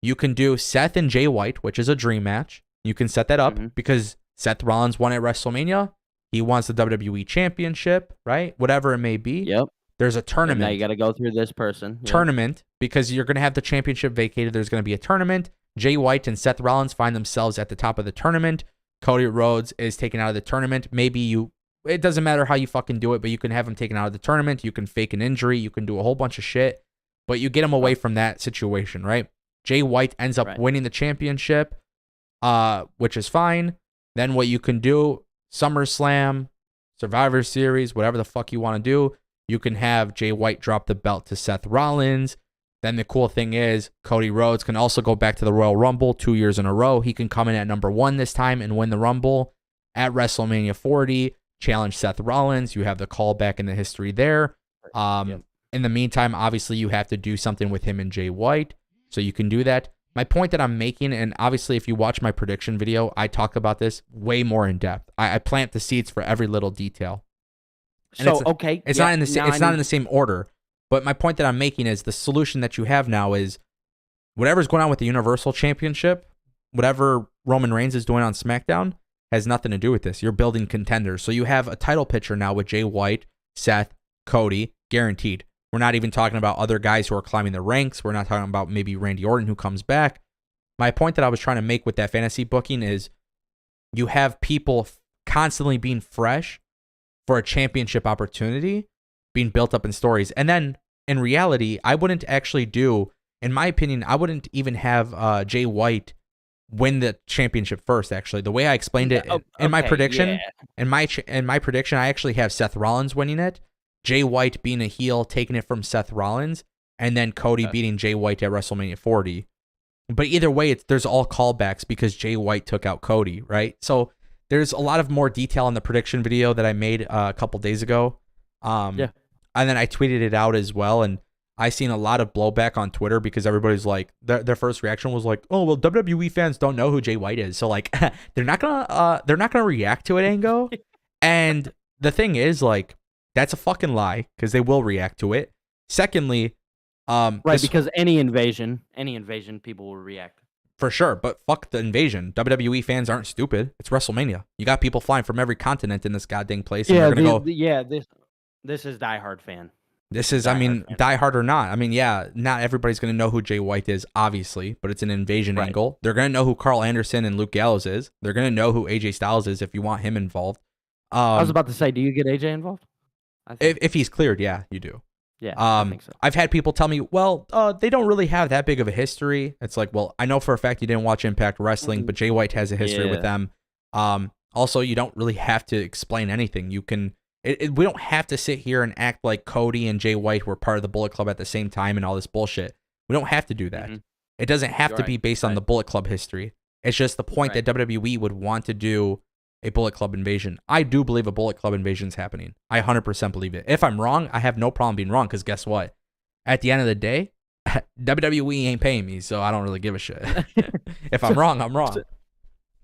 A: you can do Seth and Jay White, which is a dream match. You can set that up because Seth Rollins won at WrestleMania. He wants the WWE Championship, right? Whatever it may be.
C: Yep.
A: There's a tournament.
C: And now you got to go through this person.
A: Tournament, because you're going to have the championship vacated. There's going to be a tournament. Jay White and Seth Rollins find themselves at the top of the tournament. Cody Rhodes is taken out of the tournament. It doesn't matter how you fucking do it, but you can have him taken out of the tournament. You can fake an injury. You can do a whole bunch of shit, but you get him away from that situation, right? Jay White ends up winning the championship, which is fine. Then what you can do, SummerSlam, Survivor Series, whatever the fuck you want to do, you can have Jay White drop the belt to Seth Rollins. Then the cool thing is Cody Rhodes can also go back to the Royal Rumble 2 years in a row. He can come in at number 1 this time and win the Rumble at WrestleMania 40, challenge Seth Rollins. You have the callback in the history there. In the meantime, obviously, you have to do something with him and Jay White. So you can do that. My point that I'm making, and obviously if you watch my prediction video, I talk about this way more in depth. I plant the seeds for every little detail. And it's not in the same order. But my point that I'm making is the solution that you have now is whatever's going on with the Universal Championship, whatever Roman Reigns is doing on SmackDown has nothing to do with this. You're building contenders. So you have a title picture now with Jay White, Seth, Cody, guaranteed. We're not even talking about other guys who are climbing the ranks. We're not talking about maybe Randy Orton who comes back. My point that I was trying to make with that fantasy booking is you have people constantly being fresh for a championship opportunity being built up in stories. And then in reality, I wouldn't actually do, in my opinion, I wouldn't even have Jay White win the championship first, actually. The way I explained it in my prediction, in my prediction, I actually have Seth Rollins winning it, Jay White being a heel, taking it from Seth Rollins, and then Cody beating Jay White at WrestleMania 40. But either way, there's all callbacks because Jay White took out Cody, right? So there's a lot of more detail in the prediction video that I made a couple days ago. And then I tweeted it out as well, and I seen a lot of blowback on Twitter because everybody's like, their first reaction was like, "Oh well, WWE fans don't know who Jay White is, so like they're not gonna react to it, Ango." And the thing is, like, that's a fucking lie because they will react to it. Secondly,
C: because any invasion, people will react.
A: For sure, but fuck the invasion. WWE fans aren't stupid. It's WrestleMania. You got people flying from every continent in this goddamn place. And
C: This is diehard fan.
A: This is, diehard or not. I mean, yeah, not everybody's going to know who Jay White is, obviously, but it's an invasion angle. They're going to know who Carl Anderson and Luke Gallows is. They're going to know who AJ Styles is if you want him involved.
C: I was about to say, do you get AJ involved?
A: If he's cleared, yeah, you do.
C: Yeah, I think so.
A: I've had people tell me, well, they don't really have that big of a history. It's like, well, I know for a fact you didn't watch Impact Wrestling, but Jay White has a history with them. Also, you don't really have to explain anything. You can... we don't have to sit here and act like Cody and Jay White were part of the Bullet Club at the same time and all this bullshit. We don't have to do that. It doesn't have to be based on the Bullet Club history. It's just the point that WWE would want to do a Bullet Club invasion. I do believe a Bullet Club invasion is happening. I 100% believe it. If I'm wrong, I have no problem being wrong because guess what? At the end of the day, WWE ain't paying me, so I don't really give a shit. If I'm wrong, I'm wrong.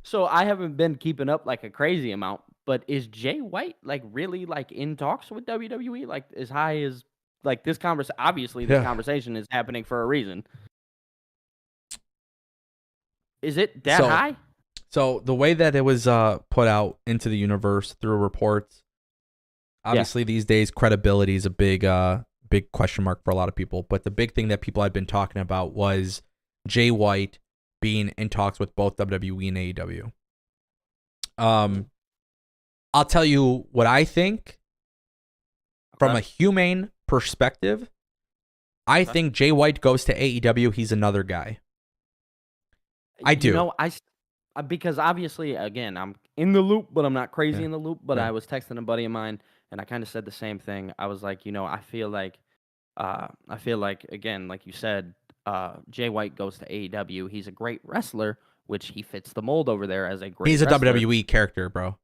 C: So I haven't been keeping up like a crazy amount, but is Jay White like really like in talks with WWE? Like as high as like this conversation? Obviously, this conversation is happening for a reason. Is it that high?
A: So the way that it was put out into the universe through reports, obviously these days credibility is a big question mark for a lot of people. But the big thing that people had been talking about was Jay White being in talks with both WWE and AEW. I'll tell you what I think from a humane perspective. I think Jay White goes to AEW. He's another guy. I do.
C: You know, because obviously, again, I'm in the loop, but I'm not crazy in the loop. But I was texting a buddy of mine, and I kind of said the same thing. I was like, I feel like, again, like you said, Jay White goes to AEW. He's a great wrestler, which he fits the mold over there as a great.
A: He's a
C: wrestler.
A: WWE character, bro.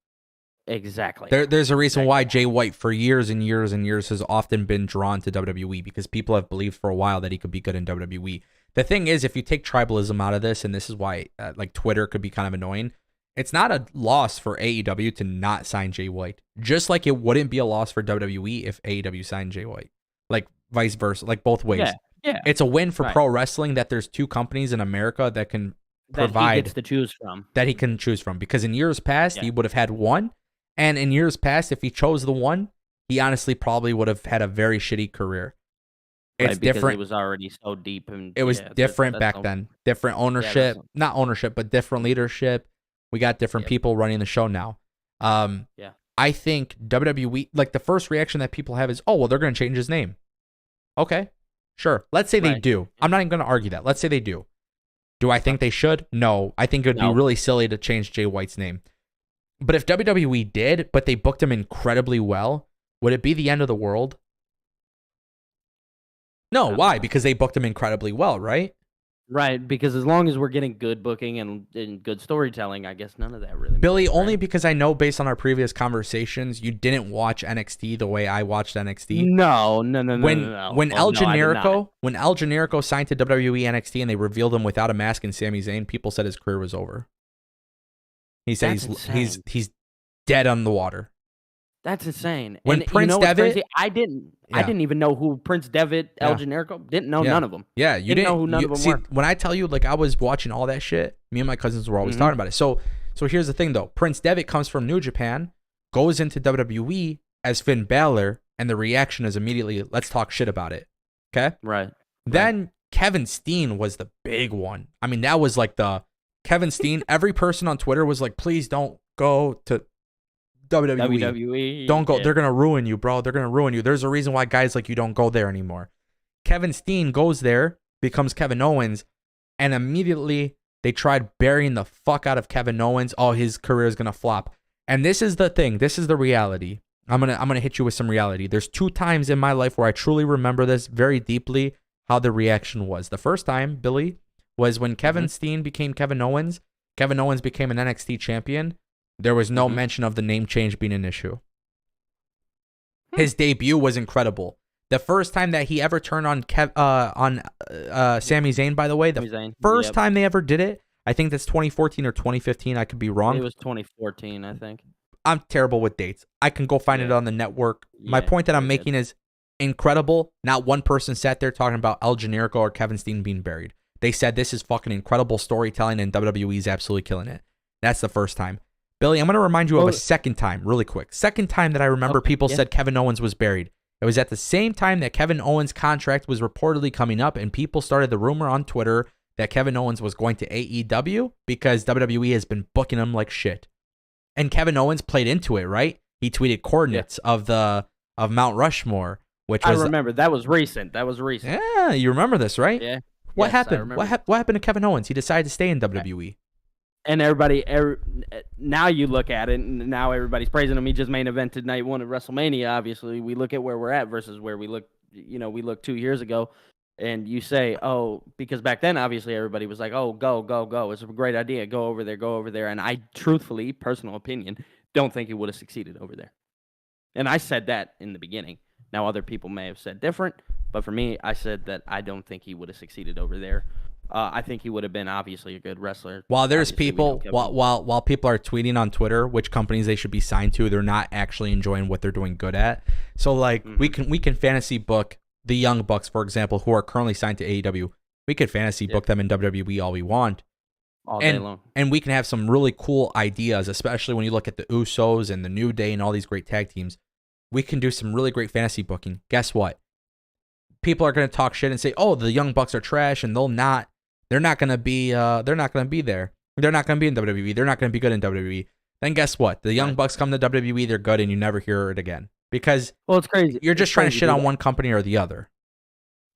C: Exactly.
A: There's a reason why Jay White for years and years and years has often been drawn to WWE, because people have believed for a while that he could be good in WWE. The thing is, if you take tribalism out of this, and this is why like Twitter could be kind of annoying, it's not a loss for AEW to not sign Jay White. Just like it wouldn't be a loss for WWE if AEW signed Jay White. Like vice versa, like both ways.
C: Yeah.
A: It's a win for pro wrestling that there's two companies in America that can provide,
C: that he gets to choose from.
A: That he can choose from. Because in years past, he would have had one. And in years past, if he chose the one, he honestly probably would have had a very shitty career. It's different.
C: It was already so deep. And
A: it was different back then. Different ownership. Not ownership, but different leadership. We got different people running the show now. I think WWE, like the first reaction that people have is, oh, well, they're going to change his name. Okay, sure. Let's say they do. I'm not even going to argue that. Let's say they do. Do I think they should? No. I think it would be really silly to change Jay White's name. But if WWE did, but they booked him incredibly well, would it be the end of the world? No, why? Because they booked him incredibly well, right?
C: Right, because as long as we're getting good booking and good storytelling, I guess none of that really
A: Billy,
C: matters,
A: only because I know based on our previous conversations, you didn't watch NXT the way I watched NXT.
C: No.
A: When El Generico signed to WWE NXT and they revealed him without a mask and Sami Zayn, people said his career was over. He said he's dead on the water.
C: That's insane.
A: When Prince Devitt,
C: I didn't even know who Prince Devitt, El Generico, didn't know none of them.
A: Yeah, you didn't know who none of them were. When I tell you, like I was watching all that shit, me and my cousins were always talking about it. So here's the thing though. Prince Devitt comes from New Japan, goes into WWE as Finn Balor, and the reaction is immediately, let's talk shit about it. Okay?
C: Right.
A: Then Kevin Steen was the big one. I mean, that was like the Kevin Steen, every person on Twitter was like, please don't go to WWE. Don't go. They're going to ruin you, bro. They're going to ruin you. There's a reason why guys like you don't go there anymore. Kevin Steen goes there, becomes Kevin Owens, and immediately they tried burying the fuck out of Kevin Owens. Oh, his career is going to flop. And this is the thing. This is the reality. I'm going to hit you with some reality. There's 2 times in my life where I truly remember this very deeply, how the reaction was. The first time, Billy, was when Kevin Steen became Kevin Owens. Kevin Owens became an NXT champion. There was no mention of the name change being an issue. His debut was incredible. The first time that he ever turned on Sami Zayn, by the way, first time they ever did it, I think that's 2014 or 2015. I could be wrong.
C: It was 2014, I think.
A: I'm terrible with dates. I can go find it on the network. My point that I'm making is incredible. Not one person sat there talking about El Generico or Kevin Steen being buried. They said this is fucking incredible storytelling and WWE is absolutely killing it. That's the first time. Billy, I'm going to remind you of a second time, really quick. Second time that I remember people said Kevin Owens was buried. It was at the same time that Kevin Owens' contract was reportedly coming up, and people started the rumor on Twitter that Kevin Owens was going to AEW because WWE has been booking him like shit. And Kevin Owens played into it, right? He tweeted coordinates of Mount Rushmore, which was...
C: I remember. That was recent.
A: Yeah, you remember this, right?
C: Yeah.
A: What happened? What happened to Kevin Owens? He decided to stay in WWE.
C: And now you look at it, and now everybody's praising him. He just main evented night 1 of WrestleMania. Obviously, we look at where we're at versus where we looked. We looked 2 years ago, and you say, "Oh," because back then, obviously, everybody was like, "Oh, go! It's a great idea. Go over there." And I, truthfully, personal opinion, don't think he would have succeeded over there. And I said that in the beginning. Now, other people may have said different, but for me, I said that I don't think he would have succeeded over there. I think he would have been obviously a good wrestler.
A: While there's people, while people are tweeting on Twitter which companies they should be signed to, they're not actually enjoying what they're doing good at. So like we can fantasy book the Young Bucks, for example, who are currently signed to AEW. We could fantasy book them in WWE all we want,
C: all day long,
A: and we can have some really cool ideas, especially when you look at the Usos and the New Day and all these great tag teams. We can do some really great fantasy booking. Guess what? People are going to talk shit and say, "Oh, the Young Bucks are trash," and they'll not They're not gonna be there. They're not gonna be in WWE. They're not gonna be good in WWE. Then guess what? The Young Bucks come to WWE, they're good, and you never hear it again. Because
C: Well, it's crazy.
A: you're just trying to
C: crazy,
A: shit
C: dude.
A: on one company or the other.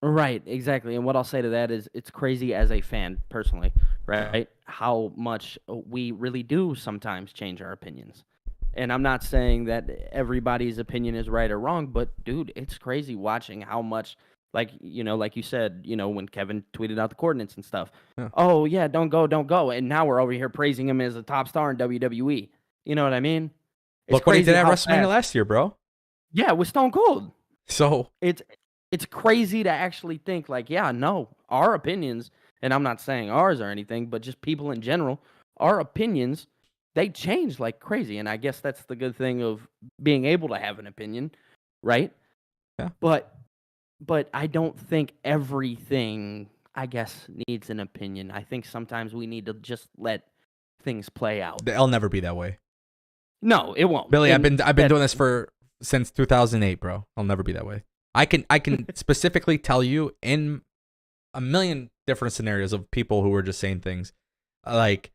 C: Right, exactly. And what I'll say to that is it's crazy as a fan, personally, right? How much we really do sometimes change our opinions. And I'm not saying that everybody's opinion is right or wrong, but dude, it's crazy watching how much, like, like you said, when Kevin tweeted out the coordinates and stuff.
A: Yeah.
C: Oh, yeah, don't go. And now we're over here praising him as a top star in WWE. You know what I mean? It's
A: Look what he did at
C: how
A: WrestleMania
C: fast-
A: last year, bro.
C: Yeah, with Stone Cold.
A: So
C: It's crazy to actually think like, yeah, no, our opinions, and I'm not saying ours or anything, but just people in general, our opinions, they change like crazy. And I guess that's the good thing of being able to have an opinion, right?
A: Yeah.
C: But I don't think everything, I guess, needs an opinion. I think sometimes we need to just let things play out.
A: it'll never be that way.
C: No, it won't.
A: Billy,
C: And
A: I've been doing this since 2008, bro. I'll never be that way. I can specifically tell you in a million different scenarios of people who were just saying things like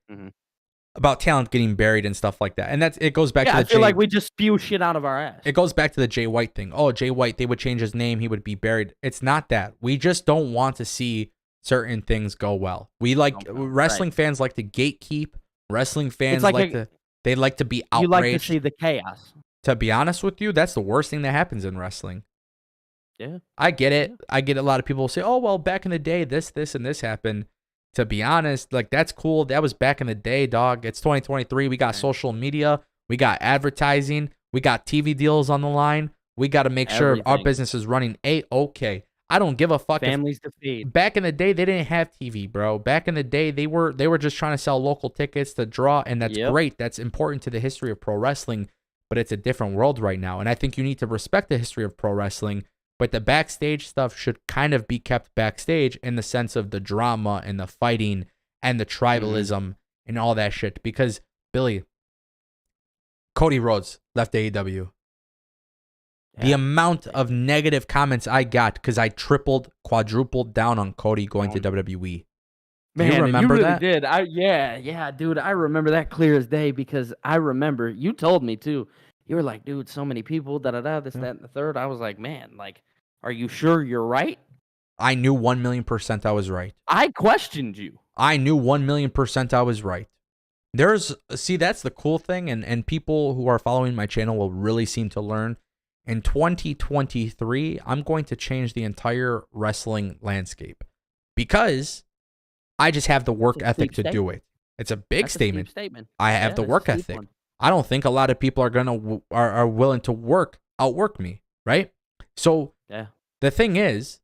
A: about talent getting buried and stuff like that. And it goes back to the
C: I feel like we just spew shit out of our ass.
A: It goes back to the Jay White thing. Oh, Jay White, they would change his name, he would be buried. It's not that. We just don't want to see certain things go well. We wrestling fans like to gatekeep. Wrestling fans they like to be outraged.
C: You like to see the chaos.
A: To be honest with you, that's the worst thing that happens in wrestling.
C: Yeah.
A: I get it. I get a lot of people say, oh, well, back in the day, this, and this happened. To be honest, like, that's cool. That was back in the day, dog. It's 2023. We got social media. We got advertising. We got TV deals on the line. We got to make sure our business is running A-okay. I don't give a fuck.
C: Families to feed.
A: Back in the day, they didn't have TV, bro. Back in the day, they were just trying to sell local tickets to draw, and that's great. That's important to the history of pro wrestling, but it's a different world right now. And I think you need to respect the history of pro wrestling. But the backstage stuff should kind of be kept backstage in the sense of the drama and the fighting and the tribalism and all that shit. Because, Billy, Cody Rhodes left AEW. Yeah. The amount of negative comments I got because I quadrupled down on Cody going to WWE.
C: Man,
A: you remember
C: you really
A: that?
C: did. Yeah, dude. I remember that clear as day because I remember you told me too. You were like, dude, so many people, this, that, and the third. I was like, man, like, are you sure you're right?
A: I knew 1,000,000% I was right.
C: I questioned you.
A: I knew 1,000,000% I was right. That's the cool thing, and people who are following my channel will really seem to learn. In 2023, I'm going to change the entire wrestling landscape because I just have the work ethic to do it. It's a big statement. I have the work ethic. I don't think a lot of people are willing to outwork me, right? So the thing is,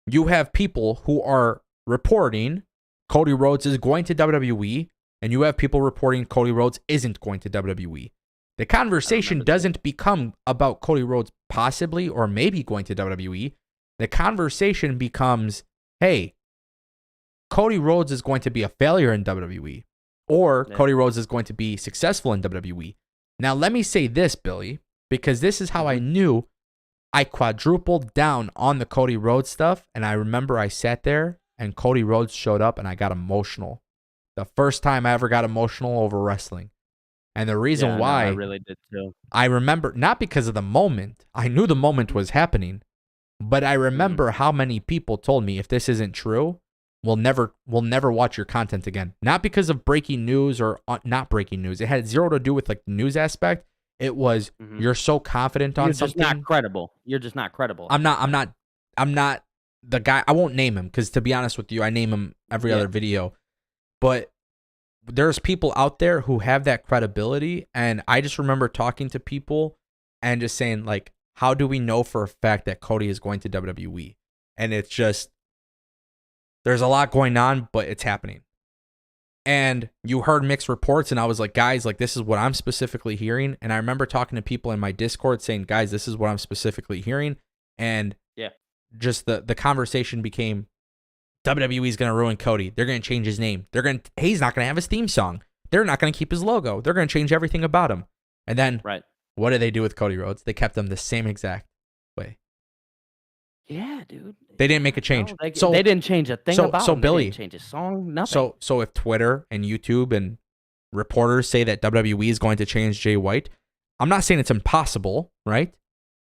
A: you have people who are reporting Cody Rhodes is going to WWE, and you have people reporting Cody Rhodes isn't going to WWE. The conversation doesn't become about Cody Rhodes possibly or maybe going to WWE. The conversation becomes, hey, Cody Rhodes is going to be a failure in WWE, or Cody Rhodes is going to be successful in WWE. Now, let me say this, Billy, because this is how I knew I quadrupled down on the Cody Rhodes stuff, and I remember I sat there, and Cody Rhodes showed up, and I got emotional. The first time I ever got emotional over wrestling. And the reason why
C: I really did too.
A: I remember, not because of the moment. I knew the moment was happening, but I remember how many people told me if this isn't true, we'll never watch your content again. Not because of breaking news or not breaking news. It had zero to do with like the news aspect. It was you're so confident on something.
C: You're just not credible. You're just not credible.
A: I'm not the guy. I won't name him because to be honest with you, I name him every other video. But there's people out there who have that credibility, and I just remember talking to people and just saying, like, how do we know for a fact that Cody is going to WWE? And it's just, there's a lot going on, but it's happening. And you heard mixed reports, and I was like, guys, like, this is what I'm specifically hearing. And I remember talking to people in my Discord saying, guys, this is what I'm specifically hearing. And just the conversation became, WWE is going to ruin Cody. They're going to change his name. He's not going to have his theme song. They're not going to keep his logo. They're going to change everything about him. And then, what did they do with Cody Rhodes? They kept him the same exact way.
C: Yeah, dude.
A: They didn't make a change.
C: No,
A: so
C: they didn't change a thing about him.
A: Billy,
C: they didn't change a song, nothing.
A: So if Twitter and YouTube and reporters say that WWE is going to change Jay White, I'm not saying it's impossible, right?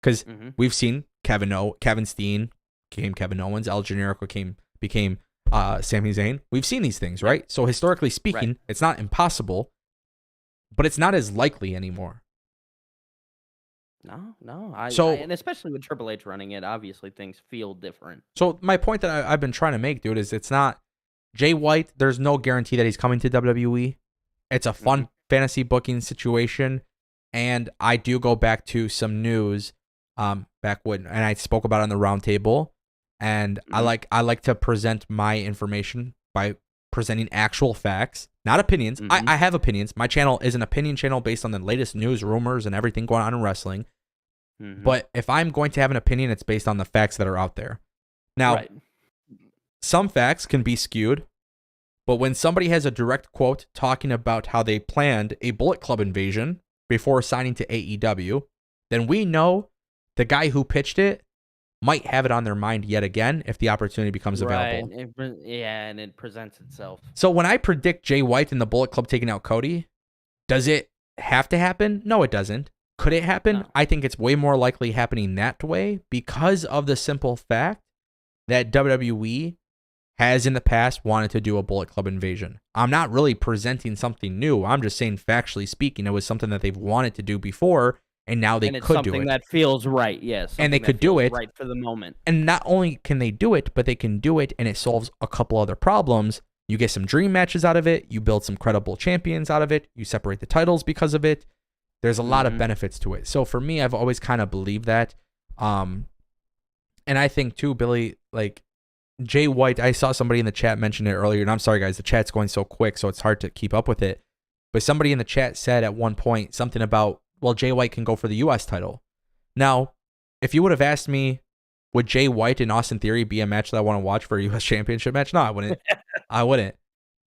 A: Because we've seen Kevin Steen became Kevin Owens, El Generico became Sami Zayn. We've seen these things, right? So historically speaking, it's not impossible, but it's not as likely anymore.
C: No. And especially with Triple H running it, obviously things feel different.
A: So my point that I've been trying to make, dude, is it's not Jay White. There's no guarantee that he's coming to WWE. It's a fun fantasy booking situation. And I do go back to some news back when, and I spoke about it on the roundtable. And I like to present my information by presenting actual facts, not opinions. I have opinions. My channel is an opinion channel based on the latest news, rumors, and everything going on in wrestling. But if I'm going to have an opinion, it's based on the facts that are out there. Now, some facts can be skewed, but when somebody has a direct quote talking about how they planned a Bullet Club invasion before signing to AEW, then we know the guy who pitched it might have it on their mind yet again if the opportunity becomes available.
C: And it presents itself.
A: So when I predict Jay White and the Bullet Club taking out Cody, does it have to happen? No, it doesn't. Could it happen? No. I think it's way more likely happening that way because of the simple fact that WWE has in the past wanted to do a Bullet Club invasion. I'm not really presenting something new. I'm just saying, factually speaking, it was something that they've wanted to do before, and now they could do it.
C: Something that feels right, yes.
A: And they could do it
C: right for the moment.
A: And not only can they do it, but they can do it, and it solves a couple other problems. You get some dream matches out of it. You build some credible champions out of it. You separate the titles because of it. There's a lot of benefits to it. So for me, I've always kind of believed that. And I think too, Billy, like Jay White, I saw somebody in the chat mention it earlier, and I'm sorry guys, the chat's going so quick, so it's hard to keep up with it. But somebody in the chat said at one point something about, well, Jay White can go for the U.S. title. Now, if you would have asked me, would Jay White and Austin Theory be a match that I want to watch for a U.S. championship match? No, I wouldn't. I wouldn't.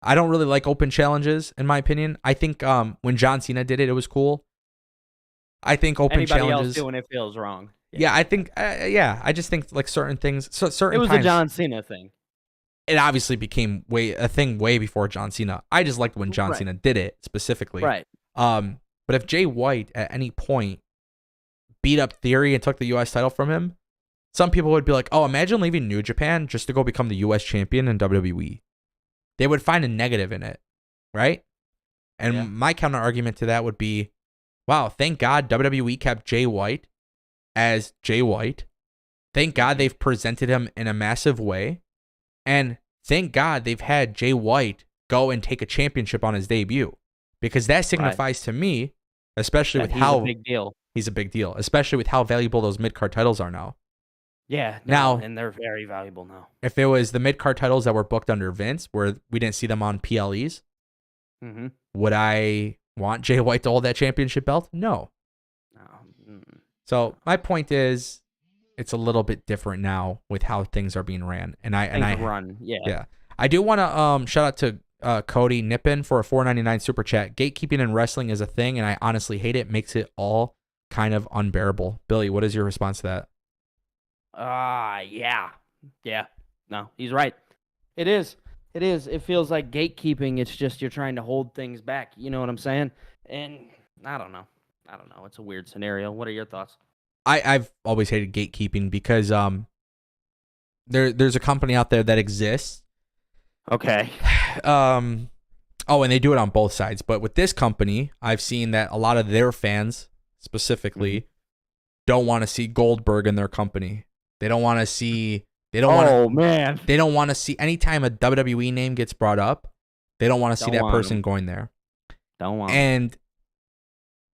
A: I don't really like open challenges, in my opinion. I think when John Cena did it, it was cool. I think open challenges.
C: Anybody else doing it feels wrong.
A: Yeah, I think. I just think like certain things. Certain.
C: It was
A: times,
C: a John Cena thing.
A: It obviously became a thing way before John Cena. I just liked when John Cena did it specifically.
C: Right.
A: But if Jay White at any point beat up Theory and took the U.S. title from him, some people would be like, "Oh, imagine leaving New Japan just to go become the U.S. champion in WWE." They would find a negative in it, right? And my counter argument to that would be, wow, thank God WWE kept Jay White as Jay White. Thank God they've presented him in a massive way. And thank God they've had Jay White go and take a championship on his debut. Because that signifies to me, especially with how...
C: He's a big deal.
A: He's a big deal. Especially with how valuable those mid-card titles are now.
C: Yeah.
A: Now,
C: and they're very valuable now.
A: If it was the mid-card titles that were booked under Vince, where we didn't see them on PLEs, would I want Jay White to hold that championship belt? No. So my point is, it's a little bit different now with how things are being ran, and I
C: run. Yeah.
A: I do want to shout out to Cody Nippin for a $4.99 super chat. Gatekeeping in wrestling is a thing, and I honestly hate it. Makes it all kind of unbearable. Billy, what is your response to that?
C: Yeah. No, he's right. It is. It feels like gatekeeping. It's just you're trying to hold things back. You know what I'm saying? And I don't know. It's a weird scenario. What are your thoughts?
A: I've always hated gatekeeping because there's a company out there that exists.
C: Okay.
A: And they do it on both sides. But with this company, I've seen that a lot of their fans specifically don't want to see Goldberg in their company. They don't want to see. They don't want to see anytime a WWE name gets brought up. They don't want to see that person going there.
C: Don't want.
A: And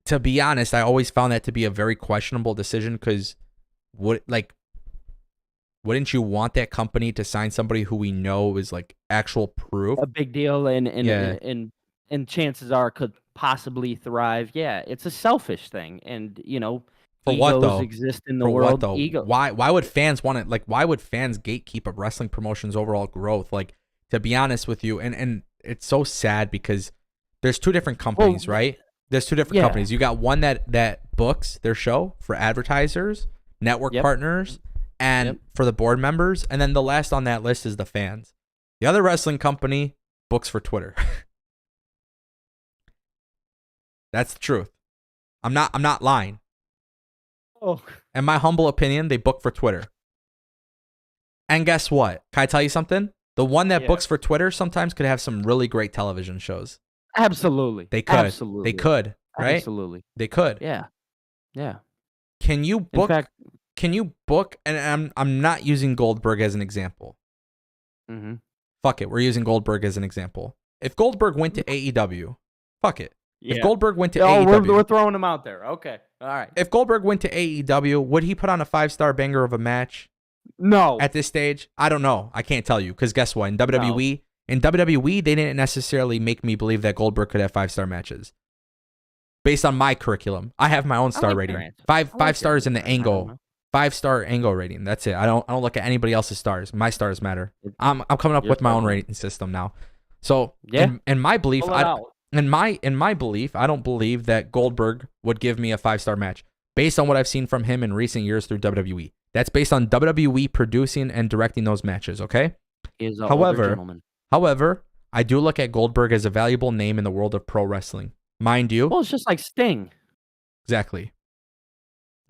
A: to be honest, I always found that to be a very questionable decision because wouldn't you want that company to sign somebody who we know is like actual proof?
C: A big deal and chances are could possibly thrive. Yeah, it's a selfish thing. And,
A: for
C: egos
A: what though?
C: Exist in the
A: for
C: world.
A: What though?
C: Ego.
A: Why would fans want it? Like, why would fans gatekeep a wrestling promotion's overall growth? Like, to be honest with you, and it's so sad because there's two different companies, right? There's two different companies. You got one that books their show for advertisers, network partners, and for the board members. And then the last on that list is the fans. The other wrestling company books for Twitter. That's the truth. I'm not lying.
C: Oh.
A: In my humble opinion, they book for Twitter. And guess what? Can I tell you something? The one that books for Twitter sometimes could have some really great television shows.
C: Absolutely.
A: They could.
C: Absolutely.
A: They could, right?
C: Absolutely.
A: They could.
C: Yeah. Yeah.
A: Can you book?
C: In fact,
A: can you book? And I'm not using Goldberg as an example.
C: mm-hmm.
A: Fuck it. We're using Goldberg as an example. If Goldberg went to AEW, fuck it.
C: Yeah.
A: If Goldberg went to AEW,
C: we're throwing him out there. Okay. All right.
A: If Goldberg went to AEW, would he put on a 5-star banger of a match?
C: No.
A: At this stage, I don't know. I can't tell you because guess what? In WWE, they didn't necessarily make me believe that Goldberg could have 5-star matches. Based on my curriculum, I have my own star rating. Five stars in the angle. 5-star angle rating. That's it. I don't look at anybody else's stars. My stars matter. I'm coming up with my own rating system now. So in my belief, in my belief, I don't believe that Goldberg would give me a 5-star match based on what I've seen from him in recent years through WWE. That's based on WWE producing and directing those matches, okay? However, I do look at Goldberg as a valuable name in the world of pro wrestling. Mind you.
C: Well, it's just like Sting.
A: Exactly.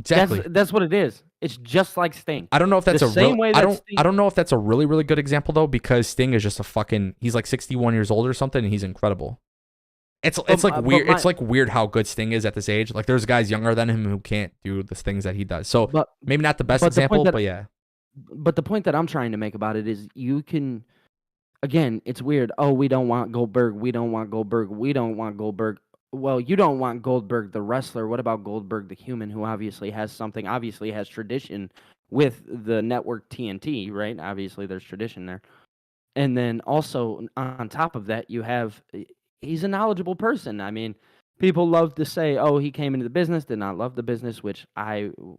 C: That's what it is. It's just like Sting.
A: I don't know if that's I don't know if that's a really, really good example though, because Sting is just he's like 61 years old or something, and he's incredible. It's like weird. It's like weird how good Sting is at this age. Like there's guys younger than him who can't do the things that he does. So maybe not the best example, but yeah.
C: But the point that I'm trying to make about it is you can, again, it's weird. Oh, we don't want Goldberg. We don't want Goldberg. We don't want Goldberg. Well, you don't want Goldberg the wrestler. What about Goldberg the human, who obviously has tradition with the network TNT, right? Obviously, there's tradition there. And then also on top of that, you have. He's a knowledgeable person. I mean, people love to say, oh, he came into the business, did not love the business, which you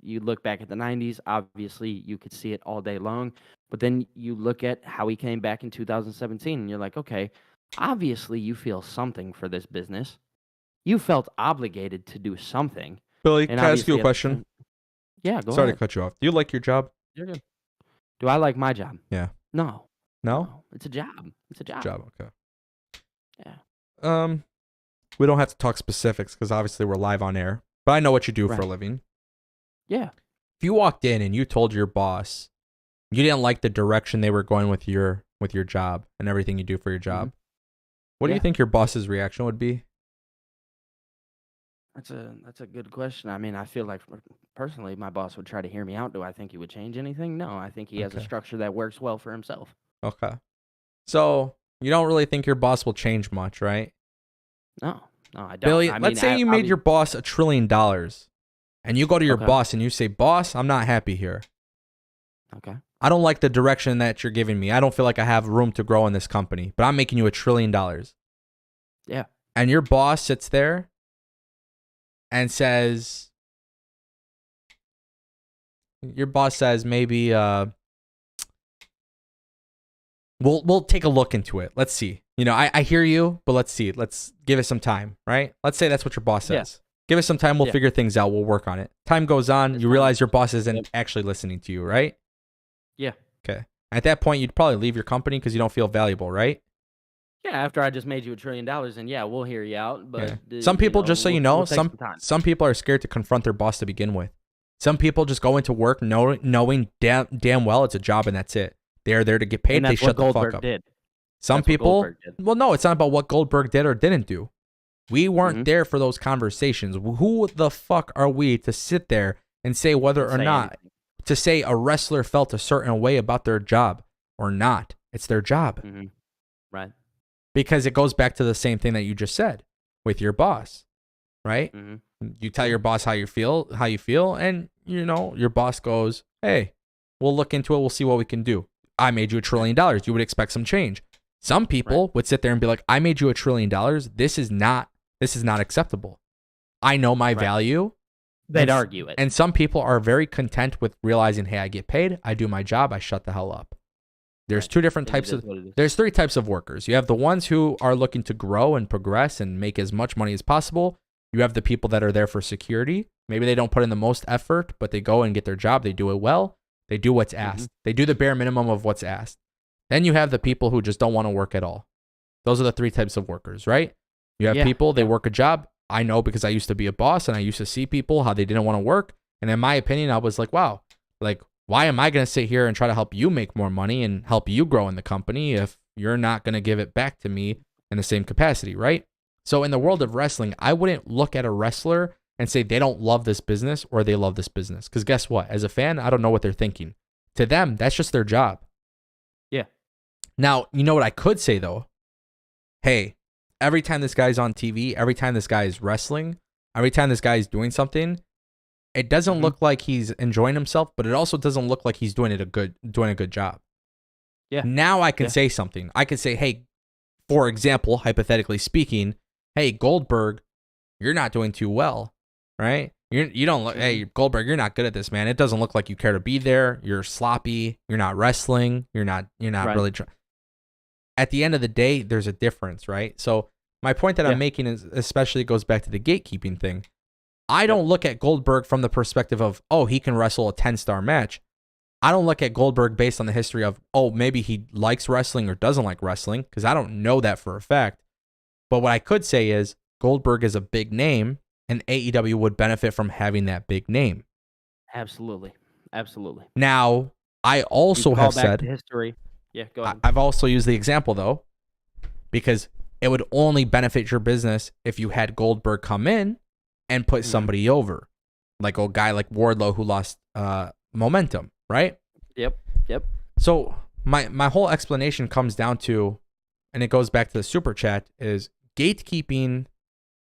C: look back at the 90s, obviously you could see it all day long. But then you look at how he came back in 2017, and you're like, okay, obviously you feel something for this business. You felt obligated to do something.
A: Billy, can I ask you a question?
C: Yeah, go ahead.
A: Sorry to cut you off. Do you like your job?
C: You're good. Do I like my job?
A: Yeah.
C: No.
A: No?
C: It's a job. It's a job.
A: Okay.
C: Yeah.
A: We don't have to talk specifics because obviously we're live on air. But I know what you do for a living.
C: Yeah.
A: If you walked in and you told your boss you didn't like the direction they were going with your job and everything you do for your job, what do you think your boss's reaction would be?
C: That's a good question. I mean, I feel like personally, my boss would try to hear me out. Do I think he would change anything? No, I think he has a structure that works well for himself.
A: Okay. So you don't really think your boss will change much, right?
C: No, I don't.
A: Billy, let's say you made your boss $1 trillion, and you go to your boss and you say, "Boss, I'm not happy here.
C: Okay.
A: I don't like the direction that you're giving me. I don't feel like I have room to grow in this company, but I'm making you $1 trillion."
C: Yeah.
A: And your boss sits there and says, maybe we'll take a look into it. Let's see. I hear you, but let's see. Let's give it some time, right? Let's say that's what your boss says. Yeah. Give us some time. We'll figure things out. We'll work on it. Time goes on. You realize your boss isn't actually listening to you, right?
C: Yeah.
A: Okay. At that point, you'd probably leave your company because you don't feel valuable, right?
C: Yeah. After I just made you $1 trillion, and we'll hear you out. But
A: some people, just so you know, some people are scared to confront their boss to begin with. Some people just go into work knowing damn well it's a job and that's it. They're there to get paid. They shut the fuck up. Some people, well, no, it's not about what Goldberg did or didn't do. We weren't there for those conversations. Who the fuck are we to sit there and say whether or not to say a wrestler felt a certain way about their job or not? It's their job.
C: Mm-hmm. Right.
A: Because it goes back to the same thing that you just said with your boss, right? Mm-hmm. You tell your boss how you feel, and your boss goes, "Hey, we'll look into it. We'll see what we can do. I made you $1 trillion. You would expect some change." Some people would sit there and be like, "I made you $1 trillion. This is not acceptable. I know my value."
C: They'd argue it.
A: And some people are very content with realizing, "Hey, I get paid. I do my job. I shut the hell up." There's two different types of. There's 3 types of workers. You have the ones who are looking to grow and progress and make as much money as possible. You have the people that are there for security, Maybe they don't put in the most effort, but they go and get their job. They do it well. They do what's asked. They do the bare minimum of what's asked. Then you have the people who just don't want to work at all. Those are the 3 types of workers, right? You have people, they work a job. I know because I used to be a boss and I used to see people how they didn't want to work. And in my opinion, I was like, wow, like, why am I going to sit here and try to help you make more money and help you grow in the company if you're not going to give it back to me in the same capacity, right? So in the world of wrestling, I wouldn't look at a wrestler and say they don't love this business or they love this business. Because guess what? As a fan, I don't know what they're thinking. To them, that's just their job.
C: Yeah.
A: Now, you know what I could say, though? Hey, every time this guy's on TV, every time this guy is wrestling, every time this guy is doing something, it doesn't look like he's enjoying himself, but it also doesn't look like he's doing a good job.
C: Yeah.
A: Now I can say something. I could say, hey, for example, hypothetically speaking, hey, Goldberg, you're not doing too well, right? You don't look. Hey, Goldberg, you're not good at this, man. It doesn't look like you care to be there. You're sloppy. You're not wrestling. You're not really. At the end of the day, there's a difference, right? So my point that I'm making is, especially goes back to the gatekeeping thing. I don't look at Goldberg from the perspective of, oh, he can wrestle a 10-star match. I don't look at Goldberg based on the history of, oh, maybe he likes wrestling or doesn't like wrestling, because I don't know that for a fact. But what I could say is Goldberg is a big name, and AEW would benefit from having that big name.
C: Absolutely.
A: Now, I also have said
C: history. Yeah, go ahead.
A: I've also used the example, though, because it would only benefit your business if you had Goldberg come in and put somebody over, like a guy like Wardlow who lost momentum, right?
C: Yep.
A: So my whole explanation comes down to, and it goes back to the super chat, is gatekeeping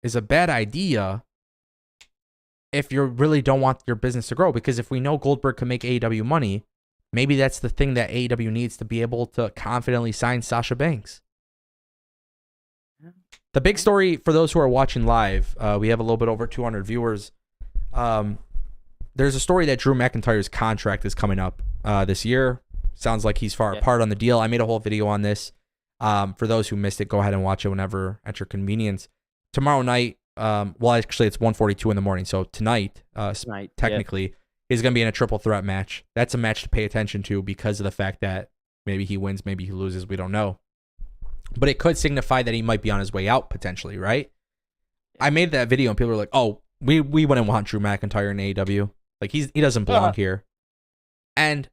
A: is a bad idea if you really don't want your business to grow. Because if we know Goldberg can make AEW money, maybe that's the thing that AEW needs to be able to confidently sign Sasha Banks. The big story for those who are watching live, we have a little bit over 200 viewers. There's a story that Drew McIntyre's contract is coming up this year. Sounds like he's far apart on the deal. I made a whole video on this. For those who missed it, go ahead and watch it whenever at your convenience. Tomorrow night, well, actually, it's 1:42 in the morning. So tonight, technically, he's going to be in a triple threat match. That's a match to pay attention to because of the fact that maybe he wins, maybe he loses. We don't know. But it could signify that he might be on his way out potentially, right? I made that video and people were like, "Oh, we wouldn't want Drew McIntyre in AEW. Like he doesn't belong here." And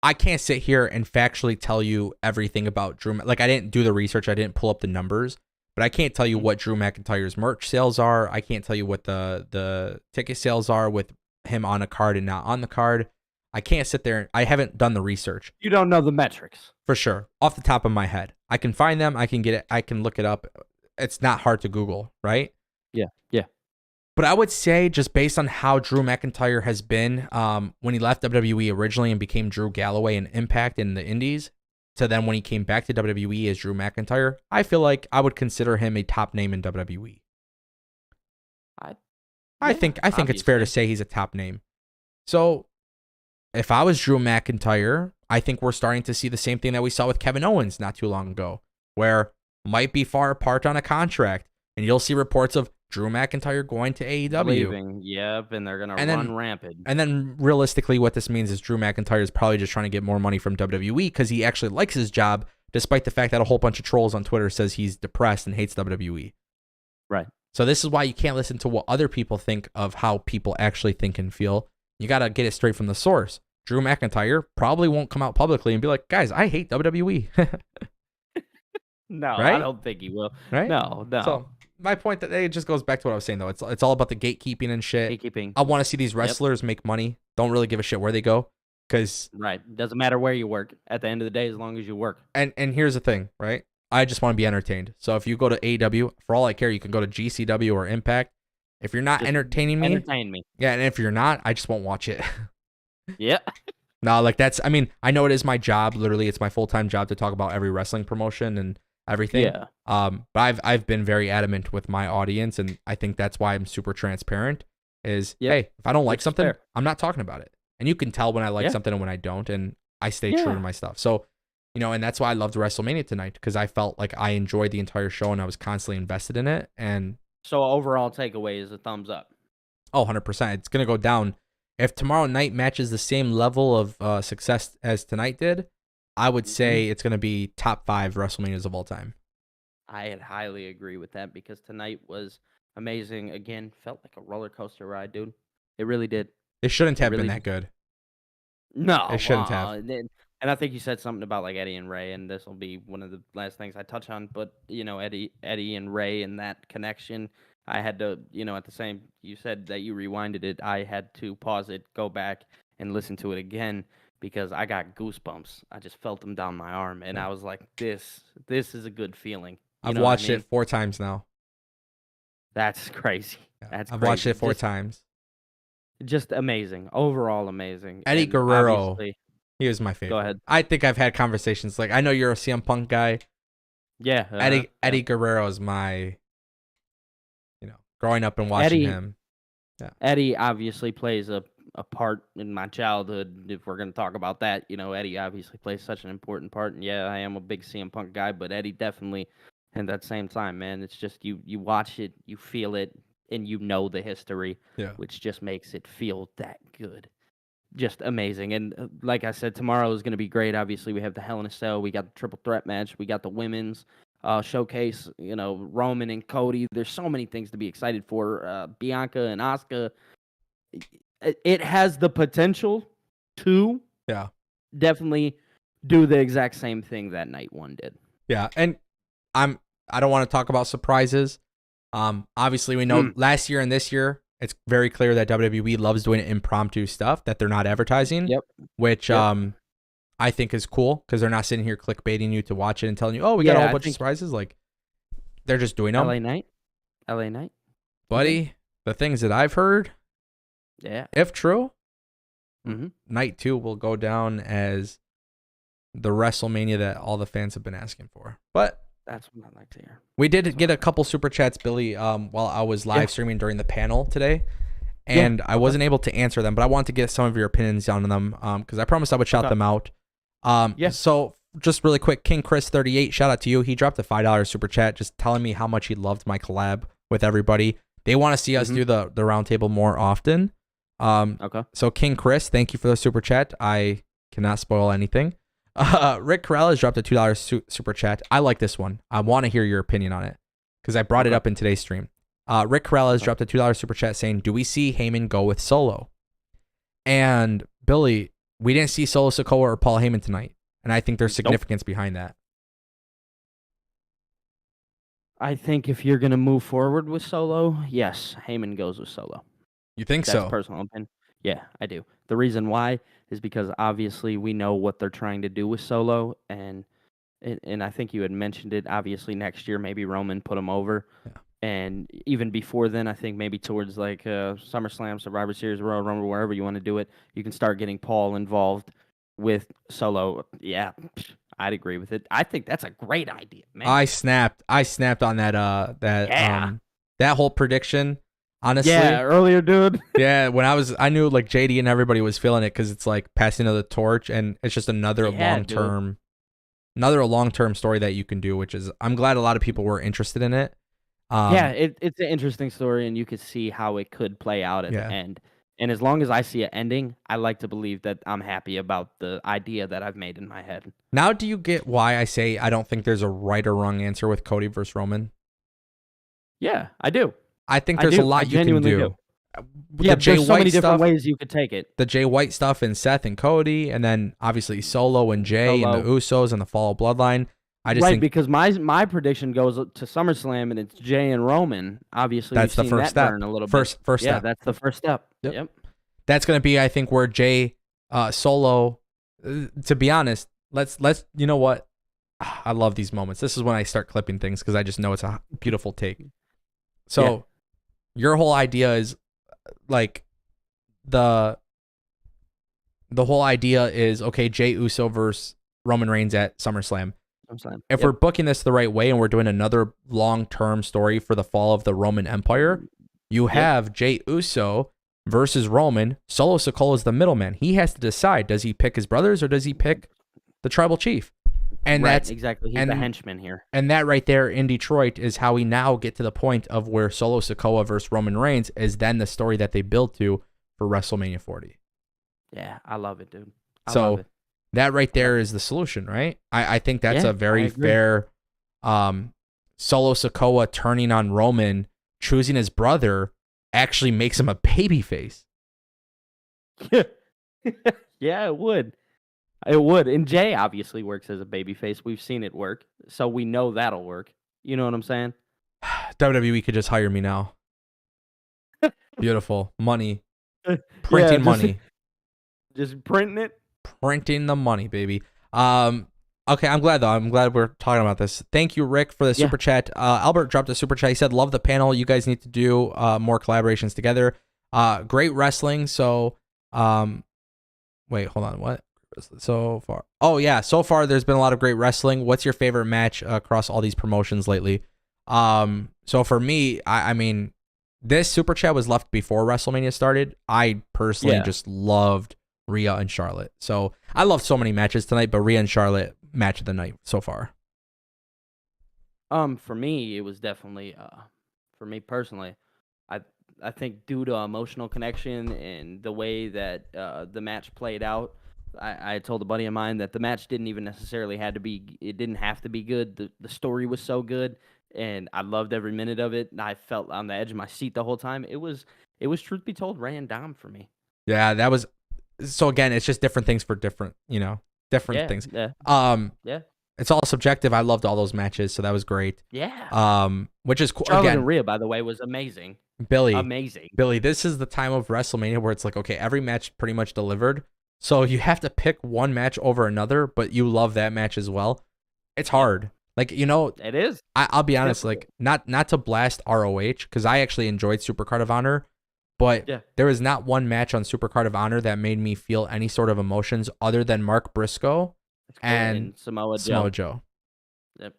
A: I can't sit here and factually tell you everything about Drew. Like I didn't do the research, I didn't pull up the numbers, but I can't tell you what Drew McIntyre's merch sales are. I can't tell you what the ticket sales are with him on a card and not on the card. I can't sit there. I haven't done the research.
C: You don't know the metrics.
A: For sure. Off the top of my head. I can find them. I can get it. I can look it up. It's not hard to Google, right?
C: Yeah.
A: But I would say just based on how Drew McIntyre has been when he left WWE originally and became Drew Galloway and Impact in the Indies, to then when he came back to WWE as Drew McIntyre, I feel like I would consider him a top name in WWE. I think it's fair to say he's a top name. So if I was Drew McIntyre, I think we're starting to see the same thing that we saw with Kevin Owens not too long ago, where might be far apart on a contract, and you'll see reports of Drew McIntyre going to AEW.
C: Leaving. Yep, and they're going to run rampant.
A: And then realistically, what this means is Drew McIntyre is probably just trying to get more money from WWE because he actually likes his job, despite the fact that a whole bunch of trolls on Twitter says he's depressed and hates WWE.
C: Right.
A: So this is why you can't listen to what other people think of how people actually think and feel. You got to get it straight from the source. Drew McIntyre probably won't come out publicly and be like, guys, I hate WWE.
C: No,
A: right?
C: I don't think he will.
A: Right?
C: No.
A: So my point that it just goes back to what I was saying though. It's all about the gatekeeping and shit.
C: Gatekeeping.
A: I want to see these wrestlers make money. Don't really give a shit where they go, because
C: doesn't matter where you work. At the end of the day, as long as you work.
A: And here's the thing, right? I just want to be entertained. So if you go to AEW, for all I care, you can go to GCW or Impact. If you're not entertain me. Yeah, and if you're not, I just won't watch it.
C: Yeah.
A: No, like I mean, I know it is my job. Literally, it's my full-time job to talk about every wrestling promotion and everything.
C: Yeah.
A: But I've been very adamant with my audience, and I think that's why I'm super transparent. Is hey, if I don't like something, I'm not talking about it, and you can tell when I like something and when I don't, and I stay true to my stuff. So, and that's why I loved WrestleMania tonight, because I felt like I enjoyed the entire show and I was constantly invested in it. And
C: so overall takeaway is a thumbs up.
A: Oh, 100%. It's going to go down. If tomorrow night matches the same level of success as tonight did, I would say it's going to be top 5 WrestleManias of all time.
C: I highly agree with that because tonight was amazing. Again, felt like a roller coaster ride, dude. It really did.
A: It shouldn't have
C: really
A: been that good.
C: No,
A: It shouldn't have.
C: And I think you said something about like Eddie and Ray, and this will be one of the last things I touch on. But Eddie and Ray and that connection, I had to, at the same. You said that you rewinded it. I had to pause it, go back, and listen to it again because I got goosebumps. I just felt them down my arm, and I was like, "This is a good feeling."
A: I've watched it 4 times now.
C: That's crazy.
A: Yeah,
C: That's
A: I've
C: crazy.
A: watched it 4 times.
C: Just amazing. Overall amazing.
A: Eddie
C: And
A: Guerrero,
C: obviously-
A: he was my favorite.
C: Go ahead.
A: I think I've had conversations like, I know you're a CM Punk guy.
C: Yeah.
A: Eddie Guerrero is my, growing up and watching him. Yeah.
C: Eddie obviously plays a part in my childhood. If we're going to talk about that, Eddie obviously plays such an important part. And yeah, I am a big CM Punk guy, but Eddie definitely, at that same time, man, it's just you watch it, you feel it, and the history, which just makes it feel that good. Just amazing. And like I said, tomorrow is going to be great. Obviously, we have the Hell in a Cell. We got the triple threat match. We got the women's showcase, Roman and Cody. There's so many things to be excited for. Bianca and Asuka. It has the potential to definitely do the exact same thing that night one did.
A: Yeah, and I don't want to talk about surprises. Obviously, we know last year and this year, it's very clear that WWE loves doing impromptu stuff that they're not advertising. Which I think is cool because they're not sitting here clickbaiting you to watch it and telling you, oh, we got a whole bunch of surprises. Like, they're just doing them.
C: LA Knight.
A: Buddy, the things that I've heard, if true, night 2 will go down as the WrestleMania that all the fans have been asking for. But
C: that's what I'd like to hear.
A: We did get a couple super chats, Billy, while I was live streaming during the panel today. And I wasn't able to answer them, but I wanted to get some of your opinions on them because I promised I would shout them out. So just really quick, King Chris 38, shout out to you. He dropped a $5 super chat just telling me how much he loved my collab with everybody. They want to see us do the roundtable more often. So King Chris, thank you for the super chat. I cannot spoil anything. Rick Corrales dropped a $2 super chat. I like this one. I want to hear your opinion on it because I brought it up in today's stream. Rick Corrales dropped a $2 super chat saying, do we see Heyman go with Solo? And Billy, we didn't see Solo Sikoa or Paul Heyman tonight. And I think there's significance behind that.
C: I think if you're going to move forward with Solo, yes, Heyman goes with Solo.
A: You think so?
C: That's personal opinion. Yeah, I do. The reason why is because obviously we know what they're trying to do with Solo, and I think you had mentioned it. Obviously, next year maybe Roman put him over, and even before then, I think maybe towards like SummerSlam, Survivor Series, Royal Rumble, wherever you want to do it, you can start getting Paul involved with Solo. Yeah, I'd agree with it. I think that's a great idea, man.
A: I snapped on that whole prediction. Honestly,
C: earlier, dude.
A: When I knew like JD and everybody was feeling it because it's like passing of the torch, and it's just another long-term story that you can do. Which is, I'm glad a lot of people were interested in it.
C: It's an interesting story, and you could see how it could play out at the end. And as long as I see it ending, I like to believe that I'm happy about the idea that I've made in my head.
A: Now, do you get why I say I don't think there's a right or wrong answer with Cody versus Roman?
C: Yeah, I do.
A: I think there's a lot you can do.
C: There's so many different ways you could take it.
A: The Jay White stuff and Seth and Cody, and then obviously Solo and Jay and the Usos and the Fall of Bloodline. I just think
C: because my prediction goes to SummerSlam and it's Jay and Roman. Obviously,
A: that's the first step.
C: A little
A: first step.
C: Yeah, that's the first step. Yep.
A: That's gonna be, I think, where Jay Solo. To be honest, let's you know what? I love these moments. This is when I start clipping things because I just know it's a beautiful take. So. Your whole idea is like the whole idea is okay, Jey Uso versus Roman Reigns at SummerSlam. If we're booking this the right way and we're doing another long-term story for the fall of the Roman Empire, you have Jey Uso versus Roman. Solo Sikoa is the middleman. He has to decide, does he pick his brothers or does he pick the tribal chief? And
C: right,
A: that's
C: exactly. He's
A: and
C: the henchman here.
A: and that right there in Detroit is how we now get to the point of where Solo Sikoa versus Roman Reigns is then the story that they build to for WrestleMania 40.
C: Yeah, I love it, dude. I
A: So
C: love it.
A: that right there is the solution, right? I think that's
C: Yeah,
A: a very
C: I agree.
A: fair Solo Sikoa turning on Roman, choosing his brother, actually makes him a babyface.
C: Yeah, it would. It would. And Jay obviously works as a babyface. We've seen it work. So we know that'll work. You know what I'm saying?
A: WWE could just hire me now. Beautiful. Money.
C: Yeah,
A: Printing
C: just-
A: money.
C: Just printing it.
A: Printing the money, baby. Okay, I'm glad though. I'm glad we're talking about this. Thank you, Rick, for the super chat. Albert dropped a super chat. He said, "Love the panel. You guys need to do more collaborations together. Great wrestling." So, wait, hold on. What? So far? Oh yeah, so far there's been a lot of great wrestling. What's your favorite match across all these promotions lately? So for me, I mean, this super chat was left before WrestleMania started. I personally just loved Rhea and Charlotte. So I loved so many matches tonight, but Rhea and Charlotte match of the night so far.
C: For me, it was definitely for me personally, I think due to emotional connection and the way that the match played out, I told a buddy of mine that the match didn't even necessarily didn't have to be good. The story was so good, and I loved every minute of it. And I felt on the edge of my seat the whole time. It was truth be told, Rey and Dom for me.
A: Yeah, that was. So again, it's just different things for different, different things.
C: Yeah.
A: It's all subjective. I loved all those matches, so that was great.
C: Yeah.
A: Which is cool.
C: Charlotte
A: Again,
C: and Rhea, by the way, was amazing.
A: Billy, this is the time of WrestleMania where it's like, okay, every match pretty much delivered. So you have to pick one match over another, but you love that match as well. It's hard. Like,
C: It is.
A: I'll be honest, like not to blast ROH, because I actually enjoyed Supercard of Honor, but there was not one match on Supercard of Honor that made me feel any sort of emotions other than Mark Briscoe and
C: Samoa
A: Joe.
C: Yep.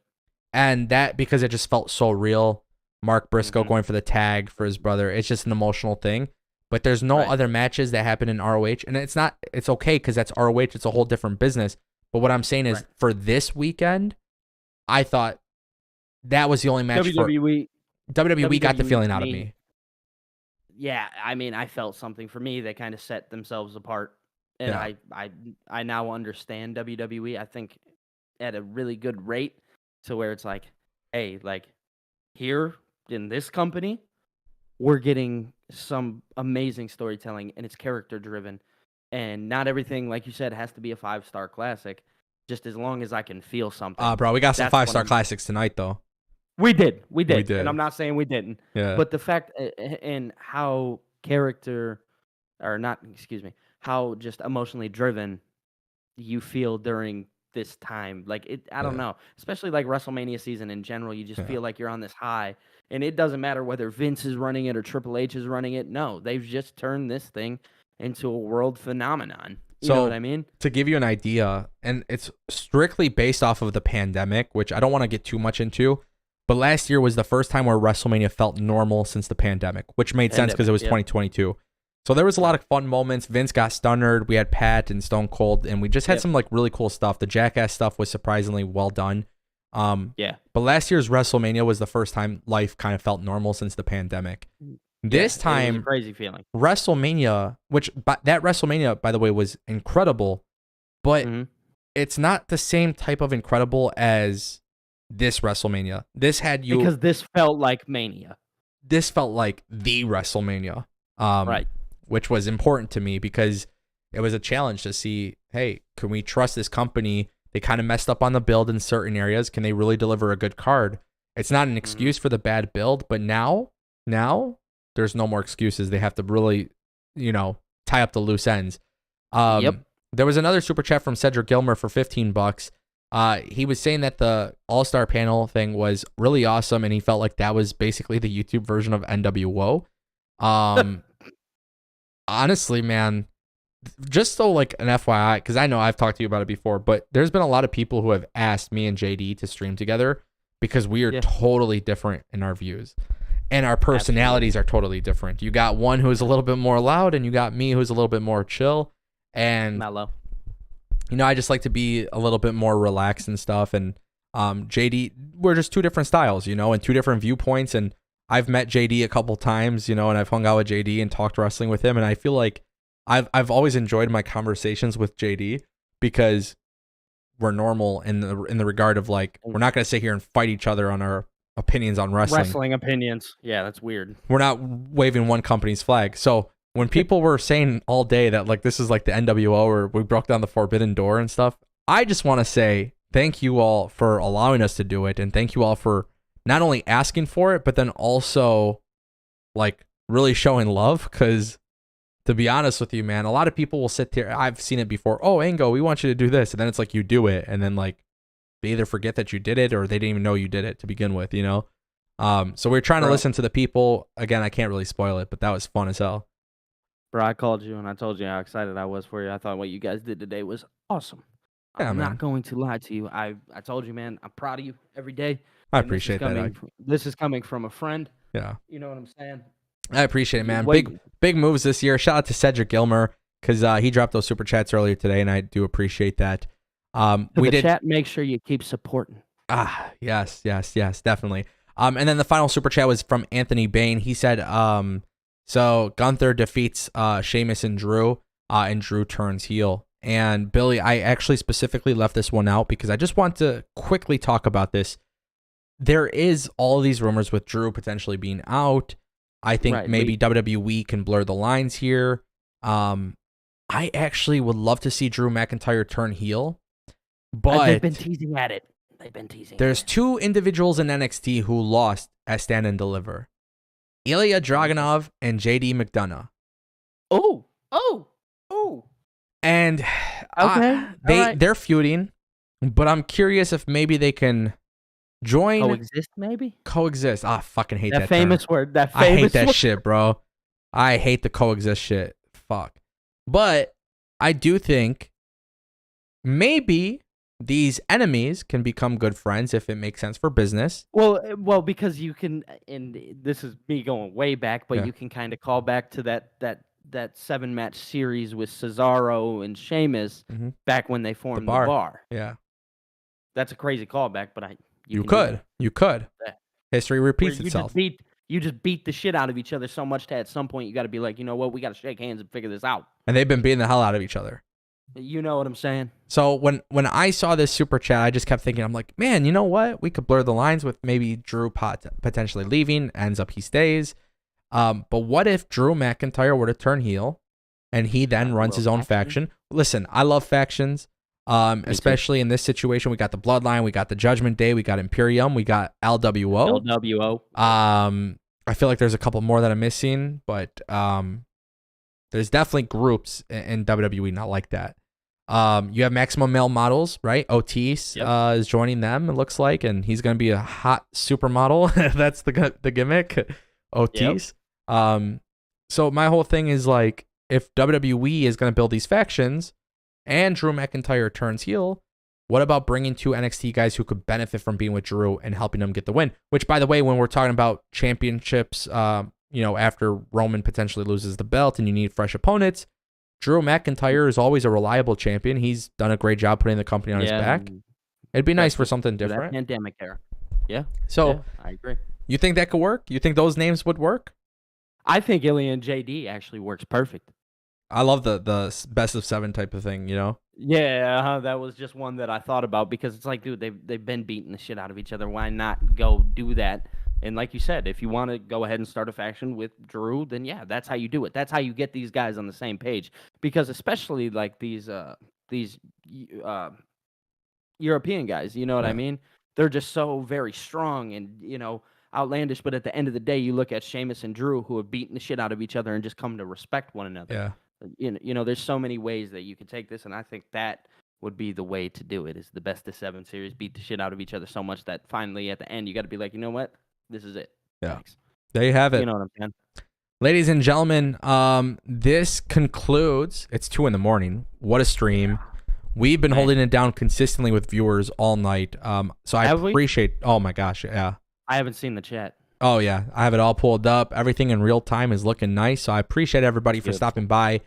A: And that, because it just felt so real. Mark Briscoe going for the tag for his brother. It's just an emotional thing. But there's no other matches that happen in ROH. And it's okay because that's ROH. It's a whole different business. But what I'm saying is for this weekend, I thought that was the only match WWE got the feeling out of me.
C: Yeah, I mean, I felt something for me. They kind of set themselves apart. And I now understand WWE, I think, at a really good rate to where it's like, hey, like here in this company, we're getting some amazing storytelling and it's character driven. And not everything, like you said, has to be a 5-star classic, just as long as I can feel something.
A: Bro, we got some 5-star classics tonight, though.
C: We did. And I'm not saying we didn't.
A: Yeah.
C: But the fact and how how just emotionally driven you feel during this time. Like I don't know. Especially like WrestleMania season in general, you just feel like you're on this high. And it doesn't matter whether Vince is running it or Triple H is running it. No, they've just turned this thing into a world phenomenon. You know what I mean?
A: To give you an idea, and it's strictly based off of the pandemic, which I don't want to get too much into, but last year was the first time where WrestleMania felt normal since the pandemic, which made sense because it was 2022. So there was a lot of fun moments. Vince got stunnered. We had Pat and Stone Cold, and we just had some like really cool stuff. The Jackass stuff was surprisingly well done. But last year's WrestleMania was the first time life kind of felt normal since the pandemic. This time,
C: it was a crazy feeling.
A: WrestleMania, that WrestleMania, by the way, was incredible, but it's not the same type of incredible as this WrestleMania. This had you
C: because this felt like Mania.
A: This felt like the WrestleMania, which was important to me because it was a challenge to see, hey, can we trust this company? They kind of messed up on the build in certain areas. Can they really deliver a good card? It's not an excuse for the bad build, but now there's no more excuses. They have to really, tie up the loose ends. There was another super chat from Cedric Gilmer for $15. He was saying that the All-Star panel thing was really awesome, and he felt like that was basically the YouTube version of NWO. Honestly, man, just so like an FYI, because I know I've talked to you about it before, but there's been a lot of people who have asked me and JD to stream together because we are totally different in our views. And our personalities are totally different. You got one who's a little bit more loud, and you got me who's a little bit more chill. And
C: mellow.
A: I just like to be a little bit more relaxed and stuff. And JD, we're just two different styles, and two different viewpoints. And I've met JD a couple times, and I've hung out with JD and talked wrestling with him. And I feel like I've always enjoyed my conversations with JD because we're normal in the regard of like, we're not going to sit here and fight each other on our opinions on wrestling.
C: Wrestling opinions. Yeah, that's weird.
A: We're not waving one company's flag. So when people were saying all day that like this is like the NWO or we broke down the forbidden door and stuff, I just want to say thank you all for allowing us to do it. And thank you all for not only asking for it, but then also like really showing love. Because to be honest with you, man, a lot of people will sit there. I've seen it before. Oh, Ango, we want you to do this. And then it's like you do it. And then like they either forget that you did it or they didn't even know you did it to begin with, So we're trying to listen to the people. Again, I can't really spoil it, but that was fun as hell.
C: Bro, I called you and I told you how excited I was for you. I thought what you guys did today was awesome.
A: Yeah,
C: I'm
A: man.
C: not going to lie to you. I told you, man, I'm proud of you every day.
A: I appreciate that.
C: This is coming from a friend.
A: Yeah.
C: You know what I'm saying?
A: I appreciate it, man. Big moves this year. Shout out to Cedric Gilmer because he dropped those super chats earlier today, and I do appreciate that.
C: Chat, make sure you keep supporting.
A: Yes, definitely. And then the final super chat was from Anthony Bain. He said, so Gunther defeats Sheamus and Drew turns heel. And Billy, I actually specifically left this one out because I just want to quickly talk about this. There is all these rumors with Drew potentially being out. I think maybe WWE can blur the lines here. I actually would love to see Drew McIntyre turn heel. But
C: they've been teasing at it.
A: There's two individuals in NXT who lost at Stand and Deliver. Ilya Dragunov and JD McDonough.
C: Oh.
A: And they're feuding, but I'm curious if maybe they can join.
C: Coexist, maybe?
A: Coexist. I fucking hate that
C: famous
A: term.
C: word. I
A: hate that shit, bro. I hate the coexist shit. Fuck. But I do think maybe these enemies can become good friends if it makes sense for business.
C: Well, because you can, and this is me going way back, but you can kind of call back to that 7-match series with Cesaro and Sheamus back when they formed the bar.
A: Yeah.
C: That's a crazy callback, but you
A: could. Yeah. History repeats
C: you
A: itself.
C: You just beat the shit out of each other so much that at some point you got to be like, you know what, we got to shake hands and figure this out.
A: And they've been beating the hell out of each other.
C: You know what I'm saying?
A: So when I saw this super chat, I just kept thinking, I'm like, man, you know what? We could blur the lines with maybe Drew potentially leaving, ends up he stays. But what if Drew McIntyre were to turn heel and he then runs his own faction? Listen, I love factions, especially in this situation. We got the Bloodline, we got the Judgment Day, we got Imperium, we got LWO. I feel like there's a couple more that I'm missing, but there's definitely groups in WWE not like that. You have Maximum Male Models, right? Otis is joining them, it looks like, and he's going to be a hot supermodel. That's the gimmick. Otis. So my whole thing is like, if WWE is going to build these factions and Drew McIntyre turns heel, what about bringing two NXT guys who could benefit from being with Drew and helping them get the win? Which, by the way, when we're talking about championships, after Roman potentially loses the belt and you need fresh opponents, Drew McIntyre is always a reliable champion. He's done a great job putting the company on his back. It'd be nice for something different.
C: That pandemic era. Yeah.
A: So
C: I agree.
A: You think that could work? You think those names would work?
C: I think Ilya and JD actually works perfect.
A: I love the best of 7 type of thing,
C: Yeah, that was just one that I thought about because it's like, dude, they've been beating the shit out of each other. Why not go do that? And like you said, if you want to go ahead and start a faction with Drew, then yeah, that's how you do it. That's how you get these guys on the same page. Because especially like these European guys, you know what I mean? They're just so very strong and outlandish. But at the end of the day, you look at Sheamus and Drew, who have beaten the shit out of each other and just come to respect one another.
A: Yeah.
C: There's so many ways that you can take this, and I think that would be the way to do it. Is the best of 7 series, beat the shit out of each other so much that finally at the end you got to be like, you know what, this is it.
A: Yeah.
C: Thanks.
A: There you have it.
C: You know what I'm saying?
A: Ladies and gentlemen, this concludes. It's 2 a.m. What a stream. We've been holding it down consistently with viewers all night. So I appreciate. Oh my gosh, yeah.
C: I haven't seen the chat.
A: Oh yeah, I have it all pulled up. Everything in real time is looking nice. So I appreciate everybody for stopping by.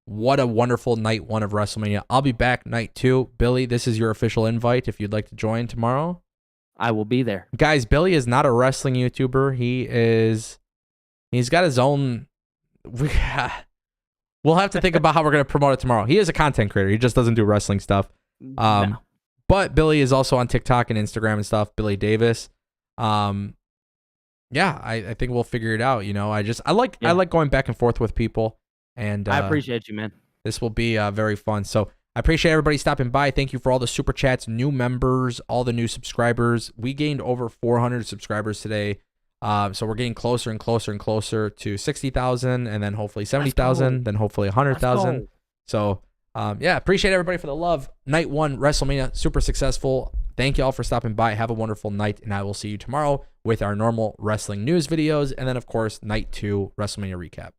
A: what a wonderful night 1 of WrestleMania. I'll be back night 2. Billy, this is your official invite if you'd like to join tomorrow.
C: I will be there.
A: Guys, Billy is not a wrestling YouTuber. He's got his own. We'll have to think about how we're going to promote it tomorrow. He is a content creator. He just doesn't do wrestling stuff.
C: No.
A: But Billy is also on TikTok and Instagram and stuff. Billy Davis. Yeah, I think we'll figure it out. You know, I like going back and forth with people, and
C: I appreciate you, man.
A: This will be very fun. So I appreciate everybody stopping by. Thank you for all the super chats, new members, all the new subscribers. We gained over 400 subscribers today. So we're getting closer and closer and closer to 60,000, and then hopefully 70,000, then hopefully 100,000. So yeah, appreciate everybody for the love. Night 1 WrestleMania, super successful. Thank you all for stopping by. Have a wonderful night, and I will see you tomorrow with our normal wrestling news videos, and then of course night 2 WrestleMania recap.